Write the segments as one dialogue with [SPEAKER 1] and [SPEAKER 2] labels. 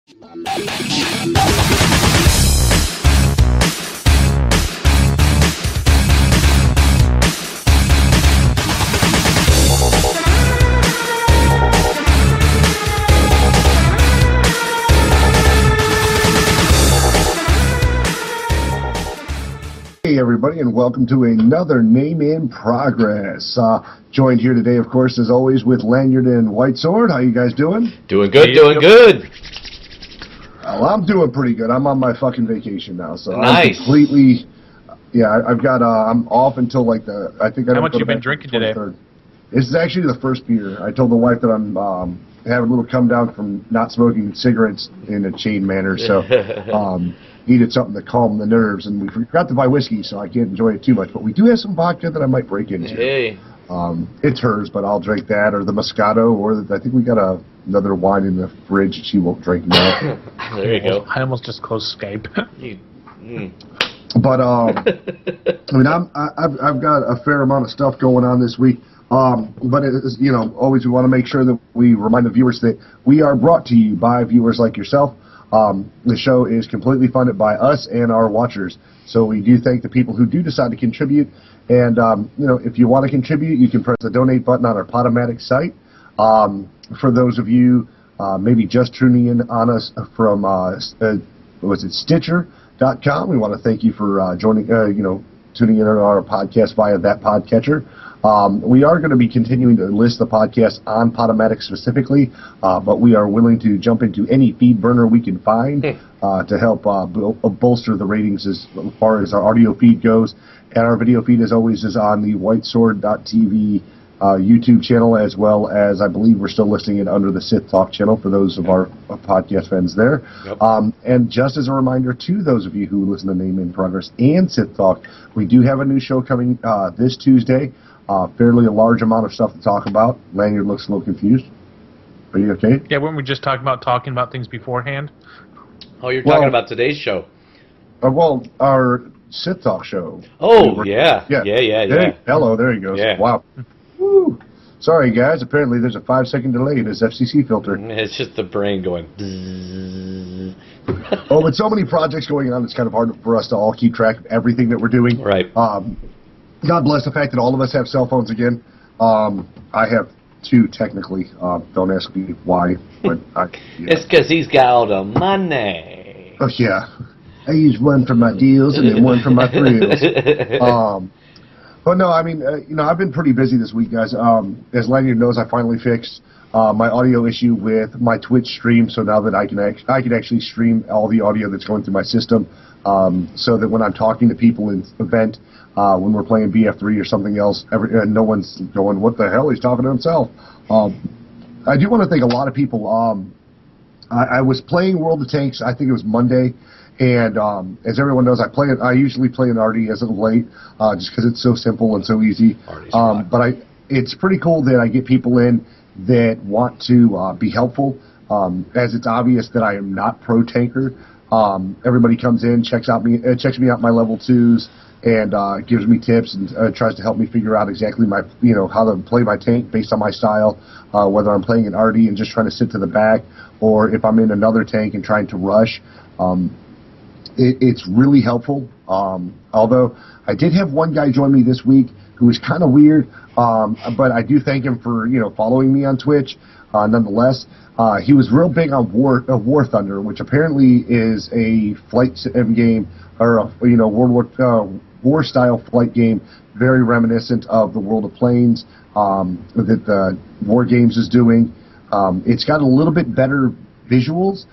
[SPEAKER 1] Hey everybody, and welcome to another Name in Progress. Joined here today, of course, as always, with Lanyard and White Sword. How you guys doing?
[SPEAKER 2] Doing good, doing good.
[SPEAKER 1] Well, I'm doing pretty good. I'm on my fucking vacation now, so
[SPEAKER 2] nice.
[SPEAKER 1] I'm completely. Yeah, I've got. I'm off until like the. I think.
[SPEAKER 3] How much you been drinking today?
[SPEAKER 1] This is actually the first beer. I told the wife that I'm having a little come down from not smoking cigarettes in a chain manner, so. Needed something to calm the nerves, and we forgot to buy whiskey, so I can't enjoy it too much. But we do have some vodka that I might break into.
[SPEAKER 2] Hey.
[SPEAKER 1] It's hers, but I'll drink that, or the Moscato, or I think we got another wine in the fridge that she won't drink now.
[SPEAKER 2] There you go.
[SPEAKER 3] I almost just closed Skype.
[SPEAKER 1] But I mean, I've got a fair amount of stuff going on this week. But it is, always we want to make sure that we remind the viewers that we are brought to you by viewers like yourself. The show is completely funded by us and our watchers, so we do thank the people who do decide to contribute. And if you want to contribute, you can press the donate button on our Podomatic site. For those of you maybe just tuning in on us from Stitcher.com, we want to thank you for joining. Tuning in on our podcast via that podcatcher. We are going to be continuing to list the podcast on Podomatic specifically, but we are willing to jump into any feed burner we can find to help bolster the ratings as far as our audio feed goes. And our video feed, as always, is on the whitesword.tv YouTube channel, as well as I believe we're still listing it under the Sith Talk channel for those of our podcast fans there. Yep. And just as a reminder to those of you who listen to Name in Progress and Sith Talk, we do have a new show coming this Tuesday. Fairly a large amount of stuff to talk about. Lanyard looks a little confused. Are you okay?
[SPEAKER 3] Yeah, weren't we just talking about things beforehand?
[SPEAKER 2] Oh, you're talking about today's show.
[SPEAKER 1] Our Sith Talk show.
[SPEAKER 2] Oh, yeah.
[SPEAKER 1] Hey, hello, there he goes.
[SPEAKER 2] Yeah.
[SPEAKER 1] Wow. Woo. Sorry, guys. Apparently there's a 5-second delay in this FCC filter.
[SPEAKER 2] It's just the brain going.
[SPEAKER 1] With so many projects going on, it's kind of hard for us to all keep track of everything that we're doing.
[SPEAKER 2] Right.
[SPEAKER 1] God bless the fact that all of us have cell phones again. I have two, technically. Don't ask me why. But
[SPEAKER 2] It's because he's got all the money.
[SPEAKER 1] Oh, yeah. I use one for my deals and then one for my thrills. But no, I mean, I've been pretty busy this week, guys. As Lanyard knows, I finally fixed my audio issue with my Twitch stream, so now that I can actually stream all the audio that's going through my system, so that when I'm talking to people in event, when we're playing BF3 or something else, no one's going, what the hell, he's talking to himself. I do want to thank a lot of people. I was playing World of Tanks, I think it was Monday, and as everyone knows, I usually play an RD as of late, just because it's so simple and so easy. But it's pretty cool that I get people in that want to be helpful, as it's obvious that I am not pro tanker. Everybody comes in, checks me out my level 2s, and gives me tips and tries to help me figure out exactly my how to play my tank based on my style, whether I'm playing an RD and just trying to sit to the back, or if I'm in another tank and trying to rush. It's really helpful. Although I did have one guy join me this week who was kind of weird, but I do thank him for following me on Twitch. Nonetheless, he was real big on War Thunder, which apparently is a flight sim game, or a World War style flight game, very reminiscent of the World of Planes that the War Games is doing. It's got a little bit better visuals.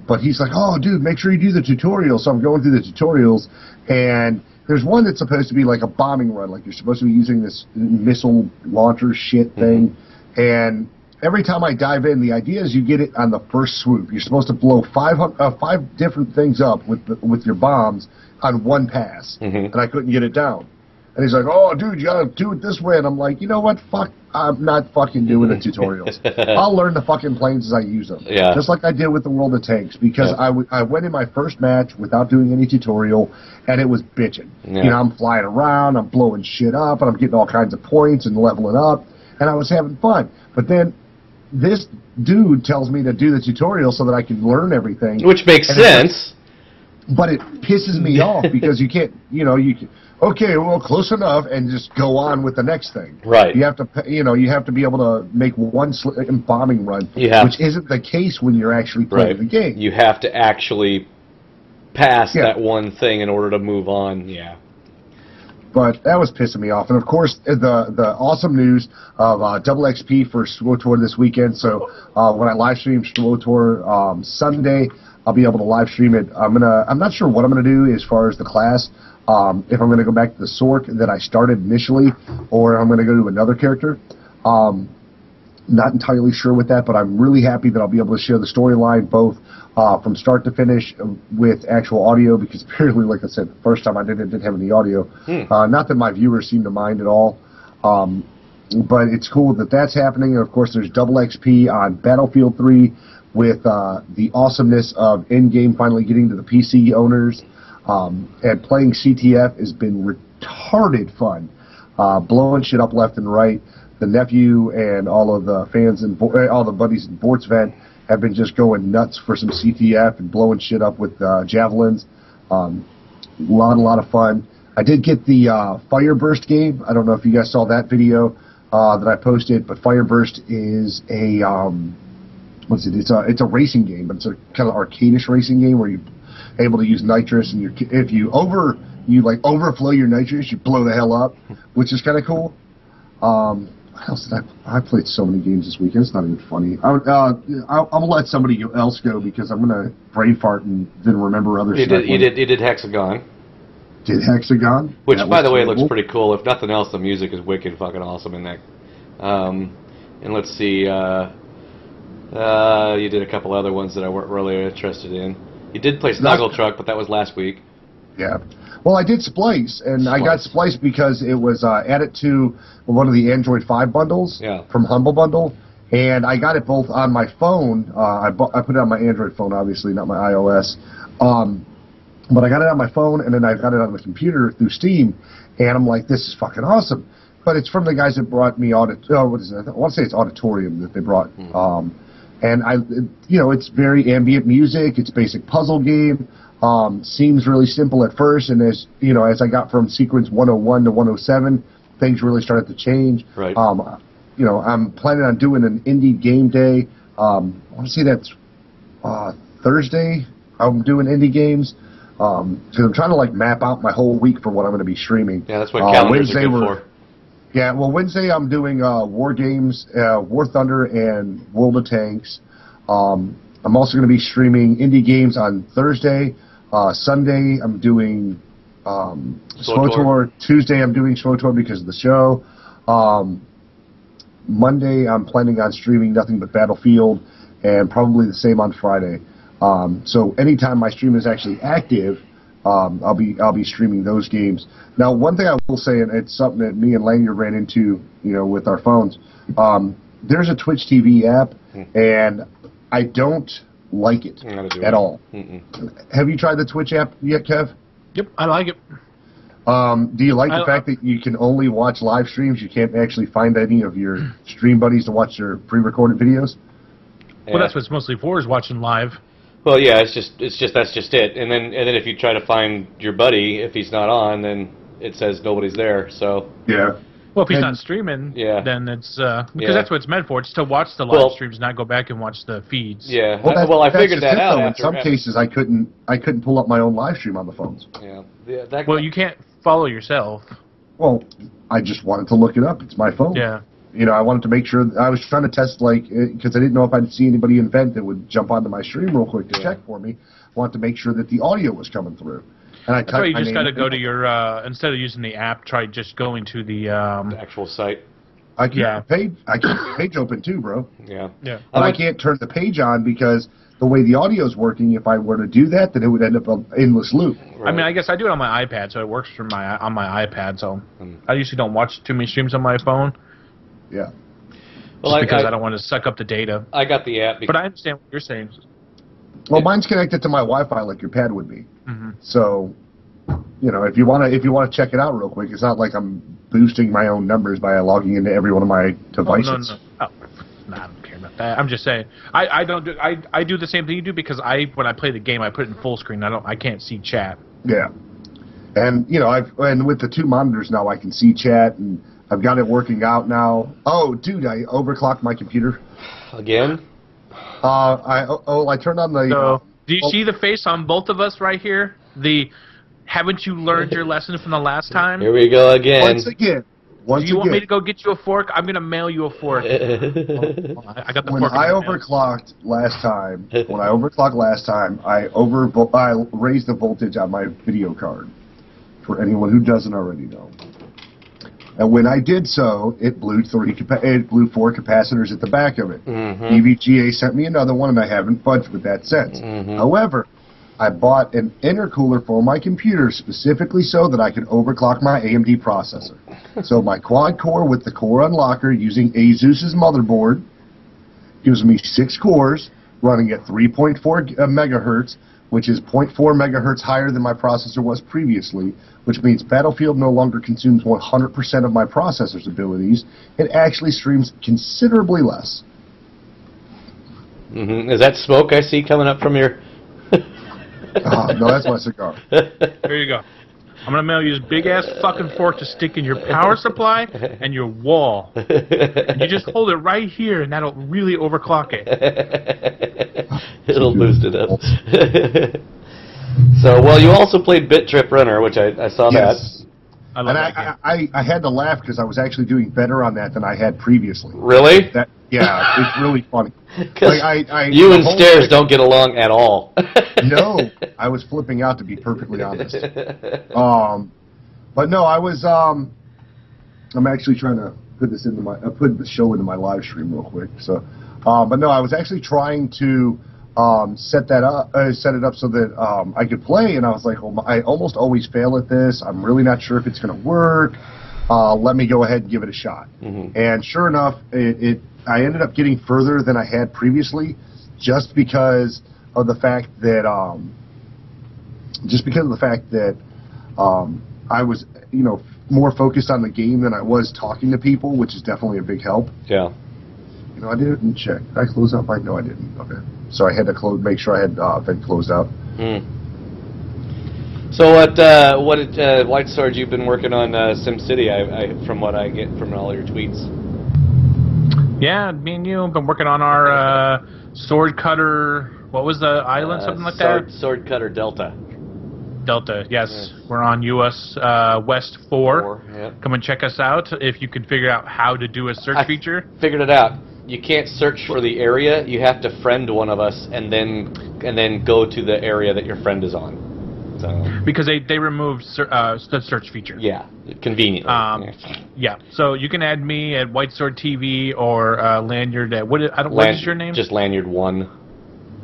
[SPEAKER 1] But he's like, oh, dude, make sure you do the tutorial. So I'm going through the tutorials, and there's one that's supposed to be like a bombing run, like you're supposed to be using this missile launcher shit thing. And every time I dive in, the idea is you get it on the first swoop. You're supposed to blow five different things up with your bombs on one pass, and I couldn't get it down. And he's like, oh, dude, you gotta do it this way. And I'm like, you know what? Fuck, I'm not fucking doing the tutorials. I'll learn the fucking planes as I use them.
[SPEAKER 2] Yeah. Just
[SPEAKER 1] like I did with the World of Tanks, because I went in my first match without doing any tutorial, and it was bitching. Yeah. You know, I'm flying around, I'm blowing shit up, and I'm getting all kinds of points and leveling up, and I was having fun. But then this dude tells me to do the tutorial so that I can learn everything.
[SPEAKER 2] Which makes sense.
[SPEAKER 1] But it pisses me off because you can't, okay, well, close enough, and just go on with the next thing.
[SPEAKER 2] Right.
[SPEAKER 1] You have to, you have to be able to make one bombing run, which isn't the case when you're actually playing the game.
[SPEAKER 2] You have to actually pass that one thing in order to move on. Yeah.
[SPEAKER 1] But that was pissing me off. And, of course, the awesome news of double XP for SWTOR this weekend. So when I live stream SWTOR Sunday, I'll be able to live stream it. I'm not sure what I'm gonna do as far as the class. If I'm gonna go back to the Sork that I started initially, or I'm gonna go to another character. Not entirely sure with that, but I'm really happy that I'll be able to share the storyline both from start to finish with actual audio, because apparently, like I said, the first time I did it, didn't have any audio. Not that my viewers seem to mind at all. But it's cool that that's happening. And of course, there's double XP on Battlefield 3. With the awesomeness of Endgame finally getting to the PC owners, and playing CTF has been retarded fun, blowing shit up left and right. The nephew and all of the fans and all the buddies in Vortsvent have been just going nuts for some CTF and blowing shit up with javelins. A lot of fun. I did get the Fireburst game. I don't know if you guys saw that video that I posted, but Fireburst is a it's a racing game, but it's a kind of arcadish racing game where you're able to use nitrous, and if you overflow your nitrous, you blow the hell up, which is kind of cool. What else did I played so many games this weekend. It's not even funny. I'll let somebody else go because I'm gonna brain fart and then remember other stuff.
[SPEAKER 2] You did Hexagon.
[SPEAKER 1] Did Hexagon?
[SPEAKER 2] Which, by the way, looks pretty cool. If nothing else, the music is wicked fucking awesome in that. And let's see. You did a couple other ones that I weren't really interested in. You did play Snuggle Truck, but that was last week.
[SPEAKER 1] Yeah. Well, I did Splice, and I got Splice because it was added to one of the Android 5 bundles from Humble Bundle, and I got it both on my phone. I put it on my Android phone, obviously, not my iOS. But I got it on my phone, and then I got it on the computer through Steam, and I'm like, this is fucking awesome. But it's from the guys that brought me what is it? I want to say it's Auditorium that they brought. And it's very ambient music. It's a basic puzzle game. Seems really simple at first, and as I got from sequence 101 to 107, things really started to change.
[SPEAKER 2] Right.
[SPEAKER 1] I'm planning on doing an indie game day. I want to say that's Thursday. I'm doing indie games. So I'm trying to map out my whole week for what I'm going to be streaming.
[SPEAKER 2] Yeah, that's what calendars are good for.
[SPEAKER 1] Yeah, well, Wednesday I'm doing War Games, War Thunder, and World of Tanks. I'm also going to be streaming indie games on Thursday. Sunday I'm doing SWTOR. Tuesday I'm doing SWTOR because of the show. Monday I'm planning on streaming nothing but Battlefield, and probably the same on Friday. So anytime my stream is actually active, I'll be streaming those games. Now, one thing I will say, and it's something that me and Lanyard ran into, with our phones. There's a Twitch TV app, and I don't like it at all. Have you tried the Twitch app yet, Kev?
[SPEAKER 3] Yep, I like it.
[SPEAKER 1] Do you like the fact that you can only watch live streams? You can't actually find any of your stream buddies to watch your pre-recorded videos?
[SPEAKER 3] Well, that's what it's mostly for, is watching live.
[SPEAKER 2] Well, yeah, it's just that's just it. And then if you try to find your buddy, if he's not on, then it says nobody's there. So
[SPEAKER 1] yeah.
[SPEAKER 3] Well, if he's not streaming, then it's because that's what it's meant for. It's to watch the live streams, not go back and watch the feeds.
[SPEAKER 2] Yeah. Well, I figured that out.
[SPEAKER 1] In some cases, I couldn't pull up my own live stream on the phones.
[SPEAKER 2] Yeah.
[SPEAKER 3] Well, you can't follow yourself.
[SPEAKER 1] Well, I just wanted to look it up. It's my phone.
[SPEAKER 3] Yeah.
[SPEAKER 1] I wanted to make sure. I was trying to test, because I didn't know if I'd see anybody in Vent that would jump onto my stream real quick to check for me. I wanted to make sure that the audio was coming through. And
[SPEAKER 3] That's why you just got to go to your, instead of using the app, try just going to the
[SPEAKER 2] actual site.
[SPEAKER 1] I keep the page open too, bro.
[SPEAKER 2] Yeah.
[SPEAKER 1] But I can't turn the page on because the way the audio is working, if I were to do that, then it would end up an endless loop.
[SPEAKER 3] Right. I mean, I guess I do it on my iPad, so it works on my iPad. So I usually don't watch too many streams on my phone.
[SPEAKER 1] Yeah.
[SPEAKER 3] Well, because I don't want to suck up the data.
[SPEAKER 2] I got the app.
[SPEAKER 3] But I understand what you're saying.
[SPEAKER 1] Well, mine's connected to my Wi-Fi like your pad would be.
[SPEAKER 3] Mm-hmm.
[SPEAKER 1] So, if you want to check it out real quick, it's not like I'm boosting my own numbers by logging into every one of my devices.
[SPEAKER 3] Oh, no. Oh, I don't care about I'm just saying. I don't do. I do the same thing you do because when I play the game, I put it in full screen. I can't see chat.
[SPEAKER 1] Yeah, and and with the 2 monitors now, I can see chat, and I've got it working out now. Oh, dude, I overclocked my computer
[SPEAKER 2] again.
[SPEAKER 1] I turned on the.
[SPEAKER 3] So, do you see the face on both of us right here? Haven't you learned your lesson from the last time?
[SPEAKER 2] Here we go again.
[SPEAKER 1] Once again.
[SPEAKER 3] Do you want me to go get you a fork? I'm gonna mail you a fork. I got the
[SPEAKER 1] when
[SPEAKER 3] fork.
[SPEAKER 1] I overclocked last time, I raised the voltage on my video card. For anyone who doesn't already know, and when I did so, it blew 4 capacitors at the back of it. EVGA sent me another one, and I haven't budged with that since. However, I bought an intercooler for my computer specifically so that I could overclock my AMD processor. So my quad core with the core unlocker using ASUS's motherboard gives me 6 cores running at 3.4 megahertz, which is 0.4 megahertz higher than my processor was previously, which means Battlefield no longer consumes 100% of my processor's abilities. It actually streams considerably less.
[SPEAKER 2] Is that smoke I see coming up from your...
[SPEAKER 1] No, that's my cigar.
[SPEAKER 3] There you go. I'm going to mail you this big-ass fucking fork to stick in your power supply and your wall. And you just hold it right here, and that'll really overclock it.
[SPEAKER 2] It'll boost it up. So, well, you also played Bit Trip Runner, which I saw
[SPEAKER 1] yes.
[SPEAKER 2] that.
[SPEAKER 3] I love that game.
[SPEAKER 1] I had to laugh because I was actually doing better on that than I had previously.
[SPEAKER 2] Really?
[SPEAKER 1] Yeah, it's really funny.
[SPEAKER 2] Because you and Stairs don't get along at all.
[SPEAKER 1] No, I was flipping out, to be perfectly honest. But no, I was. I'm actually trying to put put the show into my live stream real quick. So, but no, I was actually trying to set it up so that I could play, and I was like, well, I almost always fail at this. I'm really not sure if it's going to work. Let me go ahead and give it a shot. And sure enough, I ended up getting further than I had previously, just because of the fact that I was more focused on the game than I was talking to people, which is definitely a big help.
[SPEAKER 2] Yeah.
[SPEAKER 1] I didn't check. Did I close out my? No, I didn't. Okay. So I had to make sure I had been closed out.
[SPEAKER 2] So what White Sword, you've been working on SimCity, from what I get from all your tweets.
[SPEAKER 3] Yeah, me and you have been working on our sword cutter. What was the island? Something like that?
[SPEAKER 2] Sword cutter Delta.
[SPEAKER 3] Delta, yes. We're on US West 4.
[SPEAKER 2] Yeah.
[SPEAKER 3] Come and check us out if you can figure out how to do a search feature.
[SPEAKER 2] Figured it out. You can't search for the area. You have to friend one of us and then go to the area that your friend is on. So.
[SPEAKER 3] Because they removed the search feature.
[SPEAKER 2] Yeah, conveniently.
[SPEAKER 3] Yeah, so you can add me at White Sword TV or Lanyard at what is your name?
[SPEAKER 2] Just Lanyard 1.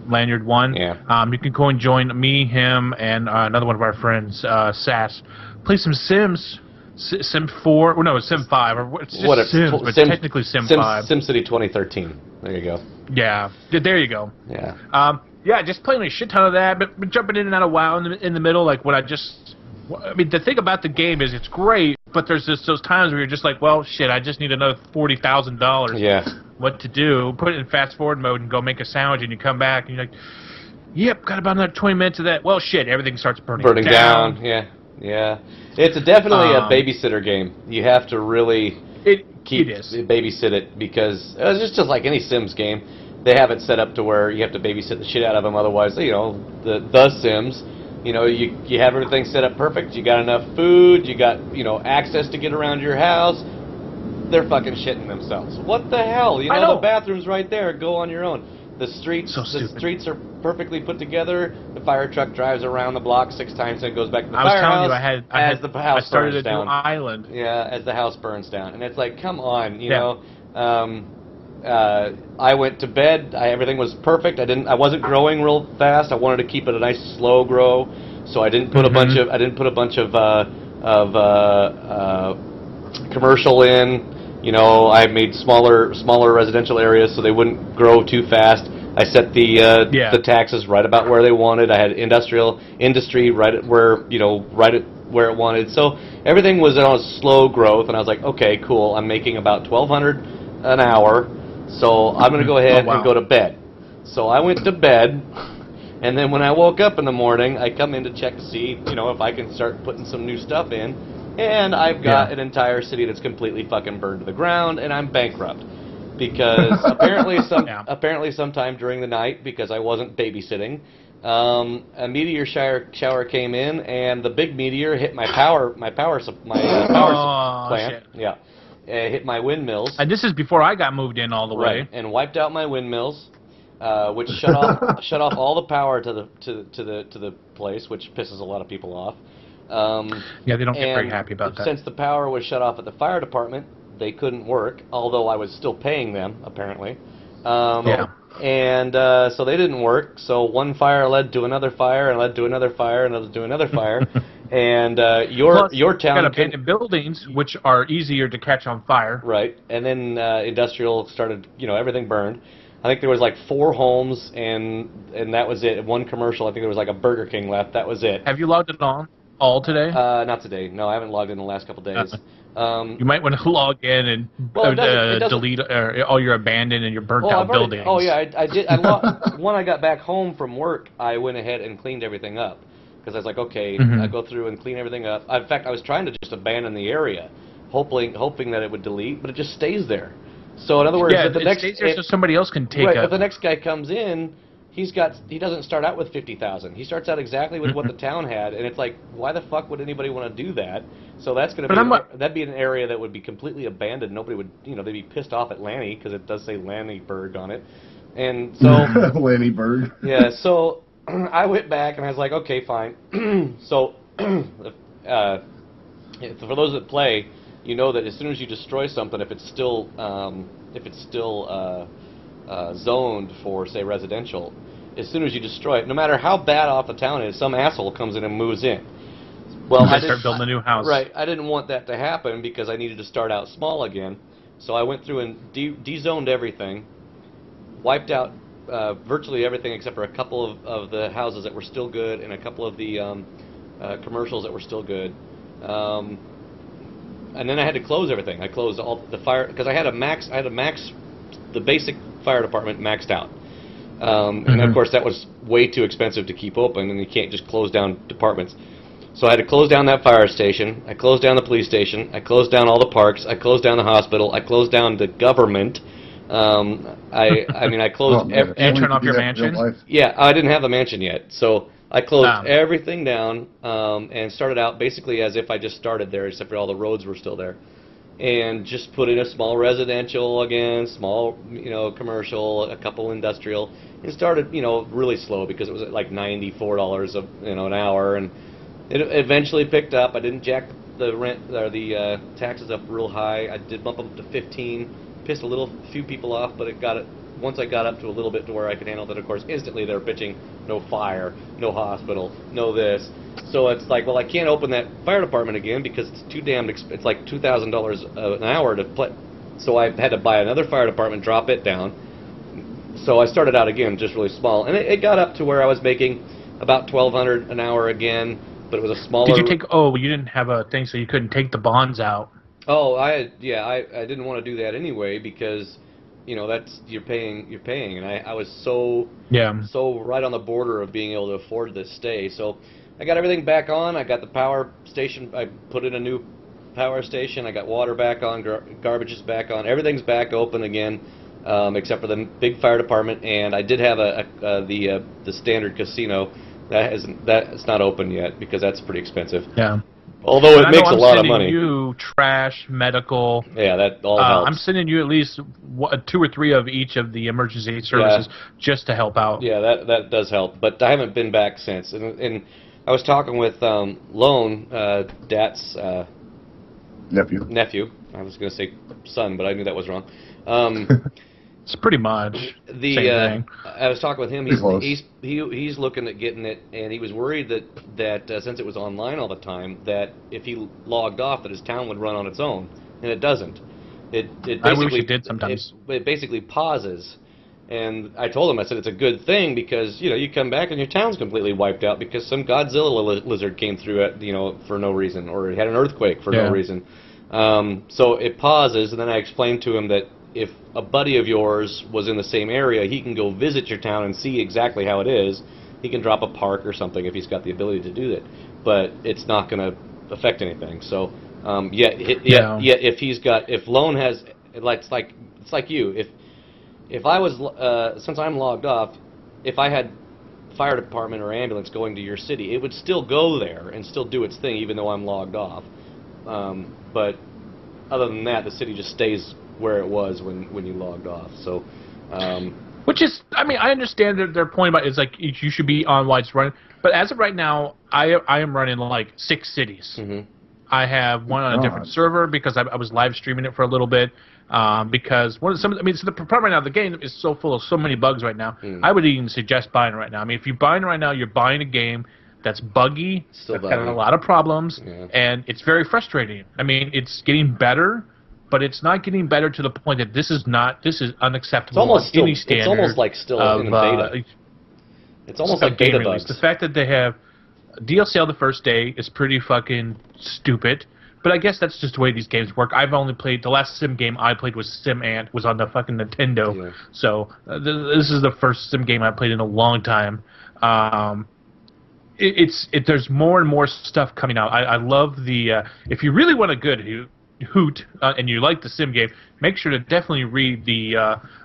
[SPEAKER 3] Lanyard 1.
[SPEAKER 2] Yeah.
[SPEAKER 3] You can go and join me, him, and another one of our friends, Sass. Play some Sims. Sim 4. Well, no, it's Sim 5. Or it's just Sims, but technically Sim 5.
[SPEAKER 2] SimCity 2013. There you go.
[SPEAKER 3] Yeah. There you go.
[SPEAKER 2] Yeah.
[SPEAKER 3] Yeah, just playing a shit ton of that, but jumping in and out of WoW in the middle, like when the thing about the game is it's great, but there's just those times where you're just like, well, shit, I just need another $40,000.
[SPEAKER 2] Yeah.
[SPEAKER 3] What to do? Put it in fast forward mode and go make a sandwich, and you come back and you're like, yep, got about another 20 minutes of that. Well, shit, everything starts burning down.
[SPEAKER 2] Yeah. It's definitely a babysitter game. You have to really babysit it because it's just like any Sims game. They have it set up to where you have to babysit the shit out of them. Otherwise, the Sims, you have everything set up perfect. You got enough food. You got, access to get around your house. They're fucking shitting themselves. What the hell? The bathroom's right there. Go on your own. The streets are perfectly put together. The fire truck drives around the block 6 times and it goes back to the firehouse.
[SPEAKER 3] I started a new island.
[SPEAKER 2] Yeah, as the house burns down. And it's like, come on, I went to bed. Everything was perfect. I wasn't growing real fast. I wanted to keep it a nice slow grow, so I didn't put a bunch of commercial in. I made smaller residential areas so they wouldn't grow too fast. I set the taxes right about where they wanted. I had industry right at where it wanted. So everything was on a slow growth, and I was like, okay, cool. I'm making about $1,200 an hour. So I'm going to go ahead and go to bed. So I went to bed, and then when I woke up in the morning, I come in to check to see, if I can start putting some new stuff in, and I've got an entire city that's completely fucking burned to the ground, and I'm bankrupt. Because apparently sometime during the night, because I wasn't babysitting, a meteor shower came in, and the big meteor hit my power plant.
[SPEAKER 3] Shit.
[SPEAKER 2] Yeah, it hit my windmills.
[SPEAKER 3] And this is before I got moved in all the way.
[SPEAKER 2] Right, and wiped out my windmills, which shut off all the power to the place, which pisses a lot of people off.
[SPEAKER 3] Yeah, they don't get very happy about that.
[SPEAKER 2] Since the power was shut off at the fire department, they couldn't work, although I was still paying them, apparently. And so they didn't work, so one fire led to another fire, and led to another fire, and led to another fire. And your town...
[SPEAKER 3] got abandoned buildings, which are easier to catch on fire.
[SPEAKER 2] Right, and then industrial started, everything burned. I think there was like 4 homes, and that was it. One commercial, I think there was like a Burger King left, that was it.
[SPEAKER 3] Have you logged it on? All today?
[SPEAKER 2] Not today. No, I haven't logged in the last couple days.
[SPEAKER 3] You might want to log in and delete all your abandoned and your burnt-out buildings.
[SPEAKER 2] Oh, yeah, I did. When I got back home from work, I went ahead and cleaned everything up. Because I was like, okay, I go through and clean everything up. In fact, I was trying to just abandon the area, hoping that it would delete, but it just stays there. So in other words, if the next
[SPEAKER 3] stays there so somebody else can take
[SPEAKER 2] if the next guy comes in, he doesn't start out with 50,000. He starts out exactly with what the town had, and it's like, why the fuck would anybody want to do that? So that's going to be that'd be an area that would be completely abandoned. Nobody would, they'd be pissed off at Lanny because it does say Lannyburg on it, and so
[SPEAKER 1] Lannyburg.
[SPEAKER 2] Yeah, so I went back and I was like, okay, fine. So for those that play, you know that as soon as you destroy something, if it's still zoned for, say, residential, as soon as you destroy it, no matter how bad off the town is, some asshole comes in and moves in. Well,
[SPEAKER 3] I start building a new house.
[SPEAKER 2] Right. I didn't want that to happen because I needed to start out small again. So I went through and de-zoned everything, wiped out virtually everything except for a couple of the houses that were still good and a couple of the commercials that were still good. And then I had to close everything. I closed all the fire because I had a max. The basic fire department maxed out, and of course that was way too expensive to keep open, and you can't just close down departments. So I had to close down that fire station. I closed down the police station. I closed down all the parks. I closed down the hospital. I closed down the government. I closed.
[SPEAKER 3] You turn off your mansion?
[SPEAKER 2] Yeah, I didn't have a mansion yet, so I closed everything down and started out basically as if I just started there, except for all the roads were still there, and just put in a small residential again, small commercial, a couple industrial, and started really slow because it was at like $94 an hour, and it eventually picked up. I didn't jack the rent or the taxes up real high. I did bump them up to 15. Pissed a few people off, but once I got up to a little bit to where I could handle that, of course, instantly they were pitching no fire, no hospital, no this. So it's like, well, I can't open that fire department again because it's too damn expensive. It's like $2,000 an hour to play. So I had to buy another fire department, drop it down. So I started out again just really small, and it got up to where I was making about $1,200 an hour again, but it was a smaller.
[SPEAKER 3] Did you take? Oh, you didn't have a thing, so you couldn't take the bonds out.
[SPEAKER 2] Oh, I didn't want to do that anyway because, that's you're paying, and I was so right on the border of being able to afford this stay. So I got everything back on. I got the power station. I put in a new power station. I got water back on. Garbage is back on. Everything's back open again, except for the big fire department. And I did have the standard casino. That's not open yet because that's pretty expensive.
[SPEAKER 3] Yeah.
[SPEAKER 2] Although it makes a lot of money.
[SPEAKER 3] I'm sending you trash, medical.
[SPEAKER 2] Yeah, that all helps.
[SPEAKER 3] I'm sending you at least 2 or 3 of each of the emergency services just to help out.
[SPEAKER 2] Yeah, that does help. But I haven't been back since. And I was talking with Lone, Dat's nephew. I was going to say son, but I knew that was wrong.
[SPEAKER 3] It's pretty much same thing.
[SPEAKER 2] I was talking with him. He's looking at getting it, and he was worried that since it was online all the time, that if he logged off, that his town would run on its own, and it doesn't. It basically,
[SPEAKER 3] I wish it did sometimes.
[SPEAKER 2] It basically pauses, and I told him, I said it's a good thing because you come back and your town's completely wiped out because some Godzilla lizard came through it for no reason, or it had an earthquake for no reason. So it pauses, and then I explained to him that if a buddy of yours was in the same area, he can go visit your town and see exactly how it is. He can drop a park or something if he's got the ability to do that, but it's not going to affect anything. So, if Lone has, it's like you. If I was, since I'm logged off, if I had fire department or ambulance going to your city, it would still go there and still do its thing, even though I'm logged off. But other than that, the city just stays where it was when you logged off. So,
[SPEAKER 3] which is, I mean, I understand their point about it's like you should be on while it's running. But as of right now, I am running like 6 cities. Mm-hmm. I have one on a different server because I was live streaming it for a little bit. Because so the problem right now, the game is so full of so many bugs right now. I would even suggest buying it right now. I mean, if you're buying it right now, you're buying a game that's buggy, that's got a lot of problems, and it's very frustrating. I mean, it's getting better, but it's not getting better to the point that this is unacceptable.
[SPEAKER 2] It's almost like still in the beta. It's almost like beta bugs.
[SPEAKER 3] The fact that they have DLC on the first day is pretty fucking stupid. But I guess that's just the way these games work. I've only played, the last Sim game I played was Sim Ant, was on the fucking Nintendo. Yeah. So this is the first Sim game I played in a long time. There's more and more stuff coming out. I love the, if you really want a good hoot and you like the Sim game, make sure to definitely read the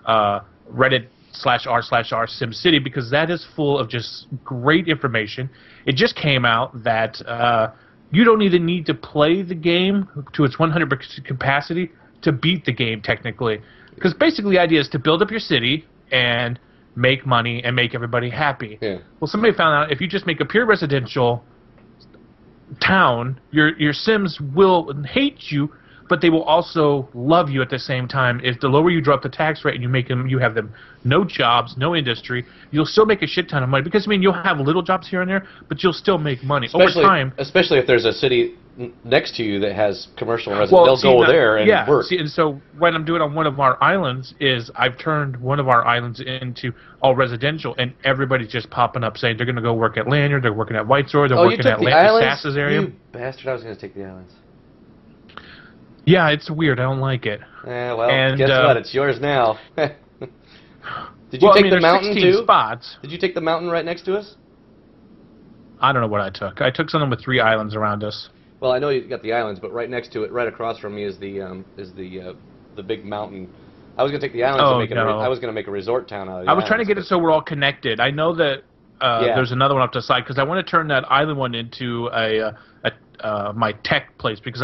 [SPEAKER 3] Reddit /r/r SimCity, because that is full of just great information. It just came out that you don't even need to play the game to its 100% capacity to beat the game, technically. Because basically the idea is to build up your city and make money and make everybody happy. Yeah. Well, somebody found out if you just make a pure residential town, your Sims will hate you, but they will also love you at the same time. If the lower you drop the tax rate and you have them no jobs, no industry, you'll still make a shit ton of money. Because, I mean, you'll have little jobs here and there, but you'll still make money over time.
[SPEAKER 2] Especially if there's a city next to you that has commercial and residential. They'll go there and work.
[SPEAKER 3] And so what I'm doing on one of our islands is I've turned one of our islands into all residential, and everybody's just popping up saying they're going to go work at Lanyard, they're working at White Sword, they're working at Sassa's area.
[SPEAKER 2] You bastard, I was going to take the islands.
[SPEAKER 3] Yeah, it's weird. I don't like it.
[SPEAKER 2] Well, guess what? It's yours now. Did you take the mountain too?
[SPEAKER 3] Spots.
[SPEAKER 2] Did you take the mountain right next to us?
[SPEAKER 3] I don't know what I took. I took something with 3 islands around us.
[SPEAKER 2] Well, I know you got the islands, but right next to it, right across from me, is the big mountain. I was gonna take the islands I was gonna make a resort town out of it.
[SPEAKER 3] I was trying to get it so we're all connected. I know that there's another one up to the side because I want to turn that island one into my tech place because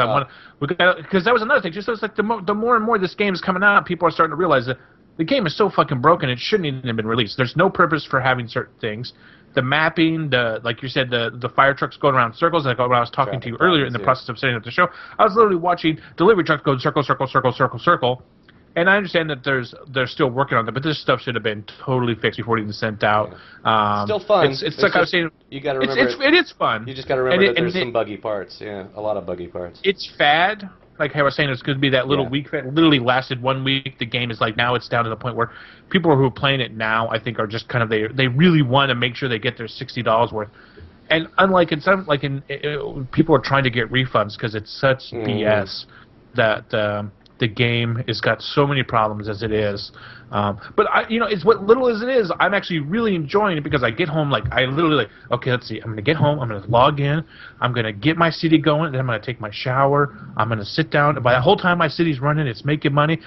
[SPEAKER 3] because that was another thing. Just so it's like the more and more this game is coming out, people are starting to realize that the game is so fucking broken it shouldn't even have been released. There's no purpose for having certain things. The mapping, like you said, the fire trucks going around circles. Like when I was talking to you earlier in the process of setting up the show, I was literally watching delivery trucks go circle, circle, circle, circle, circle. And I understand that they're still working on it, but this stuff should have been totally fixed before it even sent out.
[SPEAKER 2] Still fun.
[SPEAKER 3] It's like I was saying.
[SPEAKER 2] You got to remember.
[SPEAKER 3] It is fun.
[SPEAKER 2] You just got to remember that there's some buggy parts. Yeah, a lot of buggy parts.
[SPEAKER 3] It's fad. Like I was saying, it's going to be that little week fad. It literally lasted 1 week. The game is like now it's down to the point where people who are playing it now, I think, are just kind of they really want to make sure they get their $60 worth. And unlike people are trying to get refunds because it's such BS that the game has got so many problems as it is. But it's what little as it is. I'm actually really enjoying it because I get home I literally okay, let's see. I'm gonna get home. I'm gonna log in. I'm gonna get my city going. Then I'm gonna take my shower. I'm gonna sit down. And by the whole time my city's running, it's making money.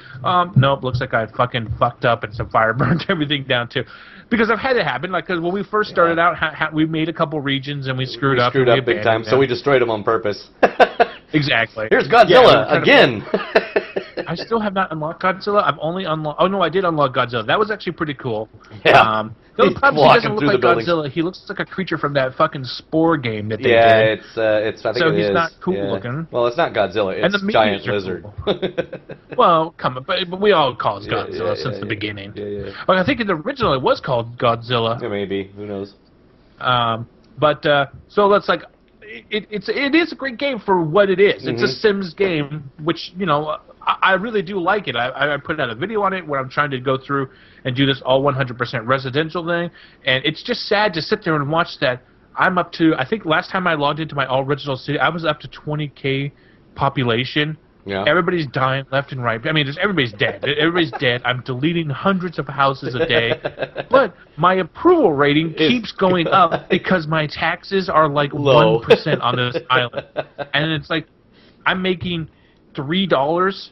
[SPEAKER 3] Nope, looks like I fucking fucked up and some fire burned everything down too. Because I've had it happen. Like, cause when we first started out, we made a couple regions and we screwed up.
[SPEAKER 2] Screwed up big time. So we destroyed them on purpose.
[SPEAKER 3] Exactly.
[SPEAKER 2] Here's Godzilla again.
[SPEAKER 3] I still have not unlocked Godzilla. I've only unlocked... Oh, no, I did unlock Godzilla. That was actually pretty cool.
[SPEAKER 2] Yeah.
[SPEAKER 3] The only problem is he doesn't look like Godzilla. He looks like a creature from that fucking Spore game that they did.
[SPEAKER 2] Yeah, I think
[SPEAKER 3] so he's not cool looking.
[SPEAKER 2] Well, it's not Godzilla. It's a giant lizard.
[SPEAKER 3] Cool. Well, come on. But we all call it Godzilla since the beginning. Yeah. But I think in the original it was called Godzilla.
[SPEAKER 2] Yeah, maybe. Who knows?
[SPEAKER 3] So that's like... It is a great game for what it is. It's a Sims game, which, I really do like it. I put out a video on it where I'm trying to go through and do this all 100% residential thing, and it's just sad to sit there and watch that. I'm up to, I think last time I logged into my all original city, I was up to 20K population,
[SPEAKER 2] Yeah.
[SPEAKER 3] Everybody's dying left and right. I mean, everybody's dead. Everybody's dead. I'm deleting hundreds of houses a day. But my approval rating keeps going up because my taxes are like
[SPEAKER 2] low.
[SPEAKER 3] 1% on this island. And it's like, I'm making $3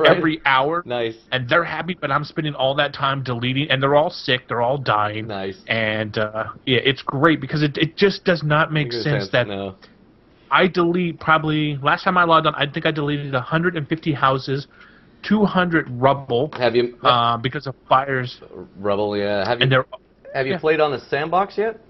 [SPEAKER 3] every hour.
[SPEAKER 2] Nice.
[SPEAKER 3] And they're happy, but I'm spending all that time deleting. And they're all sick. They're all dying.
[SPEAKER 2] Nice.
[SPEAKER 3] And, yeah, it's great because it just does not make sense that...
[SPEAKER 2] No.
[SPEAKER 3] I delete probably, last time I logged on, I think I deleted 150 houses, 200 rubble.
[SPEAKER 2] Have you?
[SPEAKER 3] Because of fires.
[SPEAKER 2] Rubble, yeah. Have you played on the sandbox yet?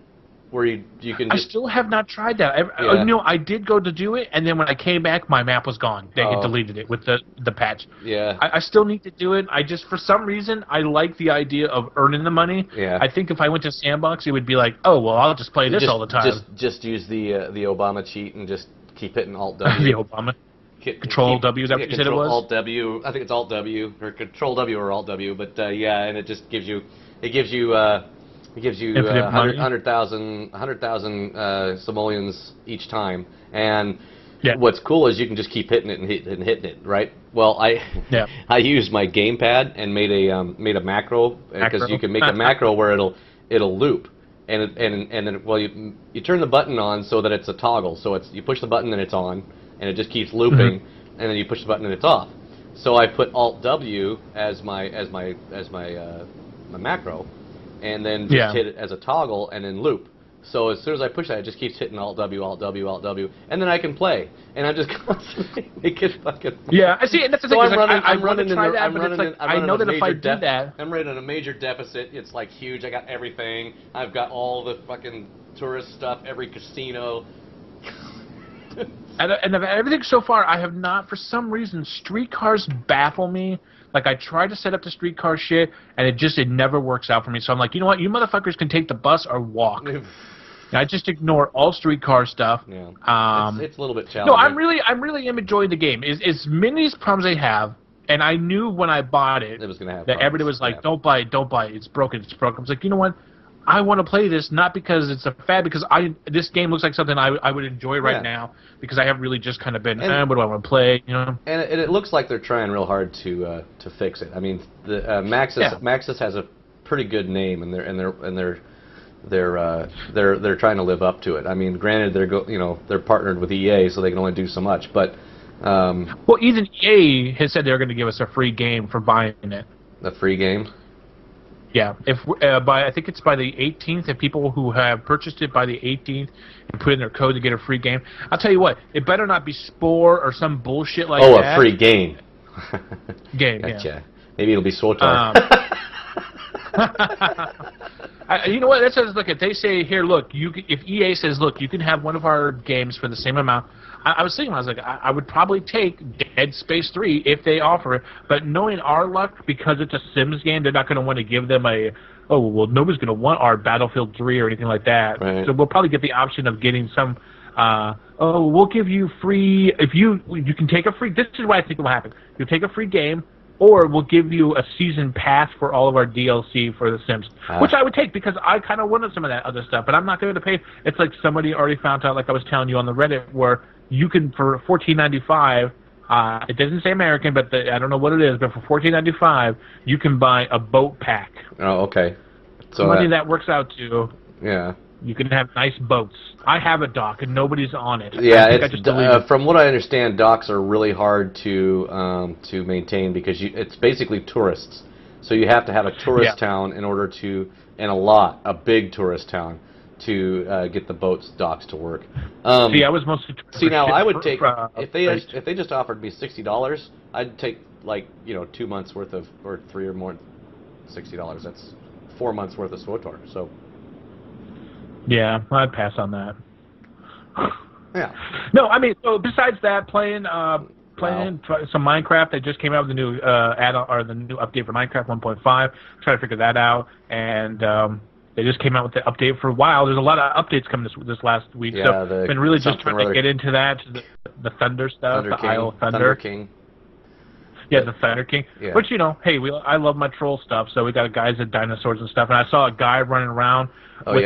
[SPEAKER 2] Where you can.
[SPEAKER 3] I still have not tried that. I did go to do it, and then when I came back, my map was gone. They had deleted it with the patch.
[SPEAKER 2] Yeah.
[SPEAKER 3] I still need to do it. I just, for some reason, I like the idea of earning the money.
[SPEAKER 2] Yeah.
[SPEAKER 3] I think if I went to sandbox, it would be like, oh well, I'll just play this all the time.
[SPEAKER 2] Just use the Obama cheat and just keep hitting Alt W.
[SPEAKER 3] The Obama. Control W, is that what you said it was?
[SPEAKER 2] Alt W. I think it's Alt W or Control W or Alt W, but yeah, and it just gives you 100,000 simoleons each time, and what's cool is you can just keep hitting it and hitting it, right? Well, I used my gamepad and made a macro because you can make a macro where it'll loop, and then you turn the button on so that it's a toggle, so you push the button and it's on, and it just keeps looping, and then you push the button and it's off. So I put Alt W as my macro. And then just hit it as a toggle and then loop. So as soon as I push that, it just keeps hitting Alt W, Alt W, Alt W, and then I can play. And I'm just constantly making fucking.
[SPEAKER 3] Yeah, I see. And that's the thing.
[SPEAKER 2] So
[SPEAKER 3] I'm running I know that if I do that,
[SPEAKER 2] I'm running a major deficit. It's like huge. I got everything. I've got all the fucking tourist stuff, every casino.
[SPEAKER 3] and of everything so far, I have not, for some reason, streetcars baffle me. Like, I try to set up the streetcar shit, and it never works out for me. So I'm like, you know what? You motherfuckers can take the bus or walk. And I just ignore all streetcar stuff.
[SPEAKER 2] Yeah. It's a little bit challenging.
[SPEAKER 3] No, I'm really enjoying the game. As many as problems they have, and I knew when I bought it,
[SPEAKER 2] was gonna have
[SPEAKER 3] that everybody was like, don't buy it, it's broken, I was like, you know what? I want to play this, not because it's a fad, because this game looks like something I would enjoy right now, because I have really just kind of been, what do I want to play, you know?
[SPEAKER 2] And it looks like they're trying real hard to fix it. I mean, the Maxis has a pretty good name, and they're trying to live up to it. I mean, granted, they're partnered with EA, so they can only do so much, but.
[SPEAKER 3] Well, even EA has said they're going to give us a free game for buying it.
[SPEAKER 2] A free game?
[SPEAKER 3] Yeah, I think it's by the 18th, if people who have purchased it by the 18th and put in their code to get a free game. I'll tell you what, it better not be Spore or some bullshit like that.
[SPEAKER 2] Oh, a free game.
[SPEAKER 3] Gotcha.
[SPEAKER 2] Yeah. Maybe it'll be SWTOR.
[SPEAKER 3] You know what? That says, look, if they say, here, look, if EA says, look, you can have one of our games for the same amount. I was thinking, I was like, I would probably take Dead Space 3 if they offer it, but knowing our luck, because it's a Sims game, they're not going to want to give them nobody's going to want our Battlefield 3 or anything like that.
[SPEAKER 2] Right.
[SPEAKER 3] So we'll probably get the option of getting some, we'll give you free, if you can take a free, this is what I think will happen. You'll take a free game, or we'll give you a season pass for all of our DLC for The Sims, which I would take because I kind of wanted some of that other stuff, but I'm not going to pay. It's like somebody already found out, like I was telling you on the Reddit, where you can, for $14.95, it doesn't say American, but I don't know what it is, but for $14.95, you can buy a boat pack.
[SPEAKER 2] Oh, okay. So
[SPEAKER 3] money that works out to.
[SPEAKER 2] Yeah.
[SPEAKER 3] You can have nice boats. I have a dock, and nobody's on it.
[SPEAKER 2] Yeah, from what I understand, docks are really hard to maintain because it's basically tourists. So you have to have a tourist town in order to, and a big tourist town to get the boats docks to work.
[SPEAKER 3] See, I was mostly.
[SPEAKER 2] See, now I would take if they just offered me $60, I'd take 2 months worth of, or 3 or more, $60. That's 4 months worth of SWTOR. So.
[SPEAKER 3] Yeah, I'd pass on that.
[SPEAKER 2] Yeah.
[SPEAKER 3] No, I mean, so besides that, playing some Minecraft. They just came out with the new add-on, or the new update for Minecraft 1.5. Trying to figure that out, and they just came out with the update for a while. There's a lot of updates coming this last week.
[SPEAKER 2] Yeah,
[SPEAKER 3] so been really just trying to get into that, the Thunder stuff,
[SPEAKER 2] Thunder
[SPEAKER 3] the
[SPEAKER 2] King,
[SPEAKER 3] Isle of Thunder.
[SPEAKER 2] Thunder King.
[SPEAKER 3] Yeah, the Thunder King.
[SPEAKER 2] Yeah.
[SPEAKER 3] Which, hey, I love my troll stuff, so we got guys with dinosaurs and stuff. And I saw a guy running around with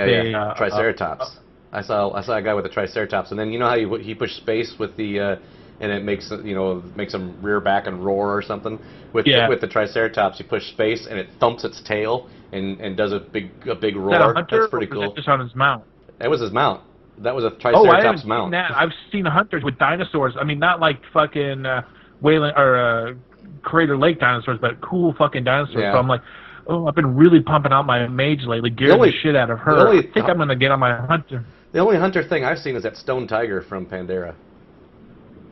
[SPEAKER 2] Triceratops. I saw a guy with a Triceratops, and then you know how he pushed space with the and it makes them rear back and roar or something. With the Triceratops, you push space and it thumps its tail and does a big roar.
[SPEAKER 3] Is that a hunter,
[SPEAKER 2] that's pretty cool.
[SPEAKER 3] Or was that just on his mount?
[SPEAKER 2] That was his mount. That was a Triceratops mount.
[SPEAKER 3] Seen that. I've seen hunters with dinosaurs. I mean, not like fucking Wayland or Crater Lake dinosaurs, but cool fucking dinosaurs.
[SPEAKER 2] Yeah.
[SPEAKER 3] So I'm like, oh, I've been really pumping out my mage lately, gearing the shit out of her. I think I'm gonna get on my hunter.
[SPEAKER 2] The only hunter thing I've seen is that stone tiger from Pandora.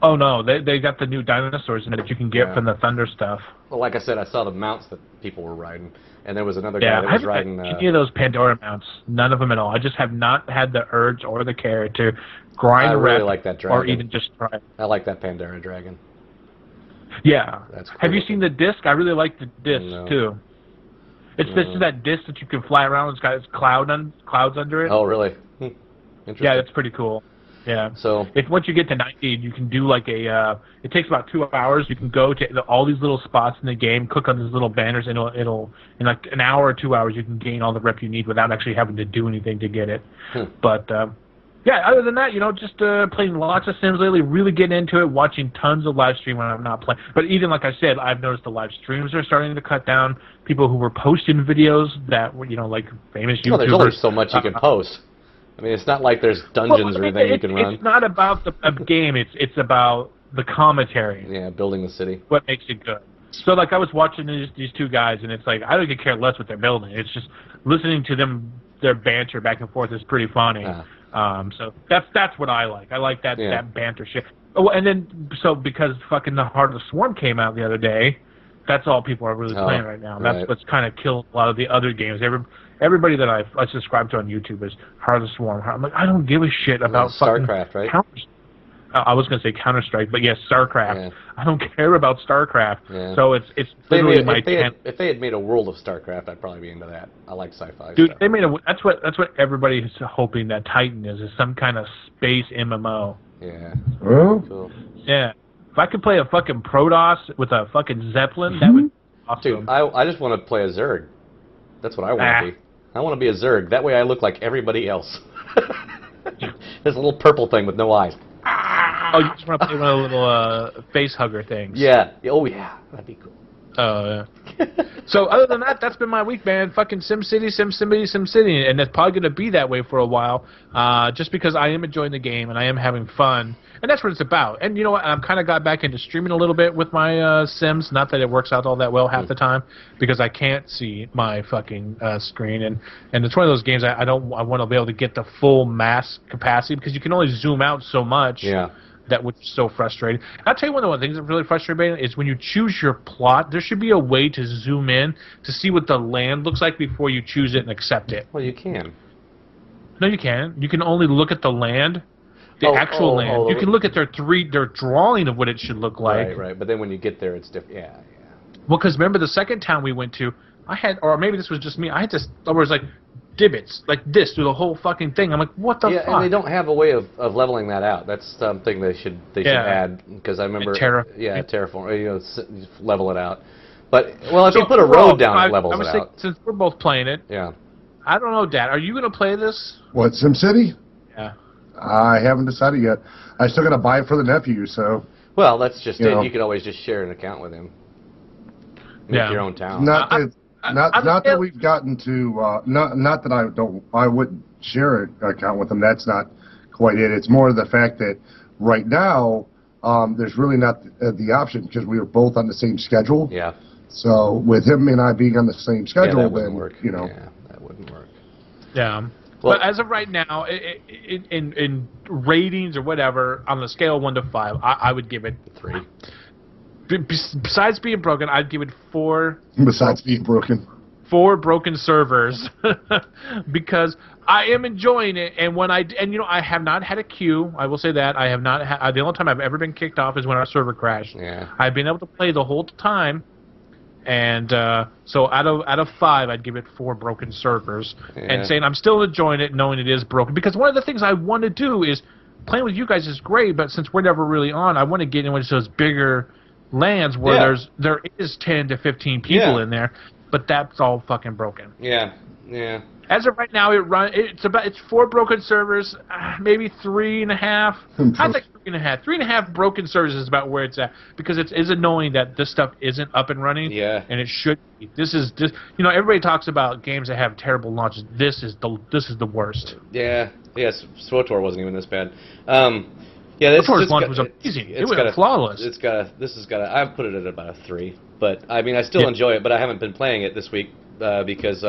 [SPEAKER 3] Oh no, they got the new dinosaurs in it that you can get from the Thunder stuff.
[SPEAKER 2] Well, like I said, I saw the mounts that people were riding, and there was another guy that was riding.
[SPEAKER 3] I haven't had any of those Pandora mounts, none of them at all. I just have not had the urge or the care to grind.
[SPEAKER 2] I really like that dragon,
[SPEAKER 3] or even just try it.
[SPEAKER 2] I like that Pandora dragon.
[SPEAKER 3] Yeah.
[SPEAKER 2] That's cool.
[SPEAKER 3] Have you seen the disc? I really like the disc too. It's this is that disc that you can fly around. It's got its clouds under it.
[SPEAKER 2] Oh, really? Interesting.
[SPEAKER 3] Yeah, that's pretty cool. Yeah.
[SPEAKER 2] So
[SPEAKER 3] once you get to 90, you can do like it takes about 2 hours. You can go to all these little spots in the game, click on these little banners, and it'll in like an hour or 2 hours you can gain all the rep you need without actually having to do anything to get it. But yeah, other than that, just playing lots of Sims lately, really getting into it, watching tons of live stream when I'm not playing. But even like I said, I've noticed the live streams are starting to cut down. People who were posting videos that were, like famous YouTubers.
[SPEAKER 2] Well, there's only so much you can post. I mean, it's not like there's dungeons or anything you can run.
[SPEAKER 3] It's not about a game. It's about the commentary.
[SPEAKER 2] Yeah, building the city.
[SPEAKER 3] What makes it good. So, like, I was watching these two guys, and it's like, I don't care less what they're building. It's just listening to them, their banter back and forth is pretty funny. So that's what I like. I like that banter shit. Oh, and then, so because fucking The Heart of the Swarm came out the other day, that's all people are really playing right now. That's what's kind of killed a lot of the other games. Everybody that I subscribe to on YouTube is Heart of the Swarm. I'm like, I don't give a shit about
[SPEAKER 2] StarCraft, right?
[SPEAKER 3] I was going to say Counter-Strike, but yes, StarCraft. Yeah. I don't care about StarCraft. Yeah. So it's literally
[SPEAKER 2] if they had made a world of StarCraft, I'd probably be into that. I like sci-fi.
[SPEAKER 3] Dude, they made that's what everybody is hoping that Titan is some kind of space MMO.
[SPEAKER 2] Yeah.
[SPEAKER 1] Oh.
[SPEAKER 2] Cool.
[SPEAKER 3] Yeah. If I could play a fucking Protoss with a fucking Zeppelin, that would be awesome.
[SPEAKER 2] Dude, I just want to play a Zerg. That's what I want to be. I want to be a Zerg. That way I look like everybody else. There's a little purple thing with no eyes.
[SPEAKER 3] Oh, you just want to play one of the little face hugger things.
[SPEAKER 2] Yeah. Oh, yeah. That'd be cool.
[SPEAKER 3] Oh, yeah. So, other than that, that's been my week, man. Fucking SimCity, and it's probably going to be that way for a while, just because I am enjoying the game and I am having fun, and that's what it's about. And you know what? I've kind of got back into streaming a little bit with my Sims. Not that it works out all that well half the time, because I can't see my fucking screen, and it's one of those games I want to be able to get the full mass capacity, because you can only zoom out so much.
[SPEAKER 2] Yeah.
[SPEAKER 3] That was so frustrating. I'll tell you one of the things that really frustrating is when you choose your plot, there should be a way to zoom in to see what the land looks like before you choose it and accept it.
[SPEAKER 2] Well, you can.
[SPEAKER 3] No, you can't. You can only look at the land, actual land. You can look at their drawing of what it should look like.
[SPEAKER 2] Right. But then when you get there, it's different. Yeah.
[SPEAKER 3] Well, because remember the second town we went to, or maybe this was just me, I was like, divots like this through the whole fucking thing. I'm like, what the fuck?
[SPEAKER 2] Yeah, and they don't have a way of leveling that out. That's something they should add, because I remember terraform, level it out. But if you put a road down, it levels it out.
[SPEAKER 3] Since we're both playing it, I don't know, Dad. Are you going to play this?
[SPEAKER 1] What, SimCity?
[SPEAKER 3] Yeah.
[SPEAKER 1] I haven't decided yet. I still got to buy it for the nephew, so.
[SPEAKER 2] Well, that's just it. You could always just share an account with him. Make your own town.
[SPEAKER 1] Not that we've gotten to. Not that I wouldn't share an account with him. That's not quite it. It's more the fact that right now there's really not the option, because we are both on the same schedule.
[SPEAKER 2] Yeah.
[SPEAKER 1] So with him and I being on the same schedule,
[SPEAKER 2] that wouldn't work.
[SPEAKER 1] Yeah,
[SPEAKER 2] that wouldn't work.
[SPEAKER 3] Yeah. Well, but as of right now, in ratings or whatever, on the scale of 1 to 5, I would give it
[SPEAKER 2] 3.
[SPEAKER 3] Besides being broken, I'd give it 4.
[SPEAKER 1] Besides being broken.
[SPEAKER 3] 4 broken servers, because I am enjoying it. And I have not had a queue. I will say that I have not. The only time I've ever been kicked off is when our server crashed.
[SPEAKER 2] Yeah.
[SPEAKER 3] I've been able to play the whole time, and so out of 5, I'd give it 4 broken servers. Yeah. And saying I'm still enjoying it, knowing it is broken, because one of the things I want to do is playing with you guys is great, but since we're never really on, I want to get into those bigger lands where there is 10 to 15 people in there, but that's all fucking broken.
[SPEAKER 2] Yeah. Yeah.
[SPEAKER 3] As of right now, it's 4 broken servers, maybe 3.5. I think 3.5. 3.5 broken servers is about where it's at, because it is annoying that this stuff isn't up and running.
[SPEAKER 2] Yeah.
[SPEAKER 3] And it should be. This is just, everybody talks about games that have terrible launches. This is the worst.
[SPEAKER 2] Yeah. Yes. SWTOR wasn't even this bad. Yeah, this
[SPEAKER 3] launch was amazing. It was flawless.
[SPEAKER 2] I've put it at about a 3, but I mean I still enjoy it, but I haven't been playing it this week because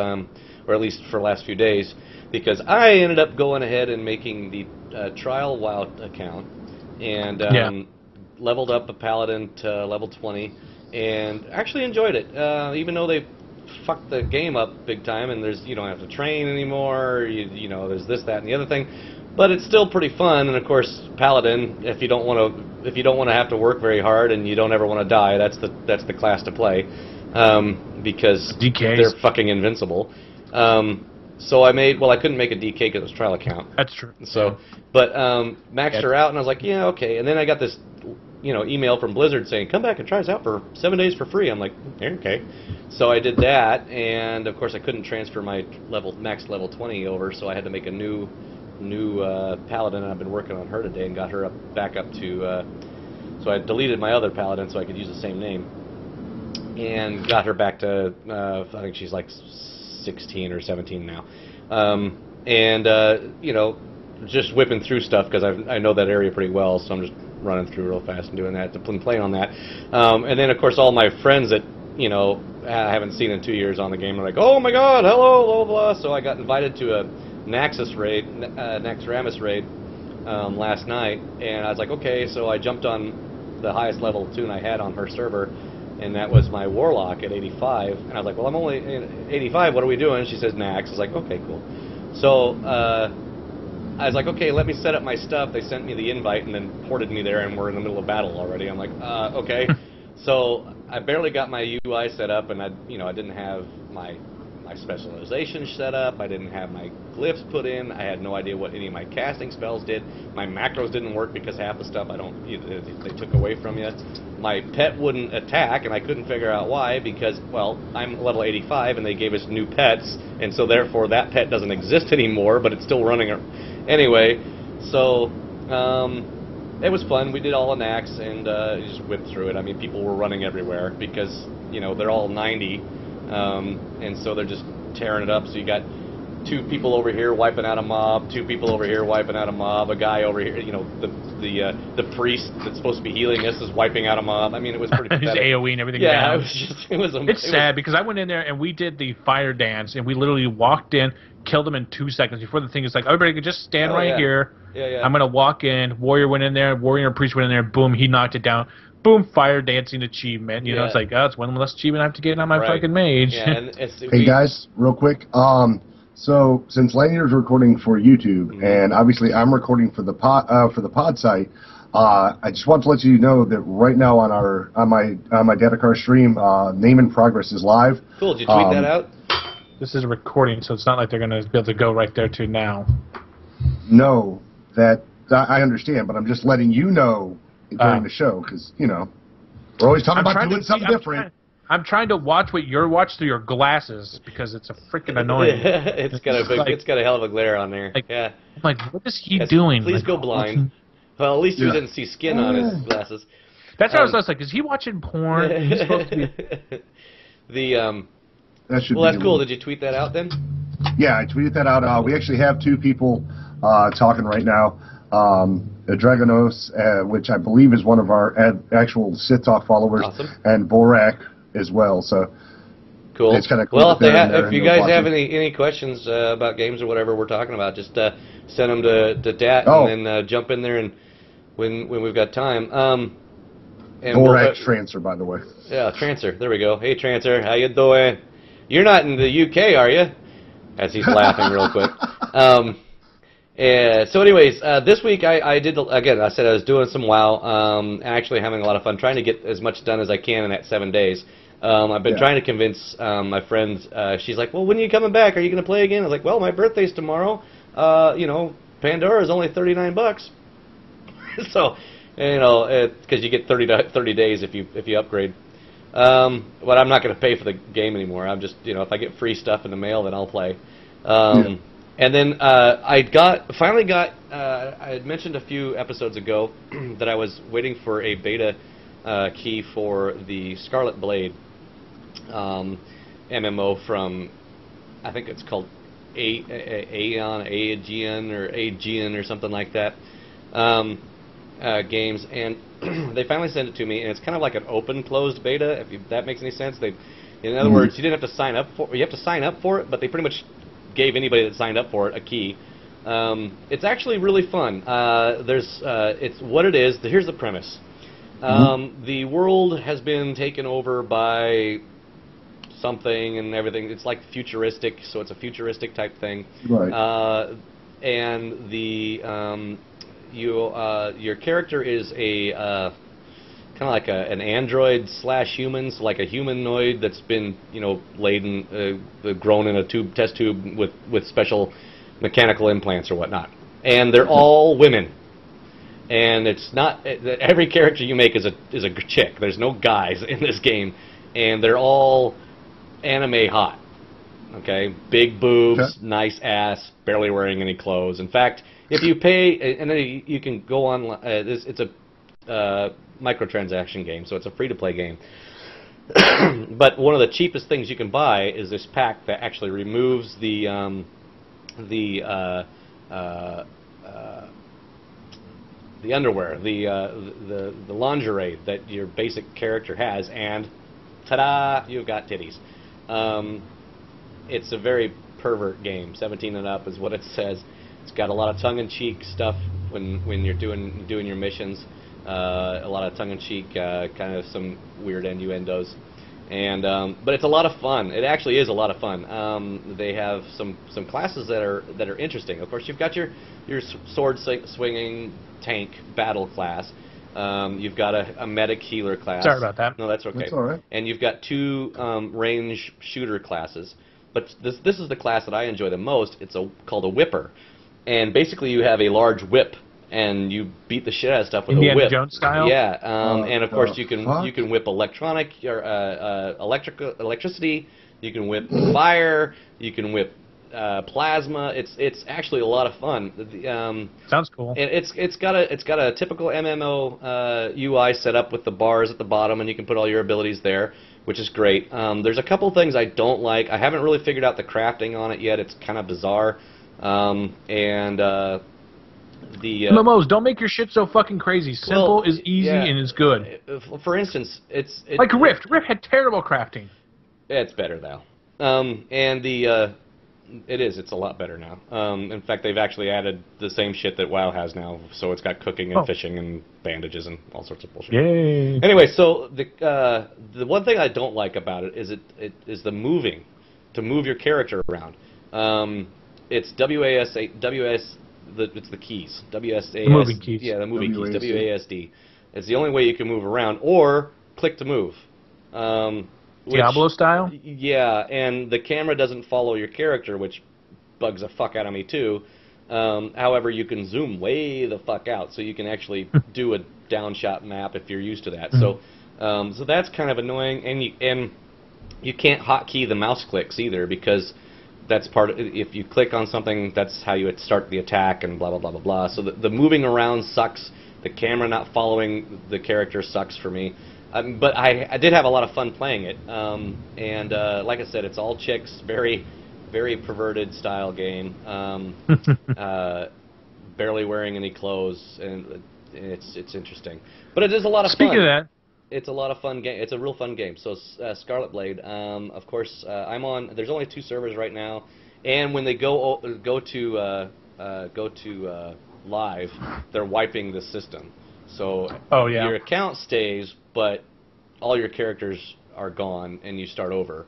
[SPEAKER 2] or at least for the last few days, because I ended up going ahead and making the trial WoW account and leveled up a paladin to level 20 and actually enjoyed it, even though they fucked the game up big time and you don't have to train anymore, you know, there's this, that, and the other thing. But it's still pretty fun, and of course, Paladin. If you don't want to have to work very hard, and you don't ever want to die, that's the class to play, because
[SPEAKER 3] DKs.
[SPEAKER 2] They're fucking invincible. So I couldn't make a DK because it was trial account.
[SPEAKER 3] That's true.
[SPEAKER 2] So, but maxed her out, and I was like, yeah, okay. And then I got this, email from Blizzard saying, come back and try us out for 7 days for free. I'm like, okay. So I did that, and of course I couldn't transfer my max level 20 over, so I had to make a new paladin, and I've been working on her today and got her back up to. So I deleted my other paladin so I could use the same name, and got her back to. I think she's like 16 or 17 now, just whipping through stuff because I know that area pretty well, so I'm just running through real fast and doing that, playing on that, and then of course all my friends that I haven't seen in 2 years on the game are like, oh my god, hello, blah blah blah. So I got invited to a Naxxramas raid last night, and I was like, okay, so I jumped on the highest level tune I had on her server, and that was my Warlock at 85, and I was like, well, I'm only 85, what are we doing? She says Nax. I was like, okay, cool. So I was like, okay, let me set up my stuff. They sent me the invite and then ported me there, and we're in the middle of battle already. I'm like, okay. So I barely got my UI set up, and I didn't have my specialization set up. I didn't have my glyphs put in. I had no idea what any of my casting spells did. My macros didn't work because half the stuff they took away from you. My pet wouldn't attack, and I couldn't figure out why, because, well, I'm level 85 and they gave us new pets, and so therefore that pet doesn't exist anymore, but it's still running. Anyway, so it was fun. We did all an axe and just whipped through it. I mean, people were running everywhere because they're all 90. And so they're just tearing it up. So you got 2 people over here wiping out a mob, 2 people over here wiping out a mob, a guy over here, the priest that's supposed to be healing us is wiping out a mob. I mean, it was pretty pathetic.
[SPEAKER 3] His AoE and everything.
[SPEAKER 2] Yeah,
[SPEAKER 3] down. It's sad because I went in there and we did the fire dance, and we literally walked in, killed him in 2 seconds before the thing is like, everybody could just stand here.
[SPEAKER 2] Yeah.
[SPEAKER 3] I'm gonna walk in. Warrior went in there. Warrior and priest went in there. Boom, he knocked it down. Boom, fire dancing achievement. It's like, it's one less achievement I have to get on my fucking mage.
[SPEAKER 2] Yeah, and
[SPEAKER 1] hey guys, real quick. So since Lanier's recording for YouTube, and obviously I'm recording for the pod site, I just want to let you know that right now on my Datacar stream, Name in Progress is live.
[SPEAKER 2] Cool. Did you tweet that out?
[SPEAKER 3] This is a recording, so it's not like they're going to be able to go right there to now.
[SPEAKER 1] No, that I understand, but I'm just letting you know during the show, because we're always talking about doing something different.
[SPEAKER 3] I'm trying to watch what you're watching through your glasses because it's a freaking annoying.
[SPEAKER 2] It's got a hell of a glare on there.
[SPEAKER 3] I'm like, what is he doing?
[SPEAKER 2] Please go blind. Well, at least you didn't see skin on his glasses.
[SPEAKER 3] That's what I was like. Is he watching porn? He's supposed to be.
[SPEAKER 2] That's cool. Did you tweet that out then?
[SPEAKER 1] Yeah, I tweeted that out. We actually have 2 people talking right now. Dragonos, which I believe is one of our actual Sith Talk followers,
[SPEAKER 2] awesome.
[SPEAKER 1] And Borak as well. So
[SPEAKER 2] cool.
[SPEAKER 1] It's kind of cool.
[SPEAKER 2] Well, if you guys have any questions about games or whatever we're talking about, just send them to Dat and then jump in there and when we've got time. And
[SPEAKER 1] Borak's Trancer, by the way.
[SPEAKER 2] Yeah, Trancer. There we go. Hey, Trancer, how you doing? You're not in the UK, are you? As he's laughing real quick. So anyways, this week I did, again, I said I was doing some WoW, actually having a lot of fun, trying to get as much done as I can in that 7 days. I've been trying to convince my friend, she's like, well, when are you coming back? Are you going to play again? I was like, well, my birthday's tomorrow. Pandora is only $39. So, because you get 30 days if you upgrade. But I'm not going to pay for the game anymore. I'm just, if I get free stuff in the mail, then I'll play. And then I had mentioned a few episodes ago that I was waiting for a beta key for the Scarlet Blade MMO from, I think it's called Aegean or something like that, games, and they finally sent it to me, and it's kind of like an open-closed beta, if that makes any sense. In other words, you didn't have to sign up for it. You have to sign up for it, but they pretty much gave anybody that signed up for it a key. It's actually really fun. It's what it is. Here's the premise. The world has been taken over by something and everything. It's like futuristic, so it's a futuristic type thing.
[SPEAKER 1] Right.
[SPEAKER 2] And your character is a kind of like an android / human, so like a humanoid that's been grown in a test tube with special mechanical implants or whatnot. And they're all women. And it's not every character you make is a chick. There's no guys in this game, and they're all anime hot. Okay, big boobs, nice ass, barely wearing any clothes. In fact, if you pay, and then you can go on. It's a microtransaction game, so it's a free-to-play game. But one of the cheapest things you can buy is this pack that actually removes the underwear, the lingerie that your basic character has, and ta-da, you've got titties. It's a very pervert game. 17 and up is what it says. It's got a lot of tongue-in-cheek stuff when you're doing your missions. A lot of tongue-in-cheek, kind of some weird innuendos, and but it's a lot of fun. It actually is a lot of fun. They have some classes that are interesting. Of course, you've got your sword swinging tank battle class. You've got a medic healer class.
[SPEAKER 3] Sorry about that.
[SPEAKER 2] No, that's okay.
[SPEAKER 1] That's all right.
[SPEAKER 2] And you've got 2 range shooter classes. But this is the class that I enjoy the most. It's called a whipper, and basically you have a large whip, and you beat the shit out of stuff with a whip.
[SPEAKER 3] Indiana Jones style.
[SPEAKER 2] Yeah, and of course you can whip electricity. You can whip fire. You can whip plasma. It's actually a lot of fun.
[SPEAKER 3] Sounds cool.
[SPEAKER 2] It's got a typical MMO UI set up with the bars at the bottom, and you can put all your abilities there, which is great. There's a couple things I don't like. I haven't really figured out the crafting on it yet. It's kind of bizarre.
[SPEAKER 3] MMOs, don't make your shit so fucking crazy. Simple is easy and is good.
[SPEAKER 2] For instance,
[SPEAKER 3] like Rift. Rift had terrible crafting.
[SPEAKER 2] It's better now. It's a lot better now. In fact, they've actually added the same shit that WoW has now, so it's got cooking and fishing and bandages and all sorts of bullshit.
[SPEAKER 3] Yay!
[SPEAKER 2] Anyway, so the one thing I don't like about it is the moving, to move your character around. It's it's the keys. WSASD.
[SPEAKER 3] The moving keys.
[SPEAKER 2] Yeah, the moving keys. WASD. It's the only way you can move around, or click to move.
[SPEAKER 3] Diablo style?
[SPEAKER 2] Yeah, and the camera doesn't follow your character, which bugs the fuck out of me too. However, you can zoom way the fuck out, so you can actually do a downshot map if you're used to that. So that's kind of annoying, and you can't hotkey the mouse clicks either, because that's if you click on something, that's how you would start the attack and blah blah blah blah blah. So the moving around sucks. The camera not following the character sucks for me. But I did have a lot of fun playing it, and like I said, it's all chicks, very, very perverted style game, barely wearing any clothes, and it's interesting. But it is a lot of fun.
[SPEAKER 3] Speaking of that,
[SPEAKER 2] it's a lot of fun game. It's a real fun game. So Scarlet Blade, of course, I'm on. There's only 2 servers right now, and when they go to live, they're wiping the system. So your account stays, but all your characters are gone, and you start over.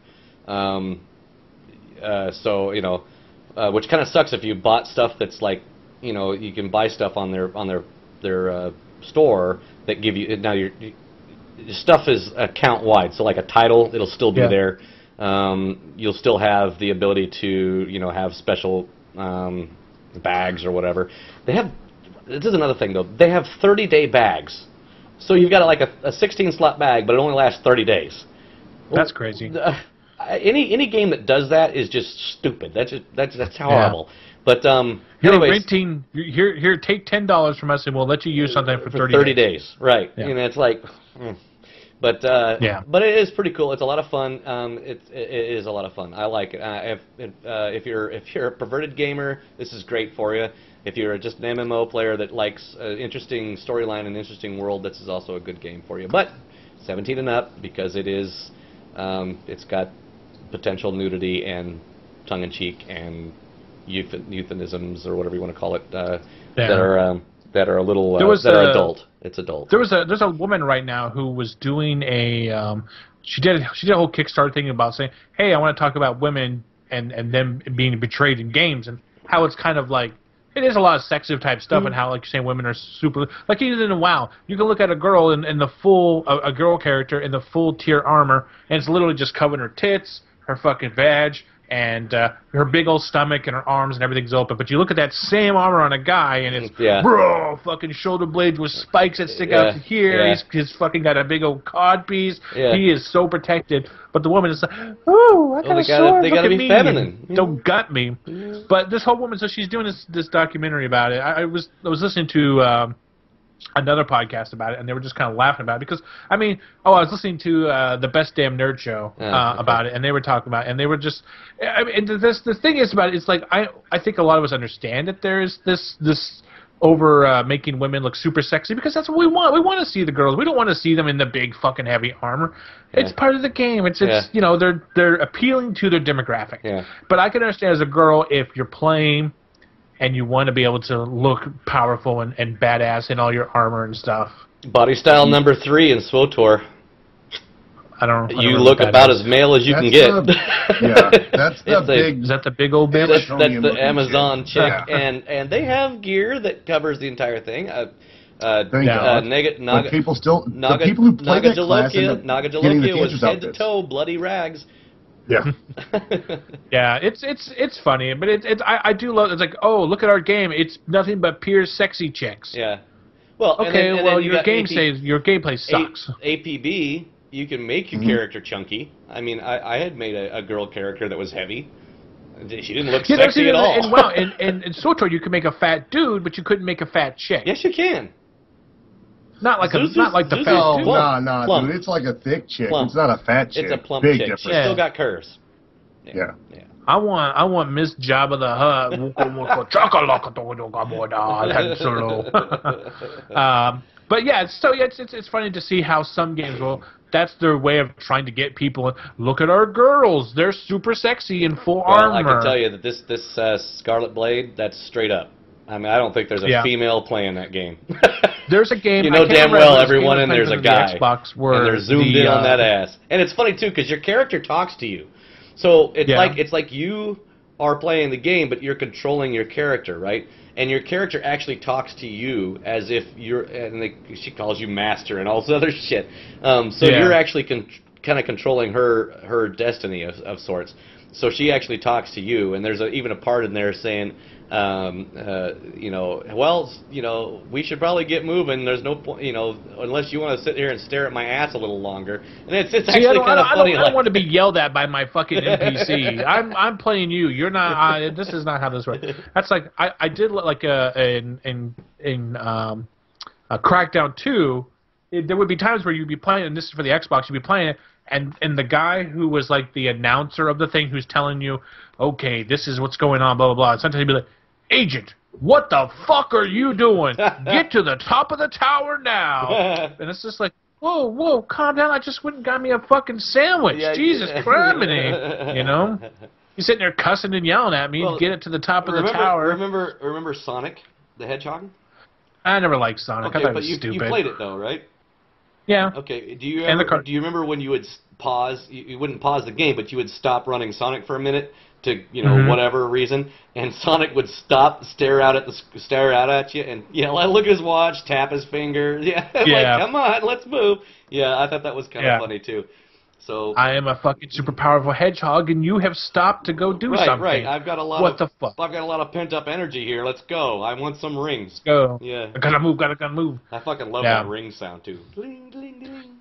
[SPEAKER 2] Which kind of sucks if you bought stuff that's like, you can buy stuff on their store that give you now your stuff is account wide. So like a title, it'll still be there. You'll still have the ability to have special bags or whatever. This is another thing, though. They have 30-day bags. So you've got like a 16-slot bag, but it only lasts 30 days.
[SPEAKER 3] That's crazy.
[SPEAKER 2] Any game that does that is just stupid. That's horrible. But
[SPEAKER 3] you're
[SPEAKER 2] anyways,
[SPEAKER 3] renting. Here, take $10 from us, and we'll let you use something for
[SPEAKER 2] 30 days. Right?
[SPEAKER 3] Yeah.
[SPEAKER 2] And it's like, but but it is pretty cool. It's a lot of fun. It is a lot of fun. I like it. If you're a perverted gamer, this is great for you. If you're just an MMO player that likes interesting storyline and interesting world, this is also a good game for you. But 17 and up, because it is, it's got potential nudity and tongue-in-cheek and euphemisms or whatever you want to call it that are a little that are adult. It's adult.
[SPEAKER 3] There's a woman right now who was doing a she did a whole Kickstarter thing about saying, hey, I want to talk about women and them being betrayed in games, and how it's kind of like it is a lot of sexist type stuff, and how, like you're saying, women are super, like even in WoW, you can look at a girl in the full a girl character in the full tier armor, and it's literally just covering her tits, her fucking vag, and her big old stomach and her arms and everything's open. But you look at that same armor on a guy, and it's bro, fucking shoulder blades with spikes that stick out to here.
[SPEAKER 2] Yeah.
[SPEAKER 3] He's fucking got a big old cod piece.
[SPEAKER 2] Yeah.
[SPEAKER 3] He is so protected. But the woman is like, ooh, I got a sword.
[SPEAKER 2] They gotta be feminine.
[SPEAKER 3] Don't gut me. But this whole woman, so she's doing this documentary about it. I was listening to another podcast about it, and they were just kind of laughing about it because, I mean, I was listening to the Best Damn Nerd Show about it, and they were talking about it, and they were just, I mean, the thing is about it, it's like, I think a lot of us understand that there is this over making women look super sexy, because that's what we want. We want to see the girls. We don't want to see them in the big fucking heavy armor. It's part of the game. It's you know, they're appealing to their demographic. Yeah. But I can understand as a girl, if you're playing and you want to be able to look powerful and badass in all your armor and stuff.
[SPEAKER 2] Body style number 3 in SWTOR.
[SPEAKER 3] I don't know.
[SPEAKER 2] You look about as male as you can get.
[SPEAKER 1] That's the big.
[SPEAKER 3] Is that the big old bitch?
[SPEAKER 2] That's the Amazon chick, and they have gear that covers the entire thing.
[SPEAKER 1] People still, the people who play that class
[SPEAKER 2] Nagadalokia was head to toe bloody rags.
[SPEAKER 1] Yeah.
[SPEAKER 3] Yeah, it's funny, but I do love. It's like, oh, look at our game. It's nothing but pure sexy chicks.
[SPEAKER 2] Yeah. Well,
[SPEAKER 3] okay.
[SPEAKER 2] And
[SPEAKER 3] well, your gameplay sucks.
[SPEAKER 2] APB, you can make your character chunky. I mean, I had made a girl character that was heavy. She didn't look sexy at all.
[SPEAKER 3] And wow, in SWTOR you can make a fat dude, but you couldn't make a fat chick.
[SPEAKER 2] Yes, you can.
[SPEAKER 3] Not like the fat dude.
[SPEAKER 1] No, dude. It's like a thick chick.
[SPEAKER 2] Plump.
[SPEAKER 1] It's not a fat chick.
[SPEAKER 2] It's a plump
[SPEAKER 1] Big
[SPEAKER 2] chick.
[SPEAKER 1] difference.
[SPEAKER 2] She's still got curves.
[SPEAKER 1] Yeah.
[SPEAKER 3] I want Miss Jabba the Hutt. But yeah, it's funny to see how some games that's their way of trying to get people. Look at our girls; they're super sexy in full armor.
[SPEAKER 2] I can tell you that this Scarlet Blade, that's straight up. I mean, I don't think there's a female playing that game.
[SPEAKER 3] There's a game.
[SPEAKER 2] You know damn well everyone in there's a guy,
[SPEAKER 3] Xbox where
[SPEAKER 2] and they're zoomed in on that ass. And it's funny too because your character talks to you, so it's like you are playing the game, but you're controlling your character, right? And your character actually talks to you as if you're, she calls you master and all this other shit. So you're actually kind of controlling her destiny of sorts. So she actually talks to you, and there's even a part in there saying, we should probably get moving. There's no point, unless you want to sit here and stare at my ass a little longer. And it's actually kind of funny.
[SPEAKER 3] I don't want to be yelled at by my fucking NPC. I'm playing you. You're not. This is not how this works. That's like I did like in Crackdown 2. There would be times where you'd be playing, and this is for the Xbox. You'd be playing it. And the guy who was like the announcer of the thing, who's telling you, okay, this is what's going on, blah, blah, blah. And sometimes he'd be like, Agent, what the fuck are you doing? Get to the top of the tower now. And it's just like, whoa, calm down. I just went and got me a fucking sandwich. Jesus criminy. You're sitting there cussing and yelling at me to get it to the top of the tower.
[SPEAKER 2] Remember Sonic the Hedgehog?
[SPEAKER 3] I never liked Sonic. I thought it was stupid.
[SPEAKER 2] You played it, though, right?
[SPEAKER 3] Yeah.
[SPEAKER 2] Okay. Do you remember when you would pause? You wouldn't pause the game, but you would stop running Sonic for a minute to whatever reason, and Sonic would stop, stare out at you, and look at his watch, tap his finger. Like, come on, let's move. Yeah, I thought that was kind of funny too. So
[SPEAKER 3] I am a fucking super powerful hedgehog, and you have stopped to go do something.
[SPEAKER 2] Right. I've got a lot.
[SPEAKER 3] What the fuck?
[SPEAKER 2] I've got a lot of pent up energy here. Let's go. I want some rings.
[SPEAKER 3] Let's go.
[SPEAKER 2] Yeah.
[SPEAKER 3] I gotta move. Gotta move.
[SPEAKER 2] I fucking love that ring sound too. Ding, ding, ding.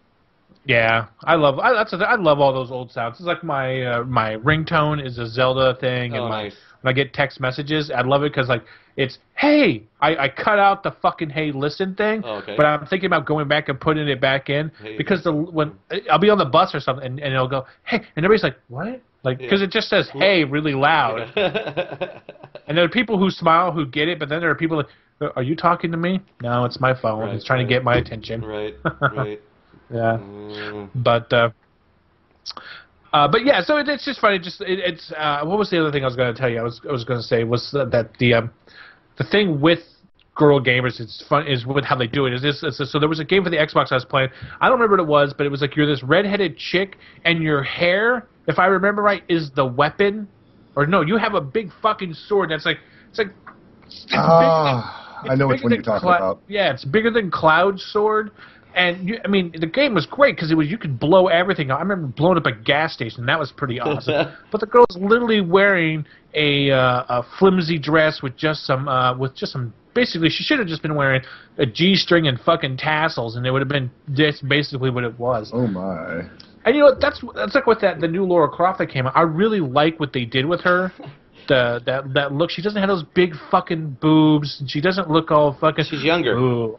[SPEAKER 3] Yeah, I love all those old sounds. It's like my ringtone is a Zelda thing, and
[SPEAKER 2] nice.
[SPEAKER 3] when I get text messages, I love it because like it's hey. I cut out the fucking hey listen thing, but I'm thinking about going back and putting it back in because when I'll be on the bus or something and it'll go hey, and everybody's like what? Like because it just says hey really loud, and there are people who smile who get it, but then there are people like are you talking to me? No, it's my phone. It's trying to get my attention.
[SPEAKER 2] Right.
[SPEAKER 3] Yeah, but yeah, so it's just funny. It's what was the other thing I was going to tell you? I was going to say was that the thing with girl gamers is with how they do it. So there was a game for the Xbox I was playing. I don't remember what it was, but it was like you're this redheaded chick and your hair, if I remember right, is the weapon. Or no, you have a big fucking sword that's like
[SPEAKER 1] I know which one you're talking about.
[SPEAKER 3] Yeah, it's bigger than Cloud's sword. And I mean, the game was great because you could blow everything up. I remember blowing up a gas station. That was pretty awesome. But the girl's literally wearing a flimsy dress with just some. Basically, she should have just been wearing a G-string and fucking tassels, and it would have been just basically what it was.
[SPEAKER 1] Oh my!
[SPEAKER 3] And you know what? That's like with the new Lara Croft that came out. I really like what they did with her. That look. She doesn't have those big fucking boobs, and she doesn't look all fucking.
[SPEAKER 2] She's younger.
[SPEAKER 3] Ooh.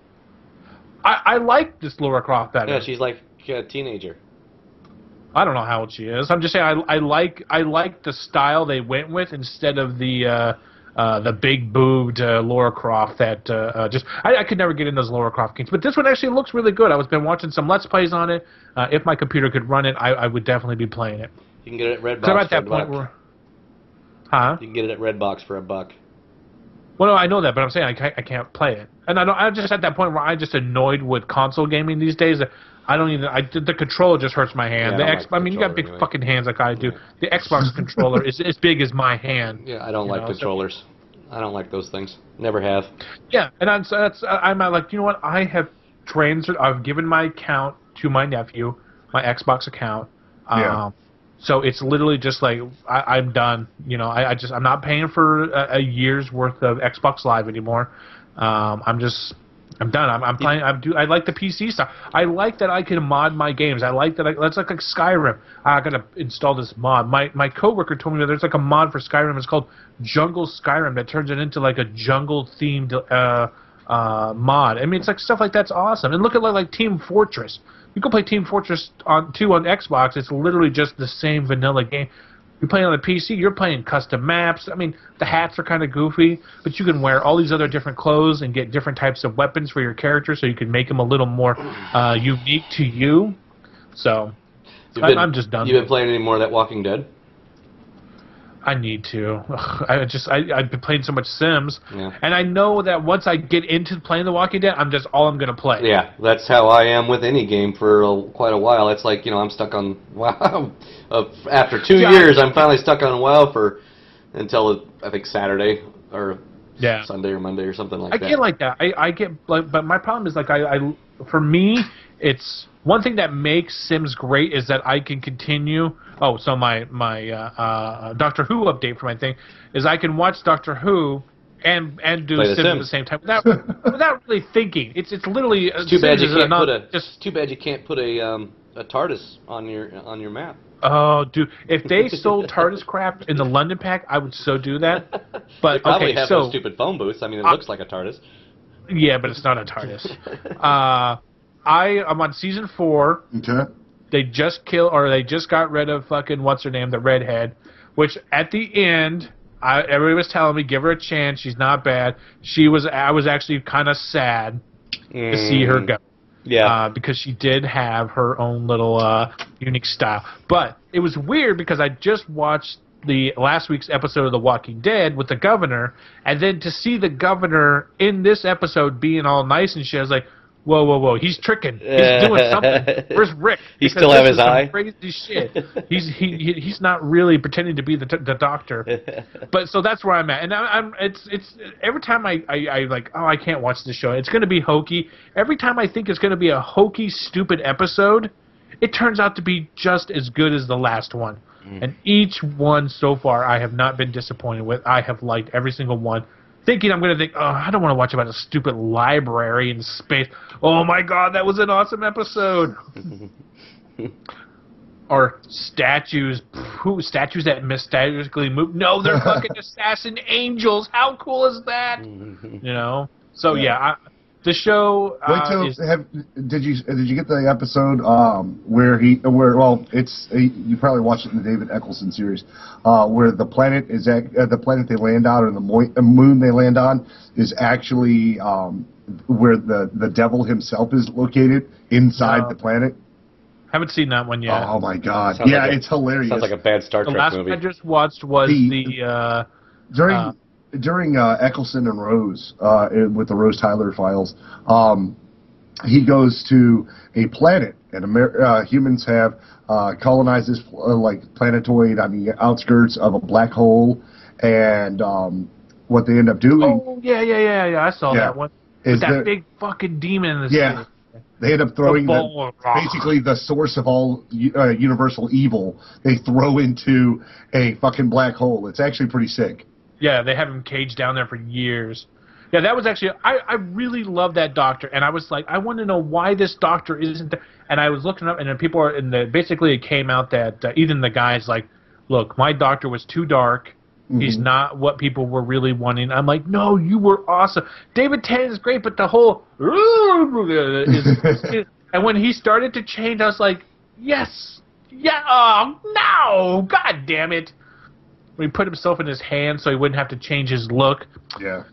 [SPEAKER 3] I like this Lara Croft better.
[SPEAKER 2] Yeah, she's like a teenager.
[SPEAKER 3] I don't know how old she is. I'm just saying I like the style they went with instead of the big boobed Lara Croft that I could never get in those Lara Croft games. But this one actually looks really good. I was been watching some Let's Plays on it. If my computer could run it, I would definitely be playing it.
[SPEAKER 2] You can get it at Redbox.
[SPEAKER 3] So I'm at that point where, huh?
[SPEAKER 2] You can get it at Redbox for $1.
[SPEAKER 3] Well, no, I know that, but I'm saying I can't play it, and I'm just at that point where I'm just annoyed with console gaming these days. I don't even. The controller just hurts my hand.
[SPEAKER 2] Yeah,
[SPEAKER 3] I mean, you got big fucking hands like I do. Yeah. The Xbox controller is as big as my hand.
[SPEAKER 2] Yeah, I don't like controllers. So, I don't like those things. Never have.
[SPEAKER 3] Yeah, and I'm like, you know what? I've given my account to my nephew, my Xbox account. So it's literally just like I'm done. You know, I'm not paying for a year's worth of Xbox Live anymore. I'm done. I'm playing. I like the PC stuff. I like that I can mod my games. I like that. That's like Skyrim. I gotta install this mod. My coworker told me that there's like a mod for Skyrim. It's called Jungle Skyrim that turns it into like a jungle themed mod. I mean, it's like stuff like that's awesome. And look at like Team Fortress. You can play Team Fortress 2 on Xbox. It's literally just the same vanilla game. You're playing on the PC, you're playing custom maps. I mean, the hats are kind of goofy, but you can wear all these other different clothes and get different types of weapons for your character so you can make them a little more unique to you. So, I'm just done.
[SPEAKER 2] You been playing any more of that Walking Dead?
[SPEAKER 3] I need to. I've been playing so much Sims, and I know that once I get into playing The Walking Dead, I'm going to play.
[SPEAKER 2] Yeah, that's how I am with any game for quite a while. It's like, I'm stuck on WoW. After 2 years, I'm finally stuck on WoW until I think Saturday or Sunday or Monday or something like that.
[SPEAKER 3] I get like that. I get like, but my problem is like for me, it's one thing that makes Sims great is that I can continue. Oh, so my Doctor Who update for my thing is I can watch Doctor Who and do Sims at the same time without really thinking. It's literally
[SPEAKER 2] too bad you can't put a TARDIS on your map.
[SPEAKER 3] Oh, dude! If they sold TARDIS crap in the London pack, I would so do that. But
[SPEAKER 2] they probably have those stupid phone booths. I mean, it looks like a TARDIS.
[SPEAKER 3] Yeah, but it's not a TARDIS. I'm on season 4. Okay. They just got rid of fucking what's her name, the redhead, which at the end, everybody was telling me give her a chance. She's not bad. I was actually kind of sad to see her go. Yeah. Because she did have her own little unique style. But it was weird because I just watched the last week's episode of The Walking Dead with the governor, and then to see the governor in this episode being all nice and shit, I was like, whoa, he's tricking. He's doing something. Where's Rick?
[SPEAKER 2] He still have his eye?
[SPEAKER 3] Crazy shit. He's not really pretending to be the doctor. But so that's where I'm at. And it's every time I like, oh, I can't watch this show. It's going to be hokey. Every time I think it's going to be a hokey, stupid episode, it turns out to be just as good as the last one. And each one so far I have not been disappointed with. I have liked every single one. Thinking I'm going to think, oh, I don't want to watch about a stupid library in space. Oh, my God, that was an awesome episode. Or statues that mysteriously move. No, they're fucking assassin angels. How cool is that? So the show
[SPEAKER 1] did you get the episode where you probably watched it in the David Eccleston series where the planet the planet they land on, or the moon they land on, is actually where the devil himself is located inside the planet.
[SPEAKER 3] Haven't seen that one yet.
[SPEAKER 1] Oh my god! It's hilarious.
[SPEAKER 2] Sounds like a bad Star Trek movie.
[SPEAKER 3] The last one I just watched was
[SPEAKER 1] during Eccleston and Rose with the Rose Tyler files. He goes to a planet, and humans have colonized this planetoid on the outskirts of a black hole, and what they end up doing.
[SPEAKER 3] Oh yeah! I saw that one. With that big fucking demon in the city.
[SPEAKER 1] They end up throwing basically the source of all universal evil. They throw into a fucking black hole. It's actually pretty sick.
[SPEAKER 3] Yeah, they have him caged down there for years. Yeah, that was actually... I really love that doctor, and I was like, I want to know why this doctor isn't there. And I was looking up, and then people are... basically, it came out that even the guy's like, look, my doctor was too dark. Mm-hmm. He's not what people were really wanting. I'm like, no, you were awesome. David Tennant is great, but the whole... and when he started to change, I was like, yes! Yeah! Oh, no! God damn it! When he put himself in his hand so he wouldn't have to change his look.
[SPEAKER 1] Yeah.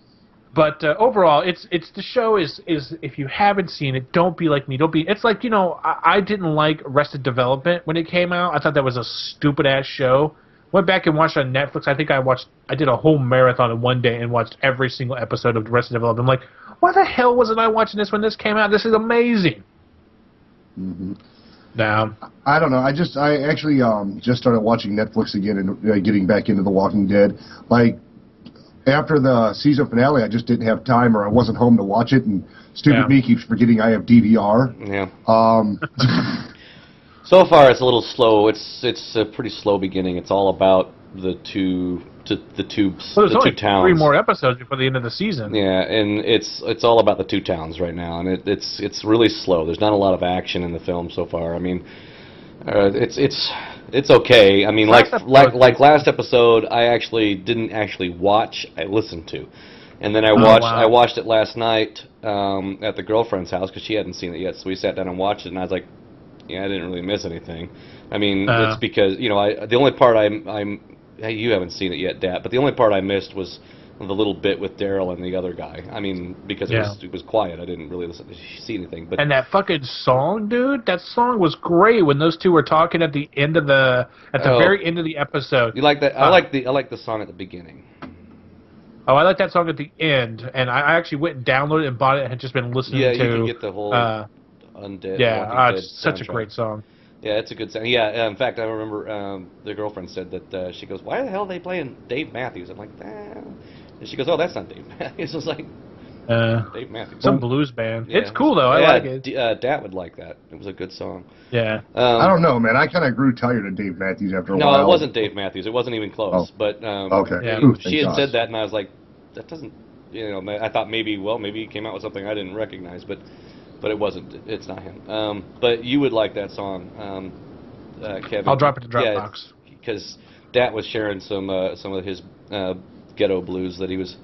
[SPEAKER 3] But overall, it's the show is if you haven't seen it, don't be like me. It's like, I didn't like Arrested Development when it came out. I thought that was a stupid ass show. Went back and watched it on Netflix. I think I did a whole marathon in one day and watched every single episode of Arrested Development. I'm like, why the hell wasn't I watching this when this came out? This is amazing.
[SPEAKER 1] Mm-hmm.
[SPEAKER 3] Now,
[SPEAKER 1] I don't know. I actually just started watching Netflix again and getting back into The Walking Dead. Like, after the season finale, I just didn't have time, or I wasn't home to watch it, and stupid me keeps forgetting I have DVR.
[SPEAKER 2] Yeah. So far, it's a little slow. It's a pretty slow beginning. It's all about the two towns.
[SPEAKER 3] 3 more episodes before the end of the season.
[SPEAKER 2] Yeah, and it's all about the 2 towns right now, and it's really slow. There's not a lot of action in the film so far. I mean, it's okay. I mean, like last episode, I didn't watch. I listened to, and then I watched it last night at the girlfriend's house because she hadn't seen it yet. So we sat down and watched it, and I was like, yeah, I didn't really miss anything. I mean, it's because the only part you haven't seen it yet, Dad, but the only part I missed was the little bit with Daryl and the other guy. I mean, because it was quiet, I didn't really see anything. But
[SPEAKER 3] and that fucking song, dude, that song was great when those two were talking at the end of the very end of the episode.
[SPEAKER 2] You like that? I like the song at the beginning.
[SPEAKER 3] Oh, I like that song at the end, and I actually went and downloaded it and bought it and had just been listening to.
[SPEAKER 2] Yeah, you can get the whole Undead.
[SPEAKER 3] Yeah, it's such a great song.
[SPEAKER 2] Yeah, it's a good song. Yeah, in fact, I remember the girlfriend said that she goes, "Why the hell are they playing Dave Matthews?" I'm like, and she goes, "Oh, that's not Dave Matthews." I was like, Dave Matthews,
[SPEAKER 3] some blues band. Yeah. It's cool though. I like it.
[SPEAKER 2] Dad would like that. It was a good song.
[SPEAKER 3] Yeah.
[SPEAKER 1] I don't know, man. I kind of grew tired of Dave Matthews after a while.
[SPEAKER 2] No, it wasn't Dave Matthews. It wasn't even close. Oh. But
[SPEAKER 1] okay.
[SPEAKER 3] Yeah.
[SPEAKER 2] She had said that, and I was like, that doesn't. I thought maybe he came out with something I didn't recognize, but it wasn't. It's not him. But you would like that song, Kevin.
[SPEAKER 3] I'll drop it to Dropbox.
[SPEAKER 2] Because Dat was sharing some of his ghetto blues that he was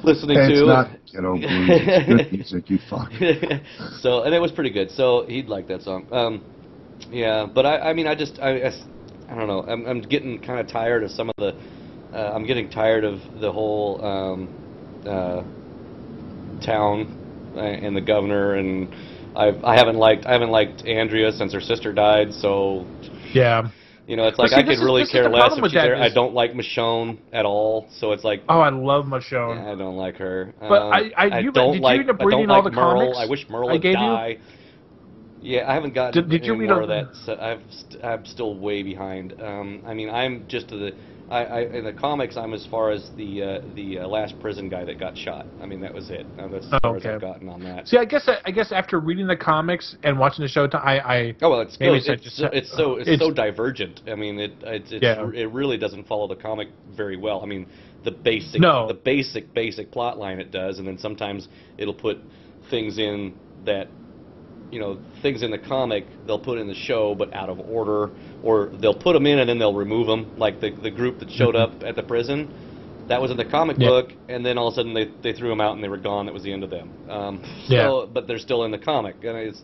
[SPEAKER 2] listening to.
[SPEAKER 1] It's not ghetto blues. It's good music, you fuck.
[SPEAKER 2] So, and it was pretty good. So he'd like that song. Yeah, but I don't know. I'm getting kind of tired of some of the. I'm getting tired of the whole town and the governor, and I haven't liked Andrea since her sister died. So
[SPEAKER 3] yeah,
[SPEAKER 2] it's like I could really care less if she's there. I don't like Michonne at all. So it's like,
[SPEAKER 3] oh, I love Michonne.
[SPEAKER 2] Yeah, I don't like her.
[SPEAKER 3] But did you end up reading all the
[SPEAKER 2] Merle.
[SPEAKER 3] comics?
[SPEAKER 2] I wish Merle would die. Yeah, I haven't gotten
[SPEAKER 3] did you read
[SPEAKER 2] more of that. So I'm still way behind. I mean, I'm just to the. In the comics, I'm as far as the last prison guy that got shot. I mean, that was it. That's as far as I've gotten on that.
[SPEAKER 3] See, I guess after reading the comics and watching the show,
[SPEAKER 2] it's so divergent. I mean, it really doesn't follow the comic very well. I mean, the basic plot line it does, and then sometimes it'll put things in that things in the comic they'll put in the show, but out of order, or they'll put them in and then they'll remove them. Like the group that showed up at the prison, that was in the comic book, and then all of a sudden they threw them out and they were gone. That was the end of them. But they're still in the comic, and it's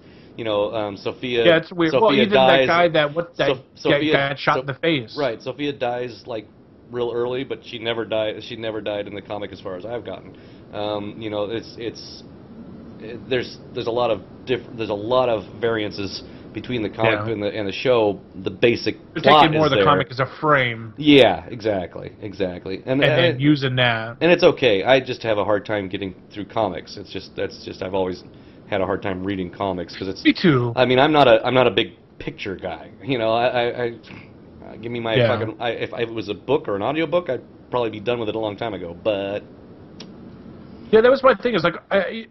[SPEAKER 2] Sophia.
[SPEAKER 3] Yeah, it's weird.
[SPEAKER 2] Sophia
[SPEAKER 3] even
[SPEAKER 2] dies,
[SPEAKER 3] that guy Sophia got shot in the face.
[SPEAKER 2] Right, Sophia dies like real early, but she never died. She never died in the comic, as far as I've gotten. There's a lot of variances between the comic and the show. The basic
[SPEAKER 3] They're
[SPEAKER 2] plot
[SPEAKER 3] taking more
[SPEAKER 2] is
[SPEAKER 3] of the
[SPEAKER 2] there.
[SPEAKER 3] comic as a frame.
[SPEAKER 2] Yeah, exactly, and
[SPEAKER 3] then using that.
[SPEAKER 2] And it's okay. I just have a hard time getting through comics. That's just I've always had a hard time reading comics because it's.
[SPEAKER 3] Me too.
[SPEAKER 2] I mean, I'm not a big picture guy. I give me my fucking. If it was a book or an audiobook, I'd probably be done with it a long time ago. But
[SPEAKER 3] yeah, that was my thing. Is like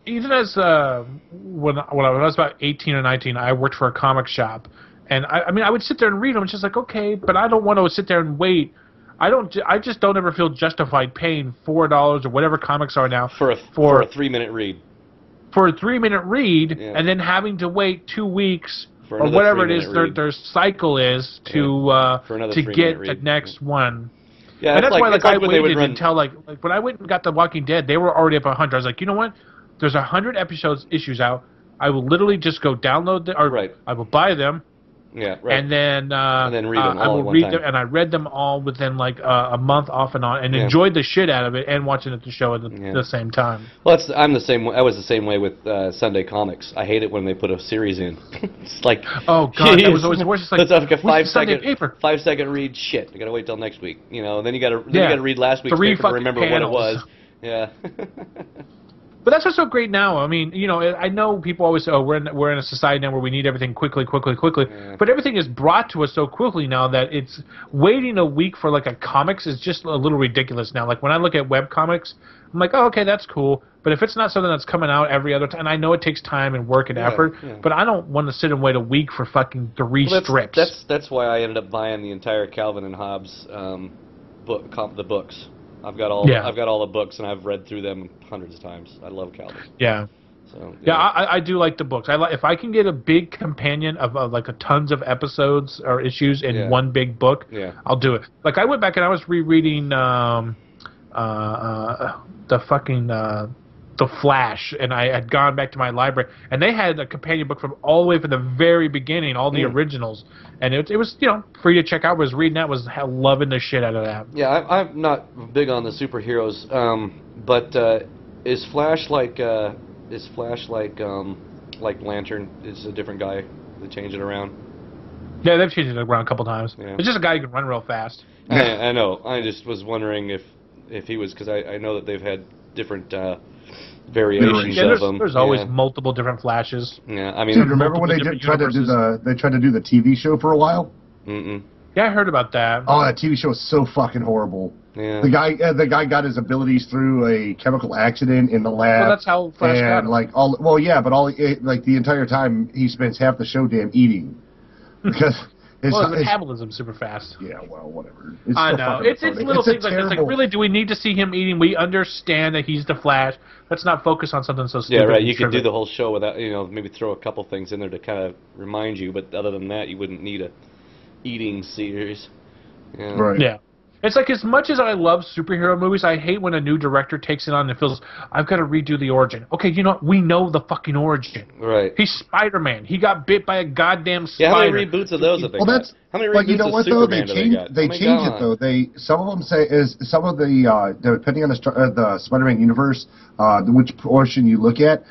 [SPEAKER 3] even as when I was about 18 or 19, I worked for a comic shop, and I would sit there and read them. It's just like, okay, but I don't want to sit there and wait. I just don't ever feel justified paying $4 or whatever comics are now
[SPEAKER 2] for a 3-minute read.
[SPEAKER 3] For a 3-minute read, and then having to wait 2 weeks or whatever it is their cycle is to get the next one.
[SPEAKER 2] Yeah,
[SPEAKER 3] and that's why I waited
[SPEAKER 2] until
[SPEAKER 3] like when I went and got The Walking Dead, they were already up 100. I was like, you know what? There's 100 issues out. I will literally just go download them, or I will buy them.
[SPEAKER 2] Yeah, right.
[SPEAKER 3] And then
[SPEAKER 2] read them all
[SPEAKER 3] I will
[SPEAKER 2] at one
[SPEAKER 3] read
[SPEAKER 2] time.
[SPEAKER 3] them, and I read them all within like a month off and on, and enjoyed the shit out of it, and watching the show at the same time.
[SPEAKER 2] Well, I'm the same. I was the same way with Sunday Comics. I hate it when they put a series in. It's like,
[SPEAKER 3] oh god, that was always the worst. It's like,
[SPEAKER 2] that's like a 5-second
[SPEAKER 3] paper.
[SPEAKER 2] 5-second read. Shit, I gotta wait till next week. Then you gotta read last week's paper to remember what it was. Yeah.
[SPEAKER 3] But that's what's so great now. I mean, I know people always say, "Oh, we're in a society now where we need everything quickly."
[SPEAKER 2] Yeah.
[SPEAKER 3] But everything is brought to us so quickly now that it's waiting a week for like a comics is just a little ridiculous now. Like when I look at web comics, I'm like, "Oh, okay, that's cool." But if it's not something that's coming out every other time, and I know it takes time and work and effort, but I don't want to sit and wait a week for fucking 3 strips.
[SPEAKER 2] That's why I ended up buying the entire Calvin and Hobbes the books. I've got all the books, and I've read through them hundreds of times. I love Calvin.
[SPEAKER 3] Yeah.
[SPEAKER 2] So,
[SPEAKER 3] I do like the books. If I can get a big companion of like a tons of episodes or issues in one big book, I'll do it. Like I went back and I was rereading The Flash, and I had gone back to my library, and they had a companion book from all the way from the very beginning, all the originals, and it was free to check out. I was reading that, was loving the shit out of that.
[SPEAKER 2] Yeah, I'm not big on the superheroes, but is Flash like Lantern? Is a different guy? They change it around.
[SPEAKER 3] Yeah, they've changed it around a couple times.
[SPEAKER 2] Yeah.
[SPEAKER 3] It's just a guy who can run real fast.
[SPEAKER 2] I know. I just was wondering if he was, because I know that they've had different variations of them.
[SPEAKER 3] There's always multiple different Flashes.
[SPEAKER 2] Yeah, I mean,
[SPEAKER 1] so remember when they tried to do the TV show for a while?
[SPEAKER 2] Mm-mm.
[SPEAKER 3] Yeah, I heard about that.
[SPEAKER 1] Oh, that TV show was so fucking horrible.
[SPEAKER 2] Yeah.
[SPEAKER 1] The guy got his abilities through a chemical accident in the lab.
[SPEAKER 3] Well, that's how Flash got him.
[SPEAKER 1] The entire time he spends half the show damn eating because.
[SPEAKER 3] His metabolism's super fast.
[SPEAKER 1] Yeah, well, whatever.
[SPEAKER 3] I know. It's little things like this. Like, really, do we need to see him eating? We understand that he's the Flash. Let's not focus on something so stupid.
[SPEAKER 2] Yeah, right. You could do the whole show without, maybe throw a couple things in there to kind of remind you, but other than that, you wouldn't need a eating series. Yeah.
[SPEAKER 1] Right.
[SPEAKER 3] Yeah. It's like, as much as I love superhero movies, I hate when a new director takes it on and feels, I've got to redo the origin. Okay, you know what? We know the fucking origin.
[SPEAKER 2] Right.
[SPEAKER 3] He's Spider-Man. He got bit by a goddamn spider.
[SPEAKER 2] Yeah, how many reboots of those have they got? How many reboots of Superman do they got?
[SPEAKER 1] They change it, though. Some of them say, depending on the Spider-Man universe, which portion you look at,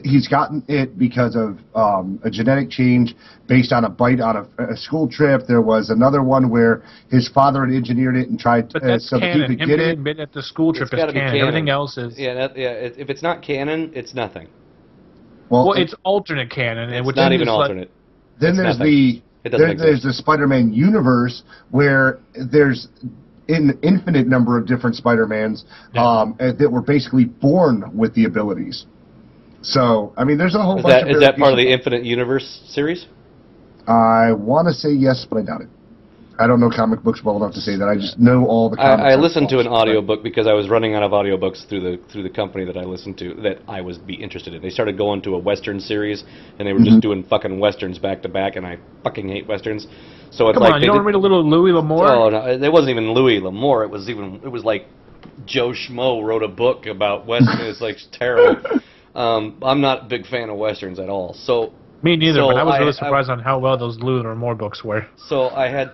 [SPEAKER 1] he's gotten it because of a genetic change based on a bite on a school trip. There was another one where his father had engineered it and tried
[SPEAKER 3] but that's
[SPEAKER 1] so
[SPEAKER 3] canon.
[SPEAKER 1] that he could get it.
[SPEAKER 3] Bit at the school trip is canon. Everything else is...
[SPEAKER 2] Yeah, if it's not canon, it's nothing.
[SPEAKER 3] Well, it's alternate canon.
[SPEAKER 2] It's not even alternate.
[SPEAKER 1] Then there's the Spider-Man universe where there's an infinite number of different Spider-Mans that were basically born with the abilities. So, I mean, there's a whole bunch of...
[SPEAKER 2] Is that part of the Infinite Universe series?
[SPEAKER 1] I want to say yes, but I doubt it. I don't know comic books well enough to say that. I just know all the comics.
[SPEAKER 2] I listened to an audiobook because I was running out of audiobooks through the company that I listened to that I was interested in. They started going to a Western series, and they were just doing fucking Westerns back to back, and I fucking hate Westerns. So it's
[SPEAKER 3] Come on, you don't read a little Louis L'Amour?
[SPEAKER 2] Oh, no, it wasn't even Louis L'Amour. It was like Joe Schmo wrote a book about Westerns. It's like terrible. I'm not a big fan of Westerns at all. So
[SPEAKER 3] me neither, but I was really surprised on how well those Louis L'Amour books were.
[SPEAKER 2] So I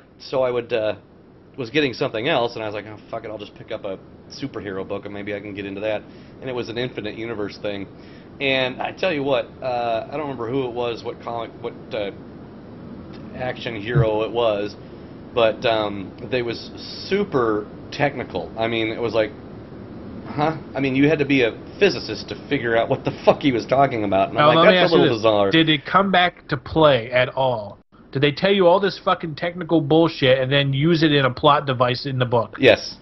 [SPEAKER 2] was getting something else, and I was like, oh, fuck it, I'll just pick up a superhero book, and maybe I can get into that. And it was an Infinite Universe thing. And I tell you what, I don't remember who it was, what action hero it was, but they was super technical. I mean, it was like, huh? I mean, you had to be a physicist to figure out what the fuck he was talking about. And I'm like, that's a little bizarre.
[SPEAKER 3] Did it come back to play at all? Did they tell you all this fucking technical bullshit and then use it in a plot device in the book?
[SPEAKER 2] Yes.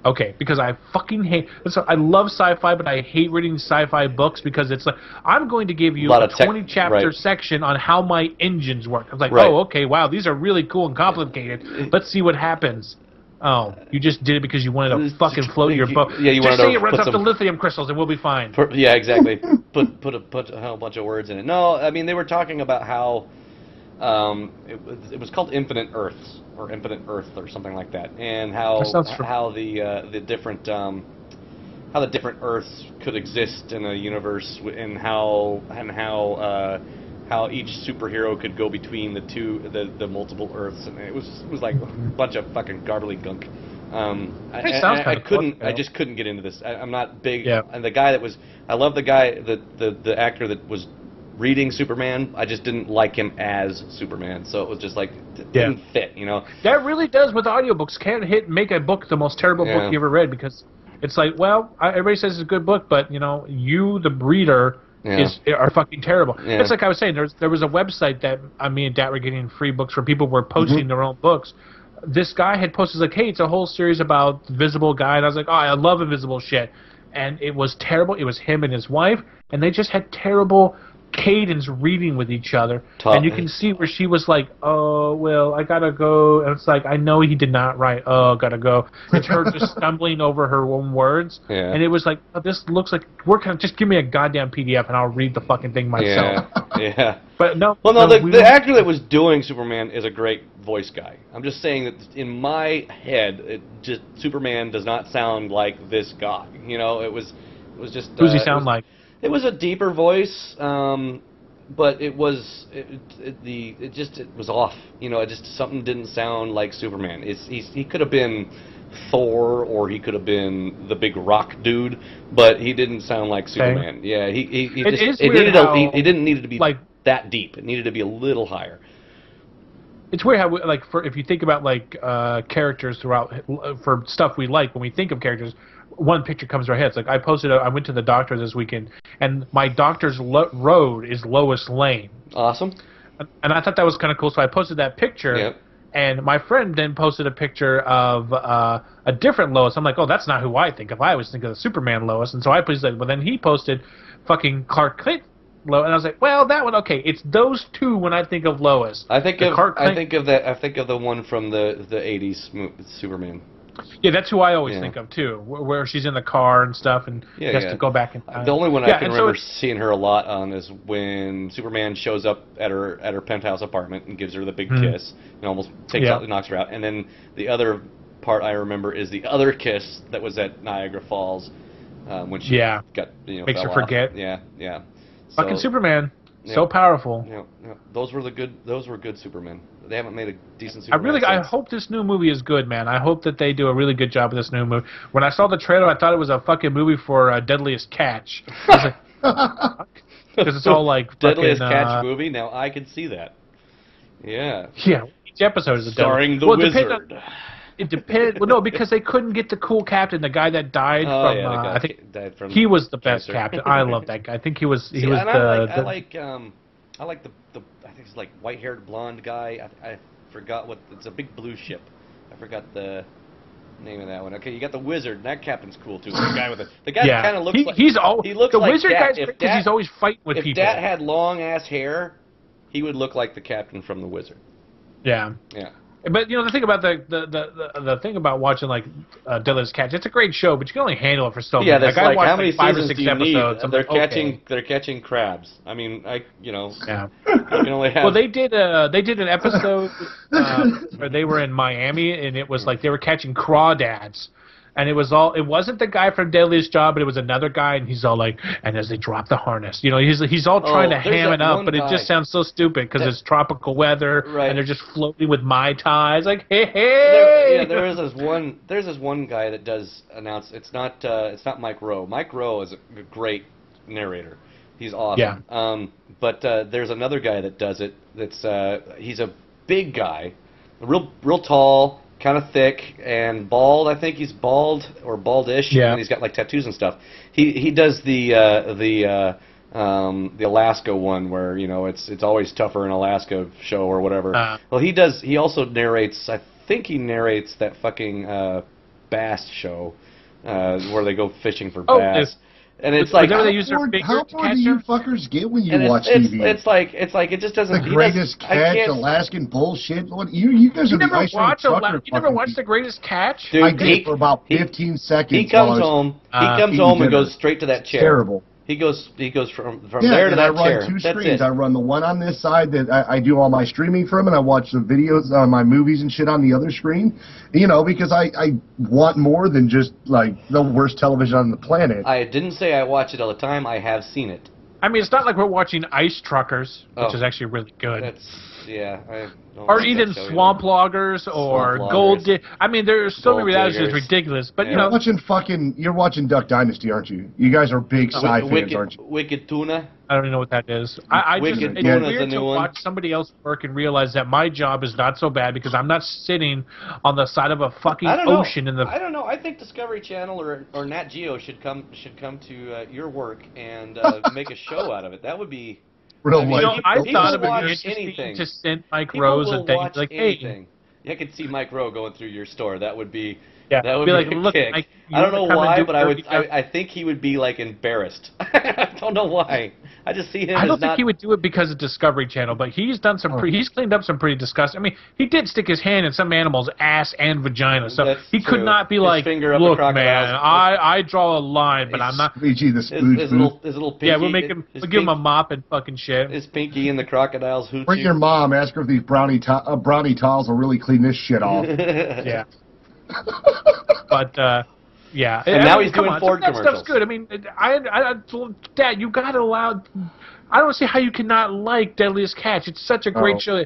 [SPEAKER 3] Okay, because I fucking hate... Listen, I love sci-fi, but I hate reading sci-fi books because it's like, I'm going to give you a 20-chapter section on how my engines work. I was like, oh, okay, wow, these are really cool and complicated. Let's see what happens. Oh, you just did it because you wanted to fucking float your boat.
[SPEAKER 2] Yeah, you
[SPEAKER 3] just
[SPEAKER 2] wanted
[SPEAKER 3] say it runs up to lithium crystals and we'll be fine.
[SPEAKER 2] Yeah, exactly. put a whole bunch of words in it. No, I mean, they were talking about how it was called Infinite Earths or Infinite Earth or something like that, and how the different Earths could exist in a universe, and how each superhero could go between the multiple Earths, and it was like a bunch of fucking gobbledygook. I just couldn't get into this. I'm not big. Yeah. And the guy I love the guy, the actor that was reading Superman. I just didn't like him as Superman, so it was just like it didn't fit, you know.
[SPEAKER 3] That really does with audiobooks. Can't make a book the most terrible book you ever read, because it's like, well, everybody says it's a good book, but you know, you the reader are fucking terrible. It's like I was saying, there was a website that me and Dad were getting free books where people were posting their own books. This guy had posted like, hey, it's a whole series about Invisible Guy, and I was like, oh, I love Invisible shit, and it was terrible. It was him and his wife, and they just had terrible cadence reading with each other, and you can see where she was like, oh, well, I gotta go, and it's like, I know he did not write, oh, gotta go. It's her just stumbling over her own words, and it was like, oh, this looks like, just give me a goddamn PDF and I'll read the fucking thing myself.
[SPEAKER 2] Yeah.
[SPEAKER 3] But no.
[SPEAKER 2] Well, no, the actor that was doing Superman is a great voice guy. I'm just saying that in my head, Superman does not sound like this guy. You know, it was just.
[SPEAKER 3] Who does he sound like?
[SPEAKER 2] It was a deeper voice, but it was off. You know, something didn't sound like Superman. He could have been Thor, or he could have been the big rock dude, but he didn't sound like Superman. Yeah, it didn't need it to be like that deep. It needed to be a little higher.
[SPEAKER 3] It's weird how, if you think about characters throughout for stuff we like, when we think of characters, one picture comes to our heads. Like I went to the doctor this weekend, and my doctor's road is Lois Lane.
[SPEAKER 2] Awesome.
[SPEAKER 3] And I thought that was kind of cool, so I posted that picture. Yep. And my friend then posted a picture of a different Lois. I'm like, oh, that's not who I think of. I always think of the Superman Lois. And so I posted, well, then he posted fucking Clark Kent Lois, and I was like, well, that one, okay. It's those two when I think of Lois.
[SPEAKER 2] I think of the one from the 80s Superman.
[SPEAKER 3] Yeah, that's who I always think of too, where she's in the car and stuff, and she has to go back and.
[SPEAKER 2] The only one I can remember seeing her a lot on is when Superman shows up at her penthouse apartment and gives her the big kiss and almost knocks her out. And then the other part I remember is the other kiss that was at Niagara Falls when she got
[SPEAKER 3] makes her forget.
[SPEAKER 2] Yeah.
[SPEAKER 3] Fucking Superman, so powerful.
[SPEAKER 2] Yeah. Those were good Supermen. They haven't made a decent Superman.
[SPEAKER 3] I hope this new movie is good, man. I hope that they do a really good job with this new movie. When I saw the trailer, I thought it was a fucking movie for Deadliest Catch. Because it's all like
[SPEAKER 2] Deadliest Catch movie. Now I can see that. Yeah.
[SPEAKER 3] Yeah. Each episode is a
[SPEAKER 2] starring the Wizard.
[SPEAKER 3] It depends. Well, no, because they couldn't get the cool captain, the guy that died I think
[SPEAKER 2] died from
[SPEAKER 3] he was the best captain. I love that guy. I think he was.
[SPEAKER 2] I like the I think it's like white-haired blonde guy. I forgot it's a big blue ship. I forgot the name of that one. Okay, you got the Wizard. And that captain's cool too. The guy kind of looks like he looks like
[SPEAKER 3] Wizard guy's because he's always fighting with people.
[SPEAKER 2] If Dat had long ass hair, he would look like the captain from the Wizard.
[SPEAKER 3] Yeah.
[SPEAKER 2] Yeah.
[SPEAKER 3] But the thing about the thing about watching like Deadliest Catch, it's a great show, but you can only handle it for so long.
[SPEAKER 2] Yeah, that's
[SPEAKER 3] I watched
[SPEAKER 2] how many
[SPEAKER 3] 5 or
[SPEAKER 2] seasons
[SPEAKER 3] 6
[SPEAKER 2] do you
[SPEAKER 3] episodes.
[SPEAKER 2] need? They're catching crabs. I mean,
[SPEAKER 3] Yeah.
[SPEAKER 2] You can only have.
[SPEAKER 3] Well, they did an episode where they were in Miami, and it was like they were catching crawdads. And it wasn't the guy from Deadliest Job, but it was another guy, and he's all like, and as they drop the harness, he's all trying to ham it up, but it just sounds so stupid because it's tropical weather, and they're just floating with Mai Tais, like, hey.
[SPEAKER 2] There's this one guy that does announce. It's not Mike Rowe. Mike Rowe is a great narrator. He's awesome.
[SPEAKER 3] Yeah.
[SPEAKER 2] But there's another guy that does it. He's a big guy, real tall. Kind of thick and bald. I think he's bald or baldish.
[SPEAKER 3] Yeah.
[SPEAKER 2] And he's got like tattoos and stuff. He does the Alaska one where it's always tougher in Alaska show or whatever. Well, he also narrates. I think he narrates that fucking bass show where they go fishing for bass. And it's like
[SPEAKER 3] they use their
[SPEAKER 1] how far do you fuckers get when you watch TV?
[SPEAKER 2] It's like it just doesn't.
[SPEAKER 1] The Greatest Catch, Alaskan bullshit. What you guys are the ice cream trucker.
[SPEAKER 3] You never watched The Greatest Catch?
[SPEAKER 2] Dude,
[SPEAKER 1] I did for about 15 seconds.
[SPEAKER 2] He comes home. And goes straight to that chair.
[SPEAKER 1] Terrible.
[SPEAKER 2] He goes from there to that chair.
[SPEAKER 1] I run 2 screens. I run the one on this side that I do all my streaming from, and I watch the videos, my movies and shit on the other screen. Because I want more than just like the worst television on the planet.
[SPEAKER 2] I didn't say I watch it all the time. I have seen it.
[SPEAKER 3] I mean, it's not like we're watching Ice Truckers, which is actually really good. Or even Swamp Loggers or Gold Digger. I mean, there's so many realities it's ridiculous. But
[SPEAKER 1] you're watching Duck Dynasty, aren't you? You guys are big sci fans, aren't you?
[SPEAKER 2] Wicked Tuna.
[SPEAKER 3] I don't even know what that is. It's weird to watch somebody else work and realize that my job is not so bad because I'm not sitting on the side of a fucking ocean in the.
[SPEAKER 2] I don't know. I think Discovery Channel or Nat Geo should come to your work and make a show out of it. That would be.
[SPEAKER 3] I thought it would be interesting to send Mike Rose a thing like,
[SPEAKER 2] anything. Hey. I could see Mike Rowe going through your store. That would be.
[SPEAKER 3] Yeah,
[SPEAKER 2] that would be
[SPEAKER 3] like,
[SPEAKER 2] a
[SPEAKER 3] look,
[SPEAKER 2] kick. I don't know why, but I think he would be like embarrassed. I don't know why. I just see him.
[SPEAKER 3] I don't think he would do it because of Discovery Channel, but he's done some. He's cleaned up some pretty disgusting. I mean, he did stick his hand in some animal's ass and vagina, so
[SPEAKER 2] That's
[SPEAKER 3] he
[SPEAKER 2] true.
[SPEAKER 3] could not be
[SPEAKER 2] his
[SPEAKER 3] like,
[SPEAKER 2] look,
[SPEAKER 3] man, I draw a line, but I'm not.
[SPEAKER 1] Squeegee the
[SPEAKER 2] his little pinky.
[SPEAKER 3] Yeah, we'll give him a mop and fucking shit.
[SPEAKER 2] His pinky in the crocodile's hoochie.
[SPEAKER 1] Bring your mom. Ask her if these brownie tiles will really clean this shit off.
[SPEAKER 3] Yeah. But yeah,
[SPEAKER 2] and now he's doing Ford commercials.
[SPEAKER 3] That stuff's good. I mean, Dad, you gotta allow. I don't see how you cannot like Deadliest Catch. It's such a great show.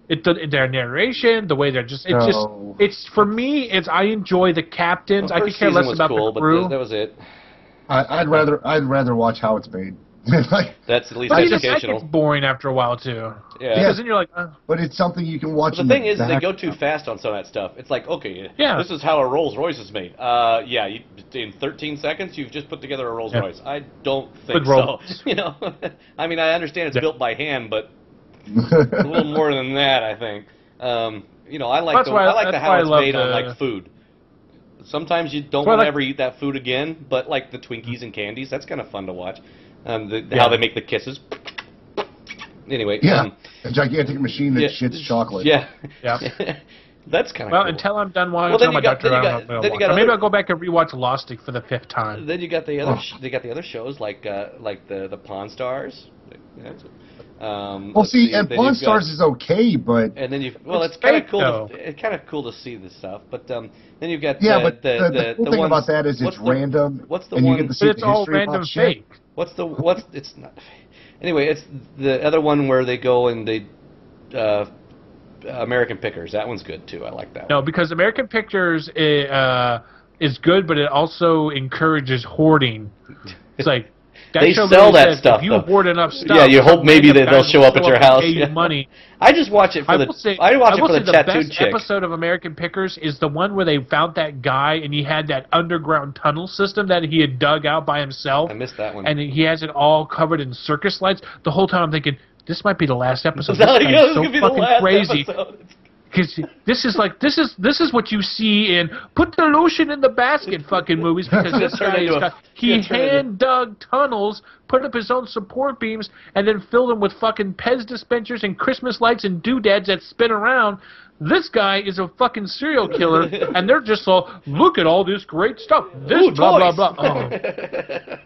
[SPEAKER 3] Their narration, the way they're just, it's for me. I enjoy the captains. I could care less about the crew.
[SPEAKER 2] But that was it.
[SPEAKER 1] I'd rather watch how it's made.
[SPEAKER 2] That's at least educational.
[SPEAKER 3] It's boring after a while too.
[SPEAKER 2] Yeah.
[SPEAKER 3] Because then you're like,
[SPEAKER 1] but it's something you can watch.
[SPEAKER 2] But the thing is, they go too fast on some of that stuff. It's like, okay, this is how a Rolls Royce is made. In 13 seconds, you've just put together a Rolls Royce. I don't think so. I mean, I understand it's built by hand, but a little more than that, I think. I like how it's made on like food. Sometimes you don't want to ever eat that food again, but like the Twinkies and candies, that's kind of fun to watch. How they make the kisses. Anyway.
[SPEAKER 1] A gigantic machine that shits chocolate.
[SPEAKER 2] Yeah.
[SPEAKER 3] That's
[SPEAKER 2] kind of cool.
[SPEAKER 3] Until I'm done watching my Dr. Maybe I'll go back and rewatch Lastic for the 5th time.
[SPEAKER 2] Then you got the other. They got the other shows like the Pawn Stars.
[SPEAKER 1] Pawn Stars is okay, but
[SPEAKER 2] and then it's kind of cool. It's kind of cool to see this stuff, but then you've got
[SPEAKER 1] but the cool thing about that is it's random.
[SPEAKER 2] What's the one?
[SPEAKER 3] But it's all random fake.
[SPEAKER 2] It's not. Anyway, it's the other one where they go and they American Pickers. That one's good too. I like that.
[SPEAKER 3] No, because American Pickers is good, but it also encourages hoarding. It's like
[SPEAKER 2] they sell that stuff.
[SPEAKER 3] If you hoard enough stuff,
[SPEAKER 2] you hope maybe that they'll show up at your house.
[SPEAKER 3] Money.
[SPEAKER 2] I just watch it for the tattooed chick.
[SPEAKER 3] The best episode of American Pickers is the one where they found that guy and he had that underground tunnel system that he had dug out by himself.
[SPEAKER 2] I missed that one.
[SPEAKER 3] And he has it all covered in circus lights. The whole time I'm thinking, this might be the last episode.
[SPEAKER 2] This guy's so fucking
[SPEAKER 3] crazy. Because this is what you see in put the lotion in the basket fucking movies, because this guy he hand dug tunnels, put up his own support beams, and then filled them with fucking Pez dispensers and Christmas lights and doodads that spin around. This guy is a fucking serial killer, and they're just all, look at all this great stuff. This blah blah blah. Oh.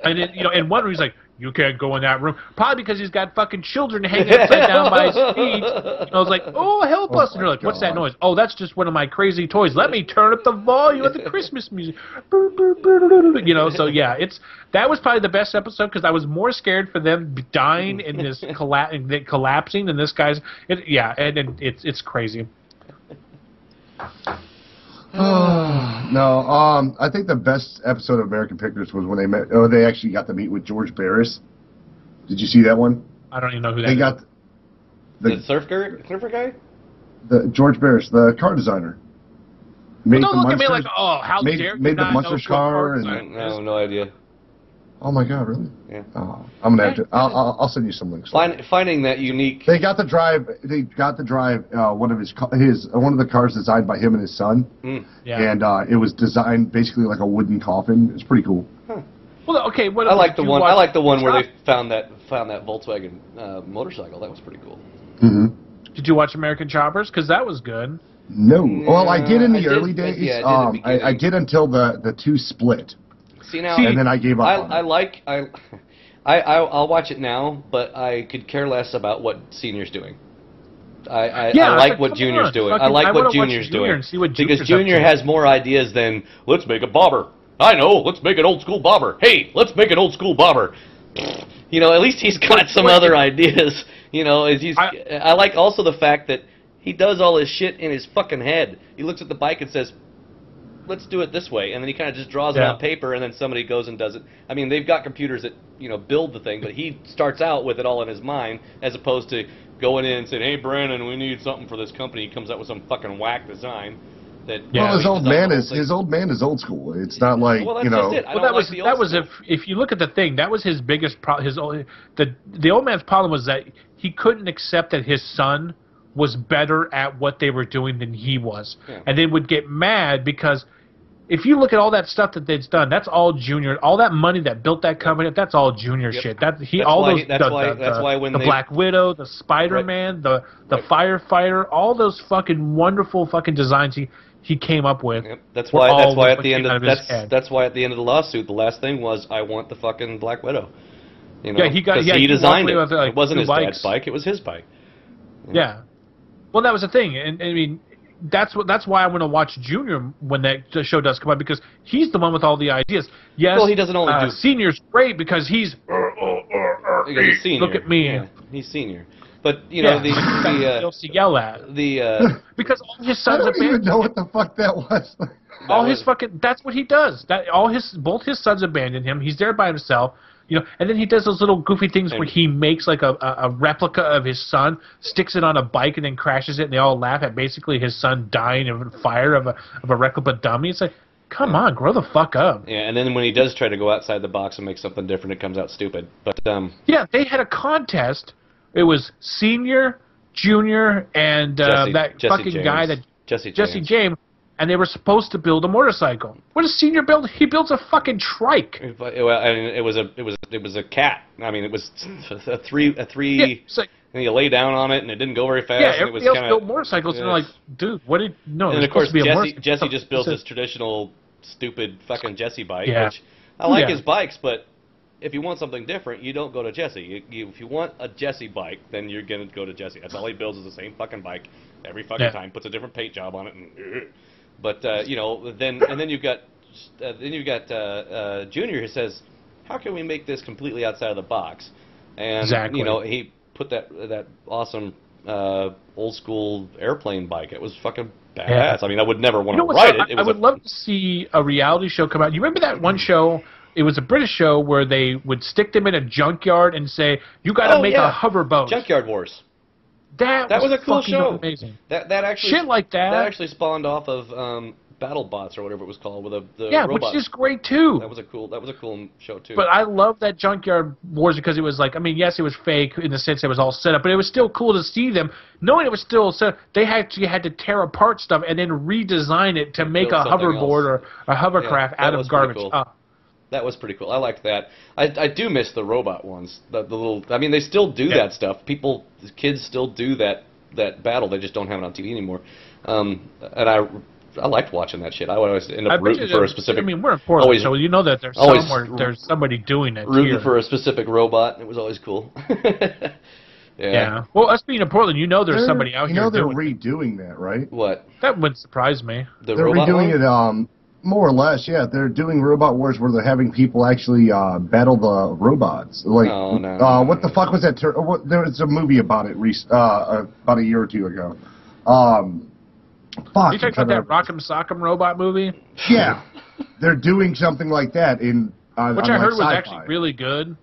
[SPEAKER 3] And then, in one room he's like, you can't go in that room. Probably because he's got fucking children hanging upside down by his feet. And I was like, oh, help us. And they're like, what's that noise? Oh, that's just one of my crazy toys. Let me turn up the volume of the Christmas music. So yeah, that was probably the best episode, because I was more scared for them dying in this collapsing than this guy's. It's crazy.
[SPEAKER 1] No, I think the best episode of American Pickers was when they met. Oh, they actually got to meet with George Barris. Did you see that one?
[SPEAKER 3] I don't even know who that
[SPEAKER 1] they
[SPEAKER 3] is.
[SPEAKER 1] Got
[SPEAKER 2] the surfer guy.
[SPEAKER 1] The George Barris, the car designer.
[SPEAKER 3] Don't look at me like, oh, how dare you
[SPEAKER 1] made the
[SPEAKER 3] not
[SPEAKER 1] Munster
[SPEAKER 3] know
[SPEAKER 1] car.
[SPEAKER 2] And, no idea.
[SPEAKER 1] Oh my God, really?
[SPEAKER 2] Yeah.
[SPEAKER 1] Oh, I'm gonna have to. I'll send you some links.
[SPEAKER 2] Finding that unique.
[SPEAKER 1] They got to drive. One of the cars designed by him and his son.
[SPEAKER 3] Yeah.
[SPEAKER 1] And it was designed basically like a wooden coffin. It's pretty cool.
[SPEAKER 3] Huh. Well, okay.
[SPEAKER 2] I like the one. I like the one where they found that Volkswagen motorcycle. That was pretty cool.
[SPEAKER 1] Mm-hmm.
[SPEAKER 3] Did you watch American Choppers? Because that was good.
[SPEAKER 1] No. Well, I did in the early days.
[SPEAKER 2] Yeah,
[SPEAKER 1] I did until the two split.
[SPEAKER 2] And
[SPEAKER 1] then I gave up.
[SPEAKER 2] I'll watch it now, but I could care less about what Senior's doing. I like what Junior's doing. I like what Junior's doing, because Junior has more ideas than let's make a bobber. I know, let's make an old school bobber. Hey, let's make an old school bobber. At least he's got some other ideas. I like also the fact that he does all his shit in his fucking head. He looks at the bike and says, let's do it this way, and then he kind of just draws it on paper, and then somebody goes and does it. I mean, they've got computers that build the thing, but he starts out with it all in his mind, as opposed to going in and saying, "Hey, Brandon, we need something for this company." He comes up with some fucking whack design.
[SPEAKER 1] Well, his old man is old school. It's not like
[SPEAKER 3] that was if you look at the thing, that was his biggest problem. The old man's problem was that he couldn't accept that his son was better at what they were doing than he was, and they would get mad because. If you look at all that stuff that they've done, that's all Junior. All that money that built that company, that's all Junior shit. That's why when the Black Widow, the Spider-Man, the firefighter, all those fucking wonderful fucking designs he came up with.
[SPEAKER 2] Yep. That's why at the end of the lawsuit, the last thing was, I want the fucking Black Widow. He designed it. It wasn't his dad's bike; it was his bike.
[SPEAKER 3] Yeah. Well, that was the thing, and I mean. That's why I want to watch Junior when that show does come out, because he's the one with all the ideas. Yes,
[SPEAKER 2] well, he doesn't only do
[SPEAKER 3] Senior's great because he's
[SPEAKER 2] he's Senior.
[SPEAKER 3] Look at me.
[SPEAKER 2] Yeah, he's Senior. But
[SPEAKER 3] he'll yell at because all his sons
[SPEAKER 1] I don't even know what the fuck that was.
[SPEAKER 3] That's what he does. Both his sons abandon him. He's there by himself. And then he does those little goofy things where he makes like a replica of his son, sticks it on a bike, and then crashes it, and they all laugh at basically his son dying of a fire of a replica dummy. It's like, come on, grow the fuck up.
[SPEAKER 2] Yeah, and then when he does try to go outside the box and make something different, it comes out stupid. But
[SPEAKER 3] yeah, they had a contest. It was Senior, Junior, and Jesse James. And they were supposed to build a motorcycle. What does Senior build? He builds a fucking trike.
[SPEAKER 2] Well, I mean, it was a cat. I mean, it was a three. Yeah, and you lay down on it, and it didn't go very fast.
[SPEAKER 3] Yeah, everybody else built motorcycles, and they're like, dude, what did no?
[SPEAKER 2] And of course, Jesse just builds this traditional, stupid fucking Jesse bike.
[SPEAKER 3] Yeah.
[SPEAKER 2] Which I like his bikes, but if you want something different, you don't go to Jesse. If you want a Jesse bike, then you're gonna go to Jesse. That's all he builds is the same fucking bike every fucking time. Puts a different paint job on it, and. But then you've got Junior who says, how can we make this completely outside of the box? And he put that awesome old school airplane bike. It was fucking badass. Yeah. I mean, I would never want to ride it.
[SPEAKER 3] I would love to see a reality show come out. You remember that one show? It was a British show where they would stick them in a junkyard and say, "You got to make a hoverboat."
[SPEAKER 2] Junkyard Wars.
[SPEAKER 3] That was
[SPEAKER 2] a cool show.
[SPEAKER 3] Amazing.
[SPEAKER 2] That actually
[SPEAKER 3] shit like that.
[SPEAKER 2] That actually spawned off of battle bots or whatever it was called with the
[SPEAKER 3] which
[SPEAKER 2] robots.
[SPEAKER 3] is great too.
[SPEAKER 2] That was a cool show too.
[SPEAKER 3] But I love that Junkyard Wars because it was like, I mean, yes, it was fake in the sense it was all set up, but it was still cool to see them knowing it was still set up. They actually had to tear apart stuff and then redesign it to make a hoverboard or a hovercraft out of garbage.
[SPEAKER 2] Cool. That was pretty cool. I liked that. I do miss the robot ones. The little. I mean, they still do that stuff. Kids still do that battle. They just don't have it on TV anymore. And I liked watching that shit. I would always end up rooting for a specific.
[SPEAKER 3] I mean, we're in Portland, so you know that there's somebody doing it.
[SPEAKER 2] Rooting for a specific robot. It was always cool.
[SPEAKER 3] Yeah. Well, us being in Portland, there's somebody out here.
[SPEAKER 1] You know they're redoing that, right?
[SPEAKER 2] What?
[SPEAKER 3] That wouldn't surprise me.
[SPEAKER 1] They're redoing it. More or less, yeah. They're doing Robot Wars where they're having people actually battle the robots. Like, what the fuck was that? There was a movie about it about a year or two ago.
[SPEAKER 3] Fuck. You talking about that Rock'em Sock'em robot movie?
[SPEAKER 1] Yeah. They're doing something like that which
[SPEAKER 3] I heard was actually really good.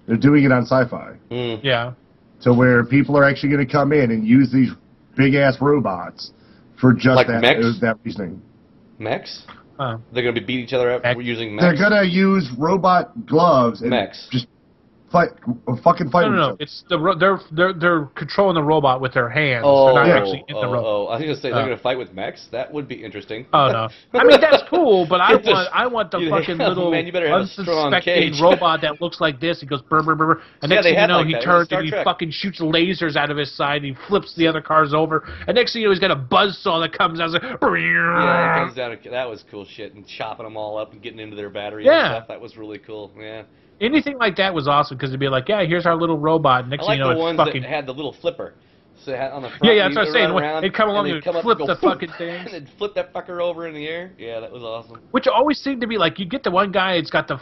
[SPEAKER 1] They're doing it on Sci-Fi.
[SPEAKER 2] Mm.
[SPEAKER 3] Yeah.
[SPEAKER 1] So where people are actually going to come in and use these big-ass robots for just
[SPEAKER 2] like
[SPEAKER 1] that reasoning.
[SPEAKER 2] Mechs? They're going to beat each other up using mechs?
[SPEAKER 1] They're going to use robot gloves and just fight
[SPEAKER 3] No. It's they're controlling the robot with their hands. They're not actually in the robot.
[SPEAKER 2] I was going to say they're going to fight with mechs. That would be interesting.
[SPEAKER 3] Oh no! I mean that's cool, but I want the fucking little unsuspecting robot that looks like this. He goes brr brr brr, and next thing you know, he turns and he fucking shoots lasers out of his side. And he flips the other cars over, and next thing you know, he's got a buzzsaw that comes out. Like,
[SPEAKER 2] yeah, it comes down. That was cool shit, and chopping them all up and getting into their batteries and stuff. That was really cool. Yeah.
[SPEAKER 3] Anything like that was awesome because it'd be like, yeah, here's our little robot. Next thing you know,
[SPEAKER 2] the ones
[SPEAKER 3] fucking
[SPEAKER 2] that had the little flipper. So on the front,
[SPEAKER 3] that's what I'm saying. They'd come along and flip the fucking thing.
[SPEAKER 2] And they'd flip that fucker over in the air. Yeah, that was awesome.
[SPEAKER 3] Which always seemed to be like, you get the one guy, he's got the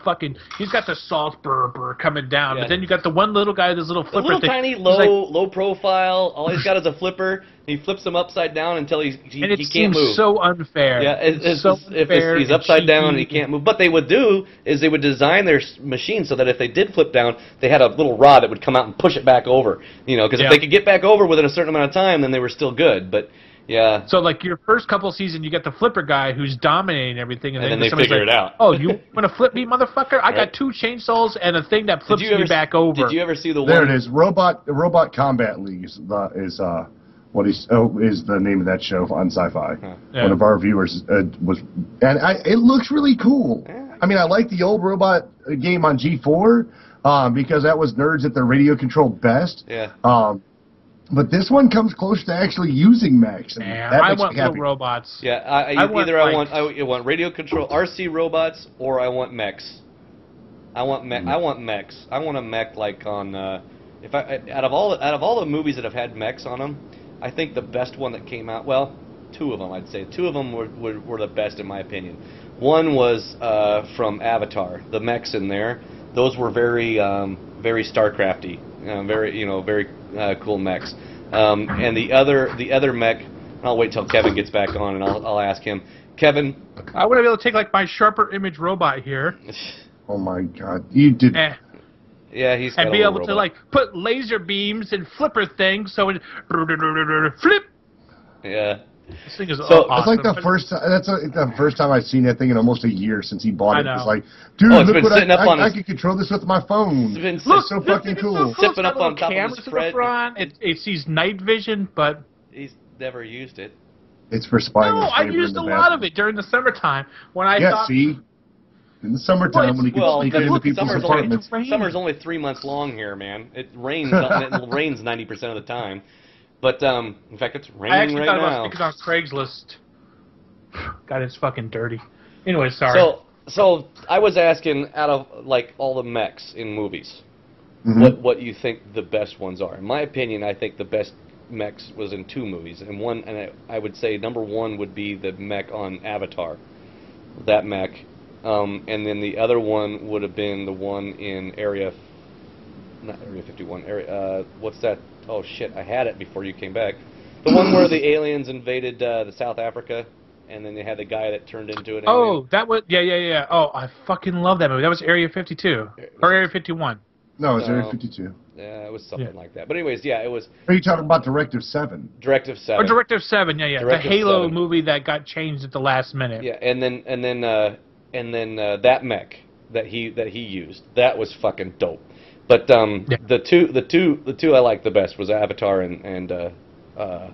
[SPEAKER 3] salt burr coming down, but then you got the one little guy, this little flipper thing.
[SPEAKER 2] Tiny, low profile. All he's got is a flipper. He flips them upside down until he can't move.
[SPEAKER 3] And it seems so unfair.
[SPEAKER 2] Yeah, if he's upside down and he can't move. What they would do is they would design their machine so that if they did flip down, they had a little rod that would come out and push it back over. Because if they could get back over within a certain amount of time, then they were still good. But yeah.
[SPEAKER 3] So like your first couple of seasons, you get the flipper guy who's dominating everything, and
[SPEAKER 2] then they figure it out.
[SPEAKER 3] Oh, you want to flip me, motherfucker? I got 2 chainsaws and a thing that flips me back over.
[SPEAKER 2] Did you ever see the one?
[SPEAKER 1] There it is. Robot Combat League is the name of that show on Sci-Fi. One of our viewers was, and it looks really cool. Yeah. I mean, I like the old robot game on G4 because that was nerds at their radio controlled best.
[SPEAKER 2] Yeah.
[SPEAKER 1] But this one comes close to actually using mechs.
[SPEAKER 3] I want little robots.
[SPEAKER 2] Yeah, I want radio control RC robots or I want mechs. I want mechs. I want a mech like on out of all the movies that have had mechs on them. I think the best one that came out, well, 2 of them, I'd say. 2 of them were the best in my opinion. One was from Avatar, the mechs in there. Those were very StarCrafty, very cool mechs. And the other mech, I'll wait till Kevin gets back on and I'll ask him. Kevin,
[SPEAKER 3] I want to be able to take like my sharper image robot here.
[SPEAKER 1] Oh my God, you did.
[SPEAKER 2] Yeah, he's got
[SPEAKER 3] and be able to like put laser beams and flipper things, so it flip.
[SPEAKER 2] Yeah.
[SPEAKER 3] This thing is
[SPEAKER 1] awesome.
[SPEAKER 3] It's
[SPEAKER 1] like the first time I've seen that thing in almost a year since he bought it. It's like, dude,
[SPEAKER 2] look what
[SPEAKER 1] I can control this with my phone. It's so fucking cool.
[SPEAKER 2] Sipping up on top of his Fred.
[SPEAKER 3] It sees night vision, but
[SPEAKER 2] he's never used it.
[SPEAKER 1] It's for spying.
[SPEAKER 3] No, I used a lot of it during the summertime when I thought.
[SPEAKER 1] See. In the summertime, when you can sneak into people's apartments.
[SPEAKER 2] Summer's only 3 months long here, man. It rains. It rains 90% of the time. But in fact, it's raining right now.
[SPEAKER 3] I actually thought about sticking on Craigslist. God, it's fucking dirty. Anyway, sorry.
[SPEAKER 2] So I was asking, out of like all the mechs in movies, what you think the best ones are. In my opinion, I think the best mechs was in 2 movies, and I would say number 1 would be the mech on Avatar. That mech. And then the other one would have been the one in not Area 51. What's that? Oh shit! I had it before you came back. The one where the aliens invaded the South Africa, and then they had the guy that turned into an alien.
[SPEAKER 3] Oh, that was yeah. Oh, I fucking love that movie. That was Area 52 or Area 51.
[SPEAKER 1] No, it's Area 52.
[SPEAKER 2] Yeah, it was something like that. But anyways, yeah, it was.
[SPEAKER 1] Are you talking about Directive 7?
[SPEAKER 2] Directive 7.
[SPEAKER 3] Or Directive 7, yeah.
[SPEAKER 2] Directive
[SPEAKER 3] the Halo
[SPEAKER 2] 7.
[SPEAKER 3] movie that got changed at the last minute.
[SPEAKER 2] Yeah, and then that mech that he used, that was fucking dope. But the two I liked the best was Avatar and
[SPEAKER 3] I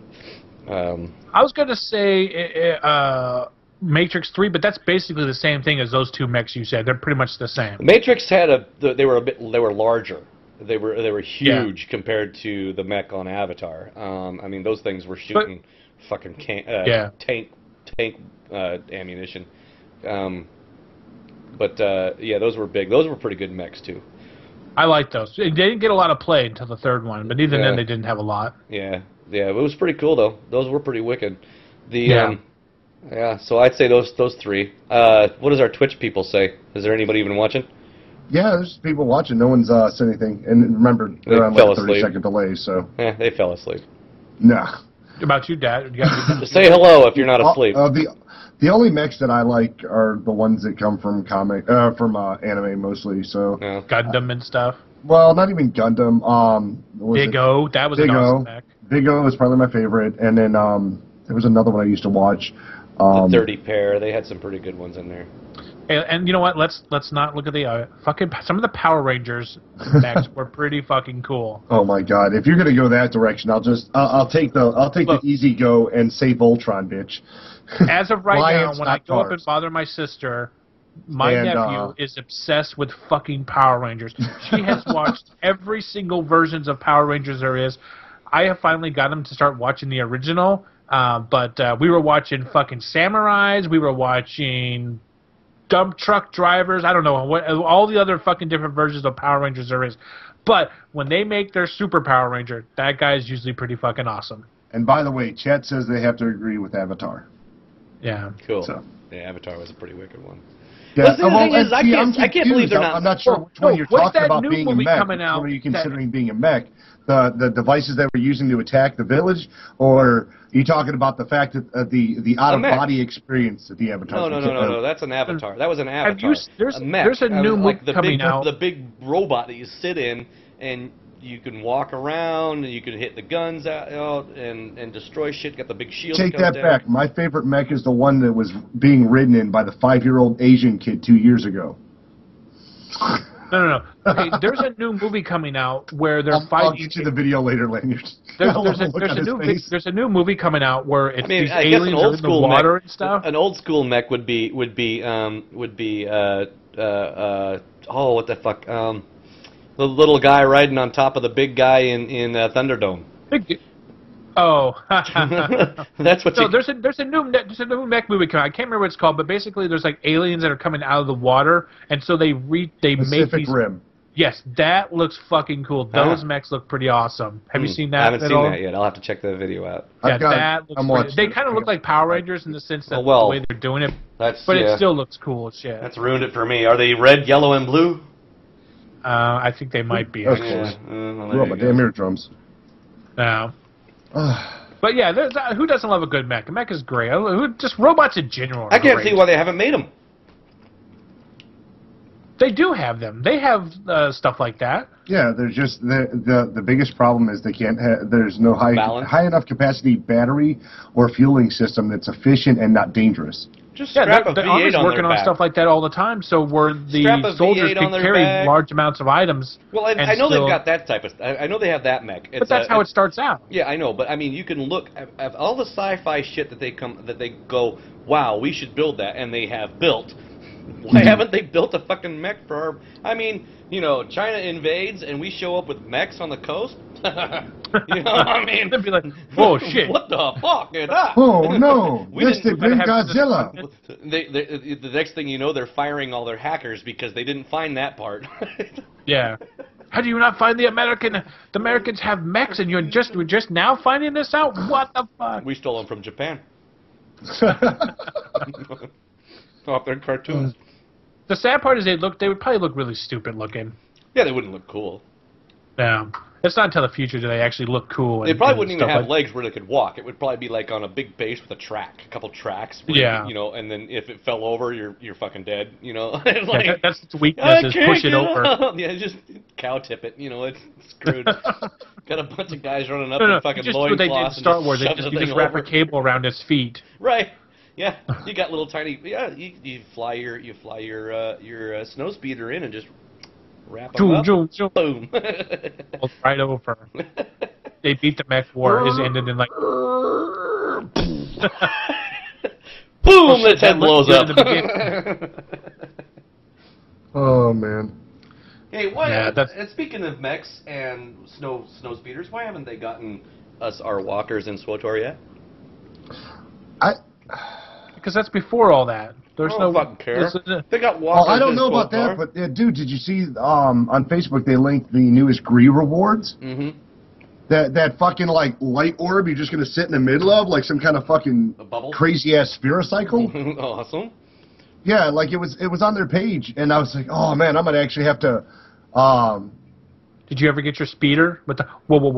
[SPEAKER 3] was gonna say Matrix 3, but that's basically the same thing as those two mechs you said. They're pretty much the same.
[SPEAKER 2] Matrix had they were larger. They were huge compared to the mech on Avatar. I mean, those things were shooting fucking tank ammunition. But those were big. Those were pretty good mechs too.
[SPEAKER 3] I like those. They didn't get a lot of play until the third one, but even then they didn't have a lot.
[SPEAKER 2] Yeah, it was pretty cool though. Those were pretty wicked. So I'd say those three. What does our Twitch people say? Is there anybody even watching?
[SPEAKER 1] Yeah, there's people watching. No one's said anything. And remember, they're on like a 30-second delay, so...
[SPEAKER 2] Yeah, they fell asleep.
[SPEAKER 1] Nah.
[SPEAKER 3] About you, Dad?
[SPEAKER 2] Say hello if you're not asleep.
[SPEAKER 1] The only mechs that I like are the ones that come from anime mostly. So
[SPEAKER 3] Gundam and stuff.
[SPEAKER 1] Well, not even Gundam.
[SPEAKER 3] Big O, that was an awesome mech.
[SPEAKER 1] Big O is probably my favorite, and then there was another one I used to watch.
[SPEAKER 2] The Dirty Pair. They had some pretty good ones in there.
[SPEAKER 3] And you know what? Let's not look at the some of the Power Rangers mechs were pretty fucking cool.
[SPEAKER 1] Oh my God! If you're gonna go that direction, I'll take the easy go and say Voltron, bitch.
[SPEAKER 3] As of right now, when I go up and bother my sister, my nephew is obsessed with fucking Power Rangers. She has watched every single versions of Power Rangers there is. I have finally got him to start watching the original, but we were watching fucking Samurais. We were watching dump truck drivers. I don't know what all the other fucking different versions of Power Rangers there is. But when they make their Super Power Ranger, that guy is usually pretty fucking awesome.
[SPEAKER 1] And by the way, Chet says they have to agree with Avatar.
[SPEAKER 2] Yeah. Cool.
[SPEAKER 1] So.
[SPEAKER 2] Yeah, Avatar was a pretty wicked one.
[SPEAKER 1] Yeah.
[SPEAKER 2] The thing is, I can't believe they're not.
[SPEAKER 1] I'm not sure which one you're talking about being a mech. Which one are you considering being a mech? The devices that we're using to attack the village, or are you talking about the fact that the out-of-body experience that the Avatar?
[SPEAKER 2] No. That's an Avatar. That was an Avatar.
[SPEAKER 3] There's a new movie coming out.
[SPEAKER 2] The big robot that you sit in, and you can walk around, and you can hit the guns out and destroy shit. Got the big shield.
[SPEAKER 1] Take that back. My favorite mech is the one that was being ridden in by the 5-year-old Asian kid 2 years ago.
[SPEAKER 3] No. Okay, there's a new movie coming out where they're fighting.
[SPEAKER 1] I'll get you the video later, Lanyard.
[SPEAKER 3] There's a new movie coming out where it's these aliens are in the water and stuff.
[SPEAKER 2] An old school mech would be what the fuck the little guy riding on top of the big guy in Thunderdome. That's what.
[SPEAKER 3] No, there's a new mech movie coming out. I can't remember what it's called, but basically there's like aliens that are coming out of the water, and so they make these.
[SPEAKER 1] Rim.
[SPEAKER 3] Yes, that looks fucking cool. Those mechs look pretty awesome. Have you seen that?
[SPEAKER 2] I haven't seen that yet. I'll have to check the video out.
[SPEAKER 3] Yeah, that looks. They kind of look like Power Rangers in the sense that the way they're doing it, but it still looks cool as shit.
[SPEAKER 2] That's ruined it for me. Are they red, yellow, and blue?
[SPEAKER 3] I think they might be.
[SPEAKER 1] Of course. My damn eardrums.
[SPEAKER 3] No. But yeah, who doesn't love a good mech? A mech is great. Just robots in general are
[SPEAKER 2] I can't
[SPEAKER 3] great.
[SPEAKER 2] see why they haven't made them.
[SPEAKER 3] They do have them. They have stuff like that.
[SPEAKER 1] Yeah, there's just the biggest problem is they can't. There's no high enough capacity battery or fueling system that's efficient and not dangerous.
[SPEAKER 2] Just strap a V8
[SPEAKER 3] the Army's
[SPEAKER 2] on
[SPEAKER 3] working
[SPEAKER 2] their
[SPEAKER 3] on
[SPEAKER 2] back.
[SPEAKER 3] stuff like that all the time, so where the soldiers can carry large amounts of items.
[SPEAKER 2] Well, I know they've got that type of. I know they have that mech.
[SPEAKER 3] But that's how it starts out.
[SPEAKER 2] Yeah, I know, but I mean, you can look at all the sci-fi shit that they go, wow, we should build that, and they have built. Why haven't they built a fucking mech for our... I mean, China invades and we show up with mechs on the coast? You know what I mean?
[SPEAKER 3] They'd be like, whoa, shit.
[SPEAKER 2] What the fuck is that?
[SPEAKER 1] Oh, no. This did bring Godzilla.
[SPEAKER 2] The next thing you know, they're firing all their hackers because they didn't find that part.
[SPEAKER 3] Yeah. How do you not find the Americans have mechs and we're just now finding this out? What the fuck?
[SPEAKER 2] We stole them from Japan. Off their cartoons.
[SPEAKER 3] The sad part is they would probably look really stupid looking.
[SPEAKER 2] Yeah, they wouldn't look cool.
[SPEAKER 3] Yeah. It's not until the future do they actually look cool.
[SPEAKER 2] They probably wouldn't even have legs where they could walk. It would probably be like on a big base with a couple tracks. Where you know, and then if it fell over, you're fucking dead. You know, like,
[SPEAKER 3] that's its weakness is push it over.
[SPEAKER 2] Yeah, just cow tip it. You know, it's screwed. Got a bunch of guys running up in fucking loincloths and
[SPEAKER 3] Star Wars. You just wrap a cable around its feet.
[SPEAKER 2] Right. Yeah. You got little tiny. Yeah. You fly your snow speeder in and just. Wrap them up. Boom.
[SPEAKER 3] Right over. They beat the mech war. Is ended in like.
[SPEAKER 2] Boom! Its head blows up.
[SPEAKER 1] Oh man.
[SPEAKER 2] Hey, why? And speaking of mechs and snow speeders, why haven't they gotten us our walkers in SWTOR yet?
[SPEAKER 3] Because that's before all that. There's no
[SPEAKER 2] fucking care. They got walkers.
[SPEAKER 1] I don't know about that, but dude, did you see on Facebook they linked the newest Gree rewards?
[SPEAKER 2] Mm-hmm.
[SPEAKER 1] That fucking like light orb you're just gonna sit in the middle of, like some kind of fucking crazy ass Spherocycle.
[SPEAKER 2] Awesome.
[SPEAKER 1] Yeah, like it was on their page, and I was like, oh man, I'm gonna actually have to.
[SPEAKER 3] Did you ever get your speeder with the whoa?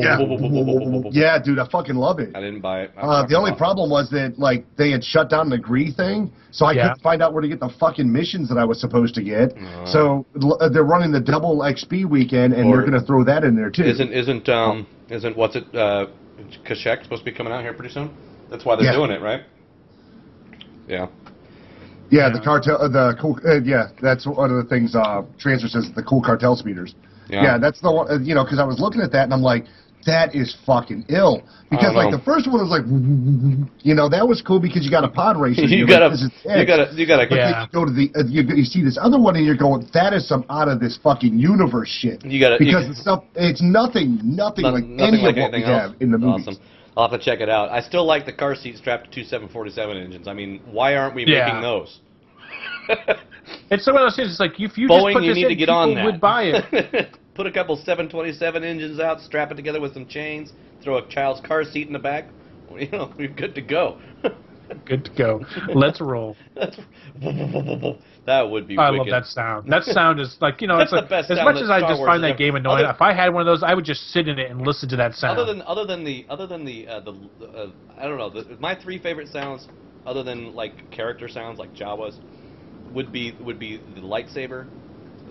[SPEAKER 1] Yeah, dude, I fucking love it.
[SPEAKER 2] I didn't buy it.
[SPEAKER 1] The only problem was that like they had shut down the Gree thing, so I couldn't find out where to get the fucking missions that I was supposed to get. So they're running the double XP weekend, and they're gonna throw that in there too.
[SPEAKER 2] Isn't what's it? Kashyyyk supposed to be coming out here pretty soon? That's why they're doing it, right? Yeah.
[SPEAKER 1] Yeah, the cartel, the cool. That's one of the things. Transfer says the cool cartel speeders. Yeah, that's the one. You know, because I was looking at that and I'm like, that is fucking ill. Because like the first one was like, you know, that was cool because you got a pod racer.
[SPEAKER 2] You gotta.
[SPEAKER 1] Go to the. You see this other one and you're going, that is some out of this fucking universe shit. Because it's stuff. It's nothing like any of what we have in the movies.
[SPEAKER 2] Awesome. I'll have to check it out. I still like the car seat strapped to two 747 engines. I mean, why aren't we making those?
[SPEAKER 3] It's one of those things. It's like if you
[SPEAKER 2] Boeing,
[SPEAKER 3] just put
[SPEAKER 2] you
[SPEAKER 3] this
[SPEAKER 2] need
[SPEAKER 3] in,
[SPEAKER 2] to get
[SPEAKER 3] people
[SPEAKER 2] on that.
[SPEAKER 3] would buy it.
[SPEAKER 2] Put a couple 727 engines out, strap it together with some chains, throw a child's car seat in the back. You know, we're good to go.
[SPEAKER 3] Good to go. Let's roll.
[SPEAKER 2] That would be.
[SPEAKER 3] I love that sound. That sound is like, you know, it's
[SPEAKER 2] the best
[SPEAKER 3] as
[SPEAKER 2] sound
[SPEAKER 3] much
[SPEAKER 2] that
[SPEAKER 3] as I
[SPEAKER 2] Star
[SPEAKER 3] just
[SPEAKER 2] Wars
[SPEAKER 3] find that game annoying. If I had one of those, I would just sit in it and listen to that sound.
[SPEAKER 2] Other than the I don't know. My three favorite sounds, other than like character sounds like Jawas, would be the lightsaber,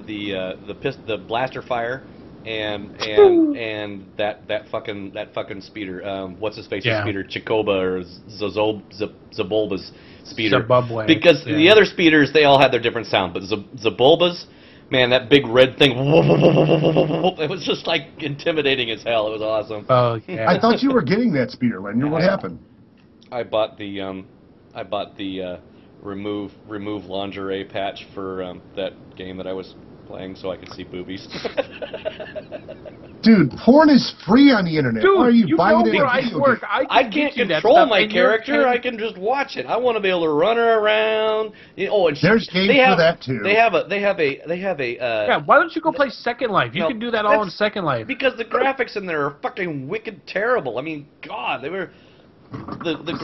[SPEAKER 2] the blaster fire, and that fucking speeder. What's his face? Speeder Chikoba or Zabulba's speeder.
[SPEAKER 3] Zimbabwe.
[SPEAKER 2] Because the other speeders, they all had their different sound, but Zabulba's, man, that big red thing, it was just like intimidating as hell. It was awesome.
[SPEAKER 3] Oh yeah.
[SPEAKER 1] I thought you were getting that speeder, Lanyard. What happened?
[SPEAKER 2] I bought the remove lingerie patch for that game that I was playing so I could see boobies.
[SPEAKER 1] Dude, porn is free on the internet.
[SPEAKER 3] Dude,
[SPEAKER 1] why are you buying it?
[SPEAKER 2] I can't control my character. I can just watch it. I want to be able to run her around. And
[SPEAKER 1] there's games for that too.
[SPEAKER 2] They have a.
[SPEAKER 3] Yeah, why don't you go play Second Life? You can do that all in Second Life.
[SPEAKER 2] Because the graphics in there are fucking wicked terrible. I mean, God, they were. The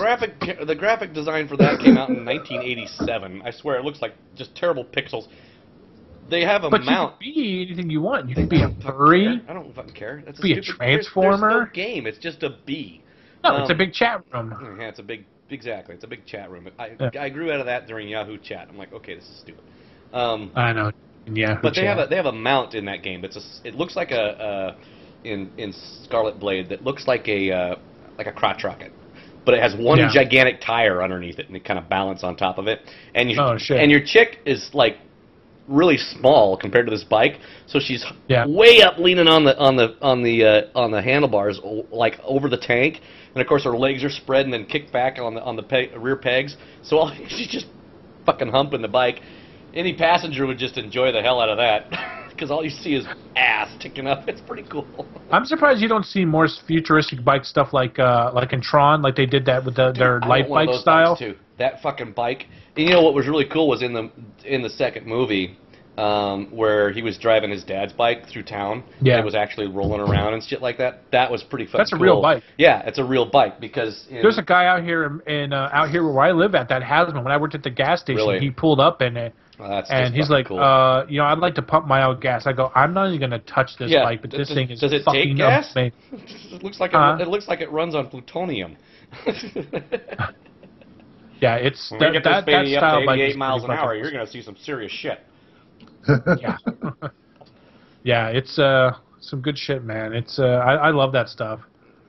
[SPEAKER 2] graphic design for that came out in 1987. I swear, it looks like just terrible pixels. They have a mount.
[SPEAKER 3] You can be anything you want. You can be a furry.
[SPEAKER 2] I don't fucking care. That's
[SPEAKER 3] be a transformer.
[SPEAKER 2] There's no game. It's just a bee.
[SPEAKER 3] No, it's a big chat room.
[SPEAKER 2] Yeah, it's a big chat room. I grew out of that during Yahoo Chat. I'm like, okay, this is stupid.
[SPEAKER 3] I know. Yeah.
[SPEAKER 2] But they have a mount in that game. It looks like in Scarlet Blade that looks like a crotch rocket. But it has one gigantic tire underneath it, and it kind of balance on top of it. And your chick is like really small compared to this bike, so she's way up, leaning on the handlebars, like over the tank. And of course, her legs are spread and then kicked back on the rear pegs. So she's just fucking humping the bike. Any passenger would just enjoy the hell out of that. Because all you see is ass ticking up. It's pretty cool.
[SPEAKER 3] I'm surprised you don't see more futuristic bike stuff like in Tron, like they did that with their light bike style.
[SPEAKER 2] Too. That fucking bike. And you know what was really cool was in the second movie, where he was driving his dad's bike through town. Yeah. It was actually rolling around and shit like that. That was pretty fucking cool.
[SPEAKER 3] That's a real bike.
[SPEAKER 2] Yeah, it's a real bike because
[SPEAKER 3] there's a guy out here where I live at that has one. When I worked at the gas station, he pulled up and And he's like,
[SPEAKER 2] cool.
[SPEAKER 3] you know, I'd like to pump my own gas. I go, I'm not even going to touch this bike, but this thing is
[SPEAKER 2] does it
[SPEAKER 3] fucking
[SPEAKER 2] take gas?
[SPEAKER 3] amazing.
[SPEAKER 2] It looks like it looks like it runs on plutonium.
[SPEAKER 3] Yeah, it's
[SPEAKER 2] when you get
[SPEAKER 3] that
[SPEAKER 2] this baby
[SPEAKER 3] style
[SPEAKER 2] up to
[SPEAKER 3] bike
[SPEAKER 2] 88 miles an hour, you're going to see some serious shit.
[SPEAKER 3] Yeah. Yeah, it's some good shit, man. It's I love that stuff.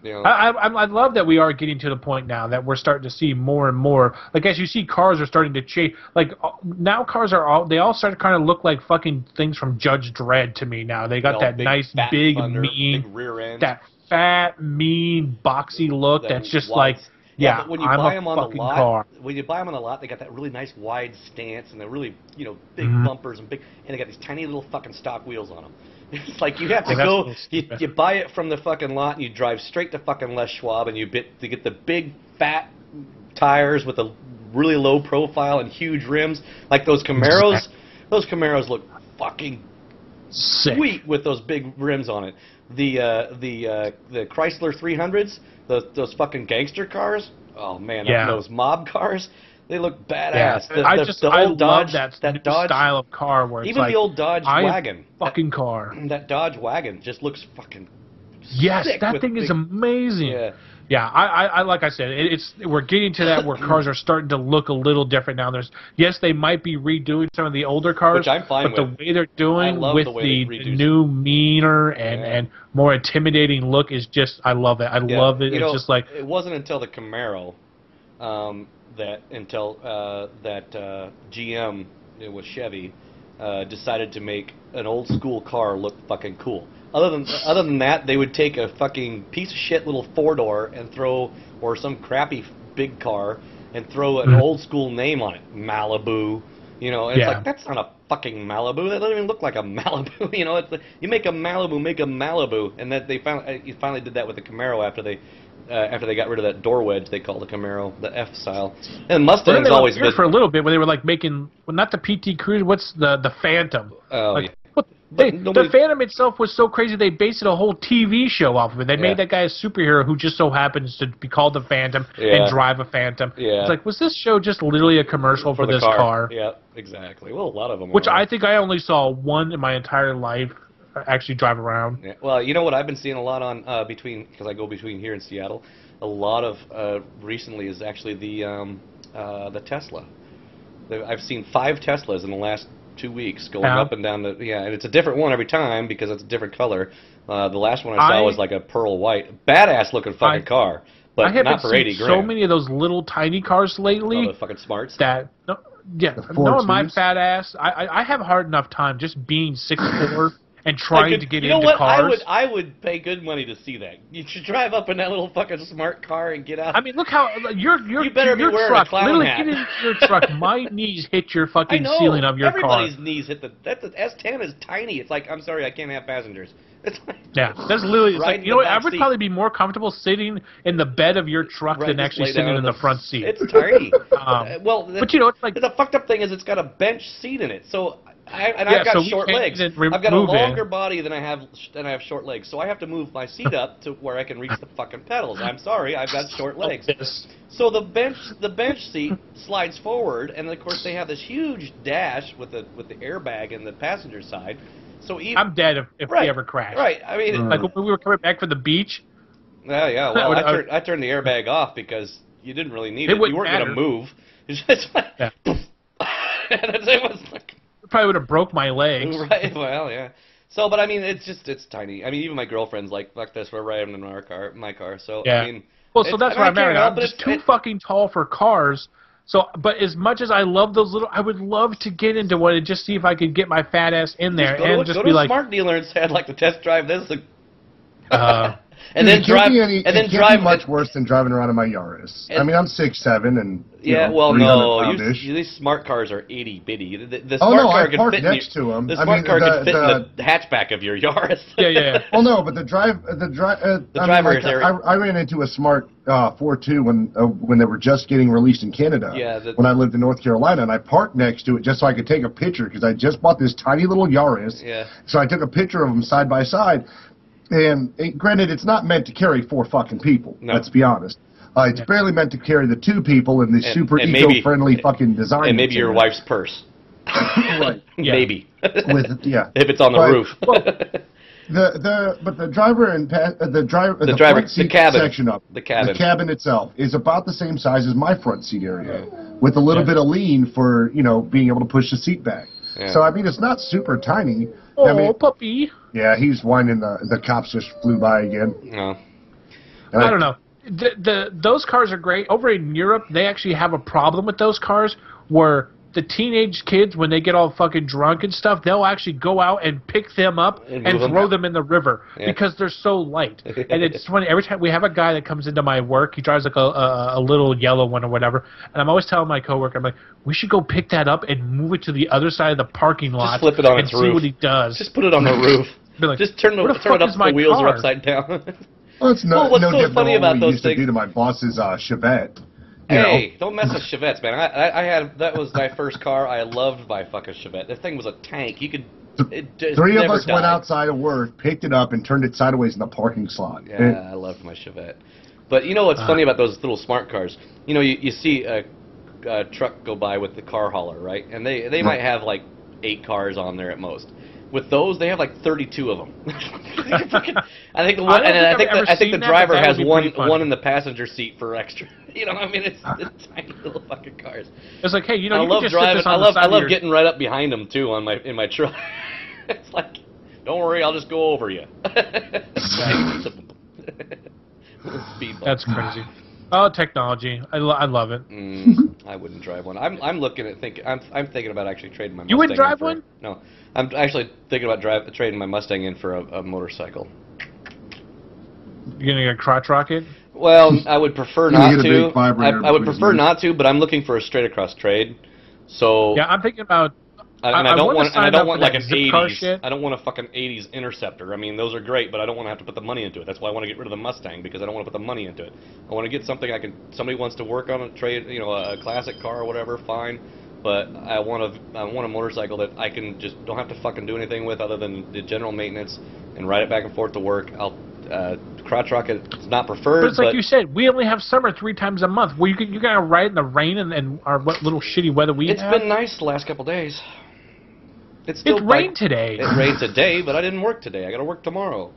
[SPEAKER 2] Yeah.
[SPEAKER 3] I love that we are getting to the point now that we're starting to see more and more. Like, as you see, cars are starting to change. Like, now cars they all start to kind of look like fucking things from Judge Dredd to me now. They got that nice, big, mean,
[SPEAKER 2] big rear end.
[SPEAKER 3] that fat, mean, boxy look that's just like, yeah,
[SPEAKER 2] but when you
[SPEAKER 3] I'm
[SPEAKER 2] buy
[SPEAKER 3] a
[SPEAKER 2] them on
[SPEAKER 3] fucking
[SPEAKER 2] the lot,
[SPEAKER 3] car.
[SPEAKER 2] when you buy them on the lot, they got that really nice wide stance, and they're really, you know, big bumpers and they got these tiny little fucking stock wheels on them. It's like you have to go, you buy it from the fucking lot, and you drive straight to fucking Les Schwab, and you get the big fat tires with a really low profile and huge rims, like those Camaros. Those Camaros look fucking sweet with those big rims on it. The Chrysler 300s, those fucking gangster cars. Oh man, those mob cars. They look badass.
[SPEAKER 3] Yeah. I love Dodge, that Dodge style of car where it's
[SPEAKER 2] even
[SPEAKER 3] like,
[SPEAKER 2] the old Dodge wagon.
[SPEAKER 3] Fucking car.
[SPEAKER 2] That Dodge wagon just looks fucking.
[SPEAKER 3] Yes, that thing is amazing. Yeah. Yeah, I like I said, we're getting to that where cars are starting to look a little different now. They might be redoing some of the older cars,
[SPEAKER 2] which I'm fine
[SPEAKER 3] but the way they're doing with the new, meaner and more intimidating look is just, I love it. I love it. It's just like,
[SPEAKER 2] it wasn't until the Camaro that GM with Chevy decided to make an old school car look fucking cool. Other than that, they would take a fucking piece of shit little 4-door or some crappy big car and throw an old school name on it, Malibu. You know, and it's like, that's not a fucking Malibu. That doesn't even look like a Malibu. You know, it's like, you make a Malibu, and that they finally did that with the Camaro after they got rid of that door wedge they call the Camaro, the F style. And Mustang's always been
[SPEAKER 3] for a little bit when they were like making, well, not the PT Cruiser, what's the Phantom?
[SPEAKER 2] Oh,
[SPEAKER 3] like, the Phantom itself was so crazy they based a whole TV show off of it. They made that guy a superhero who just so happens to be called the Phantom and drive a Phantom. Yeah. It's like, was this show just literally a commercial for this car?
[SPEAKER 2] Yeah, exactly. Well, a lot of them.
[SPEAKER 3] Which I think I only saw one in my entire life actually drive around.
[SPEAKER 2] Yeah. Well, you know what I've been seeing a lot on because I go between here and Seattle. A lot of recently is actually the Tesla. I've seen 5 Teslas in the last 2 weeks going up and down and it's a different one every time because it's a different color. The last one I saw was like a pearl white, badass looking fucking car, but not for 80 grand.
[SPEAKER 3] So many of those little tiny cars lately.
[SPEAKER 2] Oh, the fucking smarts.
[SPEAKER 3] Knowing my fat ass, I have a hard enough time just being 6'4". And trying to get into cars.
[SPEAKER 2] I would pay good money to see that. You should drive up in that little fucking smart car and get out.
[SPEAKER 3] I mean, look how you better be wearing truck, a clown hat. Get into your truck. My knees hit your fucking ceiling of your car.
[SPEAKER 2] Everybody's knees hit the S10 is tiny. It's like, I'm sorry, I can't have passengers. It's like,
[SPEAKER 3] that's literally. Like, you know what? I would probably be more comfortable sitting in the bed of your truck than actually sitting in the front seat.
[SPEAKER 2] It's tiny.
[SPEAKER 3] But you know, it's like
[SPEAKER 2] the fucked up thing is it's got a bench seat in it, so. I've got short legs. I've got a longer body than I have short legs, so I have to move my seat up to where I can reach the fucking pedals. I'm sorry, I've got short legs. So the bench seat slides forward, and of course they have this huge dash with the airbag in the passenger side. So I'm
[SPEAKER 3] dead if we ever crash.
[SPEAKER 2] Right. I mean,
[SPEAKER 3] like when we were coming back from the beach.
[SPEAKER 2] Yeah. Well, I turned the airbag off because you didn't really need it. You weren't going to move. It's just like, and it was like.
[SPEAKER 3] Probably would have broke my legs.
[SPEAKER 2] Right. Well, yeah. So, but I mean, it's tiny. I mean, even my girlfriend's like, fuck this, we're riding in my car. So, I mean.
[SPEAKER 3] Well, so that's what I'm at. I'm just too fucking tall for cars. So, but as much as I love those little, I would love to get into one and just see if I could get my fat ass in there and just be like.
[SPEAKER 2] Go to a smart dealer and say, I'd like to test drive this. And then drive
[SPEAKER 1] much worse than driving around in my Yaris. I mean, I'm 6'7" and
[SPEAKER 2] these smart cars are itty bitty. The smart car could fit next to them. The smart car could fit in the hatchback of your Yaris.
[SPEAKER 3] Yeah.
[SPEAKER 1] Well, no, but the driver is there. I ran into a smart 4.2 when they were just getting released in Canada.
[SPEAKER 2] Yeah.
[SPEAKER 1] When I lived in North Carolina, and I parked next to it just so I could take a picture because I just bought this tiny little Yaris.
[SPEAKER 2] Yeah.
[SPEAKER 1] So I took a picture of them side by side. And granted, it's not meant to carry 4 fucking people. No. Let's be honest. It's barely meant to carry the 2 people in this super eco-friendly fucking design.
[SPEAKER 2] And maybe your wife's purse.
[SPEAKER 1] Right.
[SPEAKER 2] Yeah. Maybe.
[SPEAKER 1] If
[SPEAKER 2] it's on the roof.
[SPEAKER 1] Well, the driver and the front seat
[SPEAKER 2] cabin
[SPEAKER 1] section up,
[SPEAKER 2] the cabin
[SPEAKER 1] itself is about the same size as my front seat area, with a little bit of lean for being able to push the seat back. Yeah. So I mean, it's not super tiny.
[SPEAKER 3] Oh, puppy.
[SPEAKER 1] Yeah, he's whining. The cops just flew by again.
[SPEAKER 2] No.
[SPEAKER 3] I don't know. Those cars are great. Over in Europe, they actually have a problem with those cars where the teenage kids, when they get all fucking drunk and stuff, they'll actually go out and pick them up and throw them in the river because they're so light. And it's funny, every time we have a guy that comes into my work, he drives like a little yellow one or whatever, and I'm always telling my coworker, I'm like, we should go pick that up and move it to the other side of the parking lot.
[SPEAKER 2] Just flip it on its
[SPEAKER 3] roof. See what he does.
[SPEAKER 2] Just put it on the roof.
[SPEAKER 3] Like,
[SPEAKER 2] just turn it up so the wheels are upside down.
[SPEAKER 1] Well, it's no different
[SPEAKER 2] funny
[SPEAKER 1] than
[SPEAKER 2] about
[SPEAKER 1] what we used to do to my boss's Chevette.
[SPEAKER 2] Hey, don't mess with Chevettes, man. That was my first car. I loved my fucking Chevette. That thing was a tank. You could.
[SPEAKER 1] Three of us went outside of work, picked it up, and turned it sideways in the parking slot.
[SPEAKER 2] Yeah, I loved my Chevette. But you know what's funny about those little smart cars? You see a truck go by with the car hauler, right? And they might have like 8 cars on there at most. With those, they have like 32 of them. I think the driver has one in the passenger seat for extra. You know what I mean? It's tiny little fucking cars.
[SPEAKER 3] It's like, hey,
[SPEAKER 2] I love driving. I love getting right up behind them too in my truck. It's like, don't worry, I'll just go over you.
[SPEAKER 3] That's crazy. Oh, technology! I love it.
[SPEAKER 2] I wouldn't drive one. I'm thinking about actually trading my Mustang.
[SPEAKER 3] You wouldn't drive one?
[SPEAKER 2] No, I'm actually thinking about trading my Mustang in for a motorcycle.
[SPEAKER 3] You're gonna get a crotch rocket?
[SPEAKER 2] Well, I would prefer not to. I would prefer not to, but I'm looking for a straight across trade. So
[SPEAKER 3] yeah, I'm thinking about.
[SPEAKER 2] I don't want like an 80s. I don't want a fucking 80s Interceptor. I mean, those are great, but I don't want to have to put the money into it. That's why I want to get rid of the Mustang, because I don't want to put the money into it. I want to get something somebody wants to work on a trade, a classic car or whatever, fine. But I want a motorcycle that I can just don't have to fucking do anything with other than the general maintenance and ride it back and forth to work. Crotch rocket is not preferred.
[SPEAKER 3] But it's like you said, we only have summer 3 times a month. Well, you gotta ride in the rain and our what little shitty weather we have.
[SPEAKER 2] It's been nice the last couple days.
[SPEAKER 3] It rained today.
[SPEAKER 2] It rained today, but I didn't work today. I got to work tomorrow.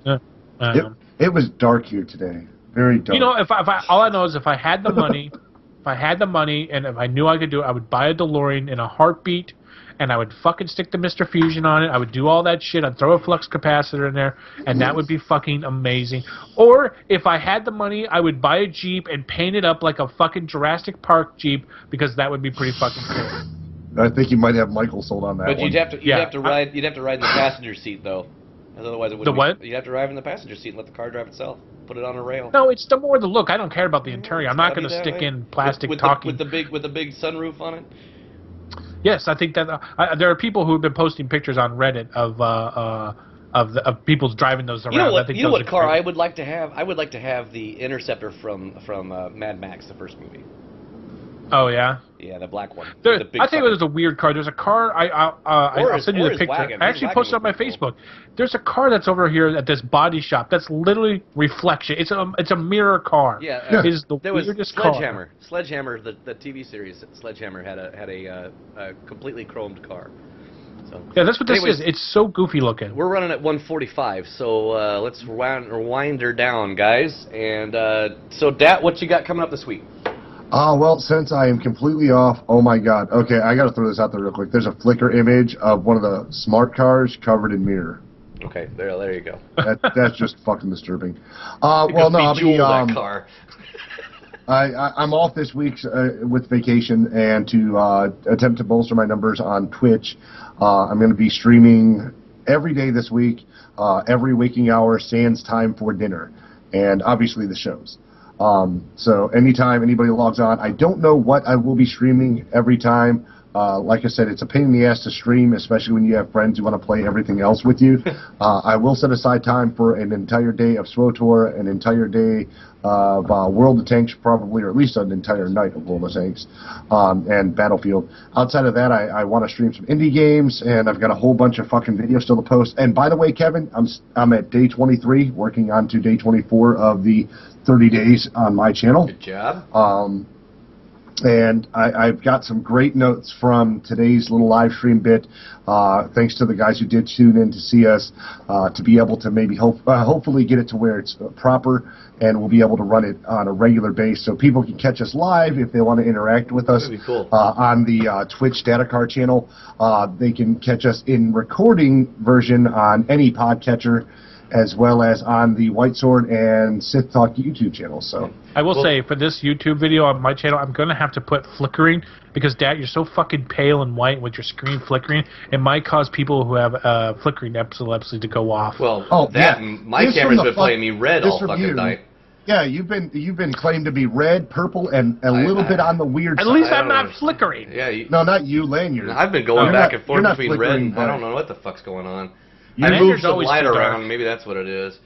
[SPEAKER 1] It was dark here today. Very dark.
[SPEAKER 3] If all I know is if I had the money, and if I knew I could do it, I would buy a DeLorean in a heartbeat, and I would fucking stick the Mr. Fusion on it. I would do all that shit. I'd throw a flux capacitor in there, and that would be fucking amazing. Or if I had the money, I would buy a Jeep and paint it up like a fucking Jurassic Park Jeep, because that would be pretty fucking cool.
[SPEAKER 1] I think you might have Michael sold on that.
[SPEAKER 2] But you'd have to ride in the passenger seat though, otherwise it wouldn't.
[SPEAKER 3] The what?
[SPEAKER 2] You'd have to drive in the passenger seat and let the car drive itself. Put it on a rail.
[SPEAKER 3] No, it's more the look. I don't care about the interior. I'm not going to stick in plastic talking
[SPEAKER 2] with the big sunroof on it.
[SPEAKER 3] Yes, I think that there are people who have been posting pictures on Reddit of people driving those around.
[SPEAKER 2] You know what car I would like to have? I would like to have the Interceptor from Mad Max, the first movie.
[SPEAKER 3] Oh yeah.
[SPEAKER 2] Yeah, the black one.
[SPEAKER 3] I think it was a weird car. There's a car. I'll send you the picture. I actually posted on my Facebook. There's a car that's over here at this body shop. That's literally reflection. It's a mirror car.
[SPEAKER 2] Yeah.
[SPEAKER 3] It is the weirdest
[SPEAKER 2] Sledgehammer.
[SPEAKER 3] car.
[SPEAKER 2] Sledgehammer, the TV series. Sledgehammer had a completely chromed car. So,
[SPEAKER 3] yeah, that's what this is. It's so goofy looking.
[SPEAKER 2] We're running at 145, so let's wind her down, guys. And so, Dat, what you got coming up this week?
[SPEAKER 1] Well, since I am completely off, oh my god. Okay, I gotta throw this out there real quick. There's a Flickr image of one of the smart cars covered in mirror.
[SPEAKER 2] Okay, there you go.
[SPEAKER 1] That's just fucking disturbing. Well, no, I'll be
[SPEAKER 2] that car.
[SPEAKER 1] I'm off this week with vacation, and to attempt to bolster my numbers on Twitch, I'm going to be streaming every day this week, every waking hour, sans time for dinner, and obviously the shows. So anytime anybody logs on, I don't know what I will be streaming every time. Like I said, it's a pain in the ass to stream, especially when you have friends who want to play everything else with you. I will set aside time for an entire day of SWTOR, an entire day of World of Tanks, probably, or at least an entire night of World of Tanks, and Battlefield. Outside of that, I want to stream some indie games, and I've got a whole bunch of fucking videos still to post. And by the way, Kevin, I'm at day 23, working on to day 24 of the 30 days on my channel.
[SPEAKER 2] Good job.
[SPEAKER 1] And I've got some great notes from today's little live stream bit. Thanks to the guys who did tune in to see us, to be able to maybe hopefully get it to where it's proper, and we'll be able to run it on a regular basis so people can catch us live if they want to interact with us.
[SPEAKER 2] That'd be cool.
[SPEAKER 1] On the Twitch Data Card channel. They can catch us in recording version on any podcatcher, as well as on the White Sword and Sith Talk YouTube channels. So
[SPEAKER 3] I will say, for this YouTube video on my channel, I'm going to have to put flickering, because, Dad, you're so fucking pale and white with your screen flickering. It might cause people who have flickering epilepsy to go off.
[SPEAKER 2] Well, my camera's been playing me red all fucking night.
[SPEAKER 1] Yeah, you've been claimed to be red, purple, and a little bit on the weird
[SPEAKER 3] side.
[SPEAKER 1] At
[SPEAKER 3] least I'm not flickering.
[SPEAKER 2] Yeah,
[SPEAKER 1] no, not you, Lanyard.
[SPEAKER 2] I've been going back and forth between red and I don't know what the fuck's going on. I moved some light around. Maybe that's what it is.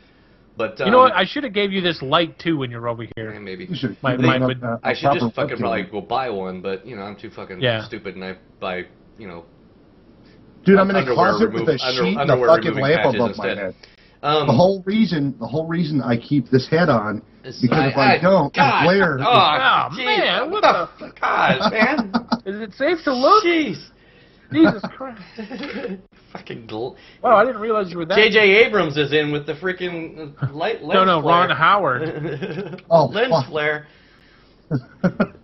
[SPEAKER 2] But
[SPEAKER 3] you know what? I should have gave you this light too when you're over here.
[SPEAKER 2] Yeah, maybe.
[SPEAKER 1] You should.
[SPEAKER 2] I should just fucking probably go buy one, but I'm too fucking stupid, and I buy
[SPEAKER 1] Dude, I'm in a closet with a sheet and a fucking lamp above my head. The whole reason I keep this head on is because if I don't, the glare.
[SPEAKER 3] Oh man, what the
[SPEAKER 2] God, man?
[SPEAKER 3] Is it safe to look?
[SPEAKER 2] Jeez.
[SPEAKER 3] Jesus Christ.
[SPEAKER 2] Fucking
[SPEAKER 3] wow, I didn't realize you were that.
[SPEAKER 2] J.J. Abrams is in with the freaking lens flare.
[SPEAKER 3] Ron Howard.
[SPEAKER 2] Lens flare.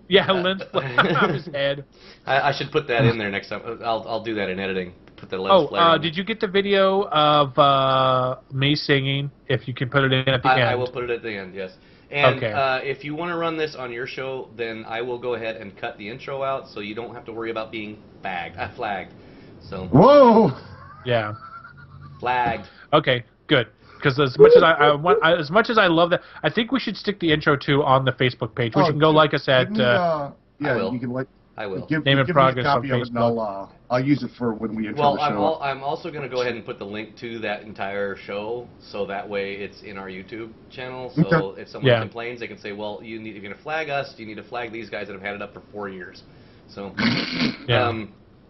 [SPEAKER 3] Yeah, lens flare on his head.
[SPEAKER 2] I should put that in there next time. I'll do that in editing. Put the lens flare on.
[SPEAKER 3] Did you get the video of me singing? If you can put it in at the end.
[SPEAKER 2] I will put it at the end, yes. And if you want to run this on your show, then I will go ahead and cut the intro out, so you don't have to worry about being flagged. So.
[SPEAKER 1] Whoa.
[SPEAKER 3] Yeah.
[SPEAKER 2] Flagged.
[SPEAKER 3] Okay, good. Because as much as as much as I love that, I think we should stick the intro to on the Facebook page. We can go like us at.
[SPEAKER 2] I will.
[SPEAKER 1] You can like.
[SPEAKER 2] I will.
[SPEAKER 1] Give
[SPEAKER 3] Name
[SPEAKER 1] me
[SPEAKER 3] and Progress
[SPEAKER 1] a copy
[SPEAKER 3] on
[SPEAKER 1] of it,
[SPEAKER 3] Facebook.
[SPEAKER 1] and I'll use it for when we intro the show.
[SPEAKER 2] Well, I'm also going to go ahead and put the link to that entire show, so that way it's in our YouTube channel. So if someone complains, they can say, "Well, you're going to flag us. You need to flag these guys that have had it up for 4 years." So.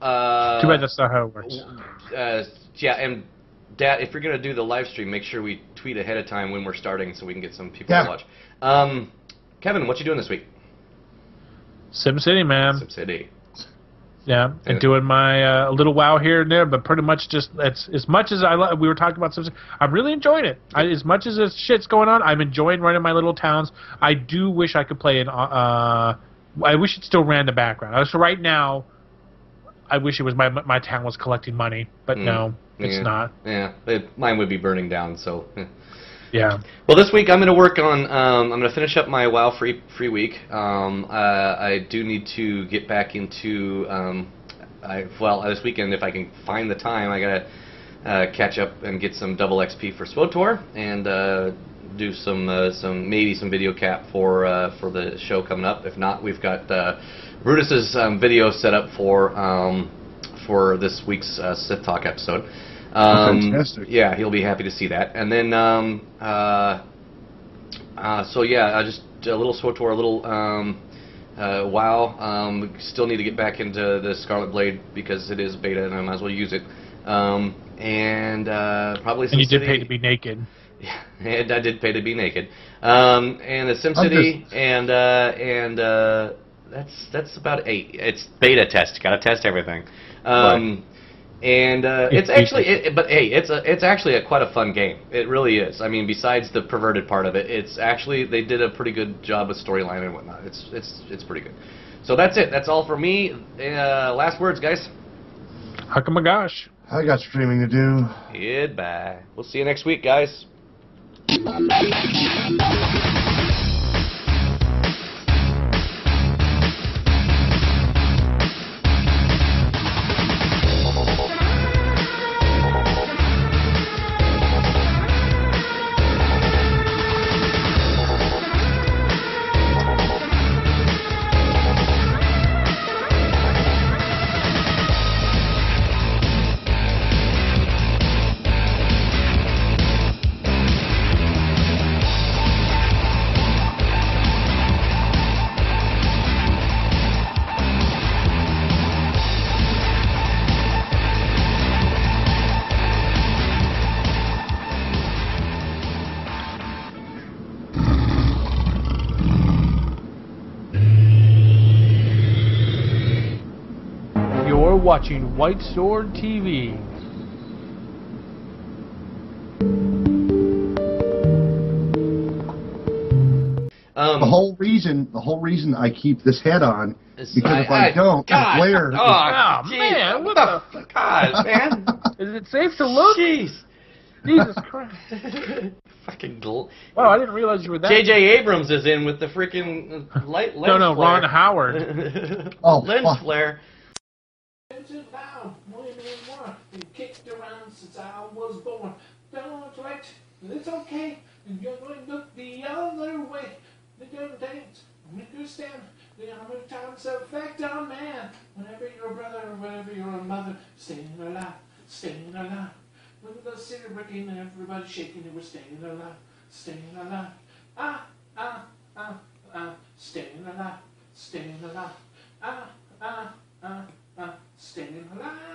[SPEAKER 3] Too bad that's not how it works.
[SPEAKER 2] And Dad, if you're going to do the live stream, make sure we tweet ahead of time when we're starting so we can get some people to watch. Kevin, what you doing this week?
[SPEAKER 3] SimCity, man.
[SPEAKER 2] SimCity.
[SPEAKER 3] Yeah, and doing my little WoW here and there, but pretty much just as much as we were talking about SimCity, I'm really enjoying it. As much as this shit's going on, I'm enjoying running my little towns. I do wish I could play I wish it still ran in the background. So right now, I wish it was my town was collecting money, but no, it's not.
[SPEAKER 2] Yeah, mine would be burning down. So.
[SPEAKER 3] Yeah.
[SPEAKER 2] Well, this week I'm going to work on. I'm going to finish up my WoW free week. I do need to get back into. This weekend, if I can find the time, I got to catch up and get some double XP for SWTOR and do some video cap for the show coming up. If not, we've got Brutus's video set up for this week's Sith Talk episode.
[SPEAKER 1] Fantastic.
[SPEAKER 2] Yeah, he'll be happy to see that. And then, just a little SWTOR, a little WoW. Still need to get back into the Scarlet Blade because it is beta and I might as well use it. Probably SimCity.
[SPEAKER 3] And you did pay to be naked.
[SPEAKER 2] Yeah, and I did pay to be naked. And the SimCity, and that's about 8. It's beta test. Got to test everything.
[SPEAKER 1] Right.
[SPEAKER 2] And it's actually, it's actually quite a fun game. It really is. I mean, besides the perverted part of it, it's actually they did a pretty good job with storyline and whatnot. It's pretty good. So that's it. That's all for me. Last words, guys.
[SPEAKER 3] Huck my gosh.
[SPEAKER 1] I got streaming to do.
[SPEAKER 2] Goodbye. We'll see you next week, guys.
[SPEAKER 3] watching White Sword TV.
[SPEAKER 1] The whole reason I keep this hat on is because if I don't,
[SPEAKER 2] God,
[SPEAKER 1] the glare.
[SPEAKER 3] Oh man, what the
[SPEAKER 2] God, man?
[SPEAKER 3] Is it safe to look?
[SPEAKER 2] Jeez.
[SPEAKER 3] Jesus Christ.
[SPEAKER 2] Fucking
[SPEAKER 3] Wow, I didn't realize you were that.
[SPEAKER 2] J.J. Abrams is in with the freaking lens flare.
[SPEAKER 3] No, Ron Howard.
[SPEAKER 2] Lens flare.
[SPEAKER 4] Kicked around since I was born. Don't wait, it's okay. You're going to look the other way. They don't dance, understand. The armor times effect on man. Whenever you're a brother, whenever you're a mother, staying alive, staying alive. When the city breaking and everybody shaking, they were staying alive, staying alive. Staying alive, staying alive. Staying alive.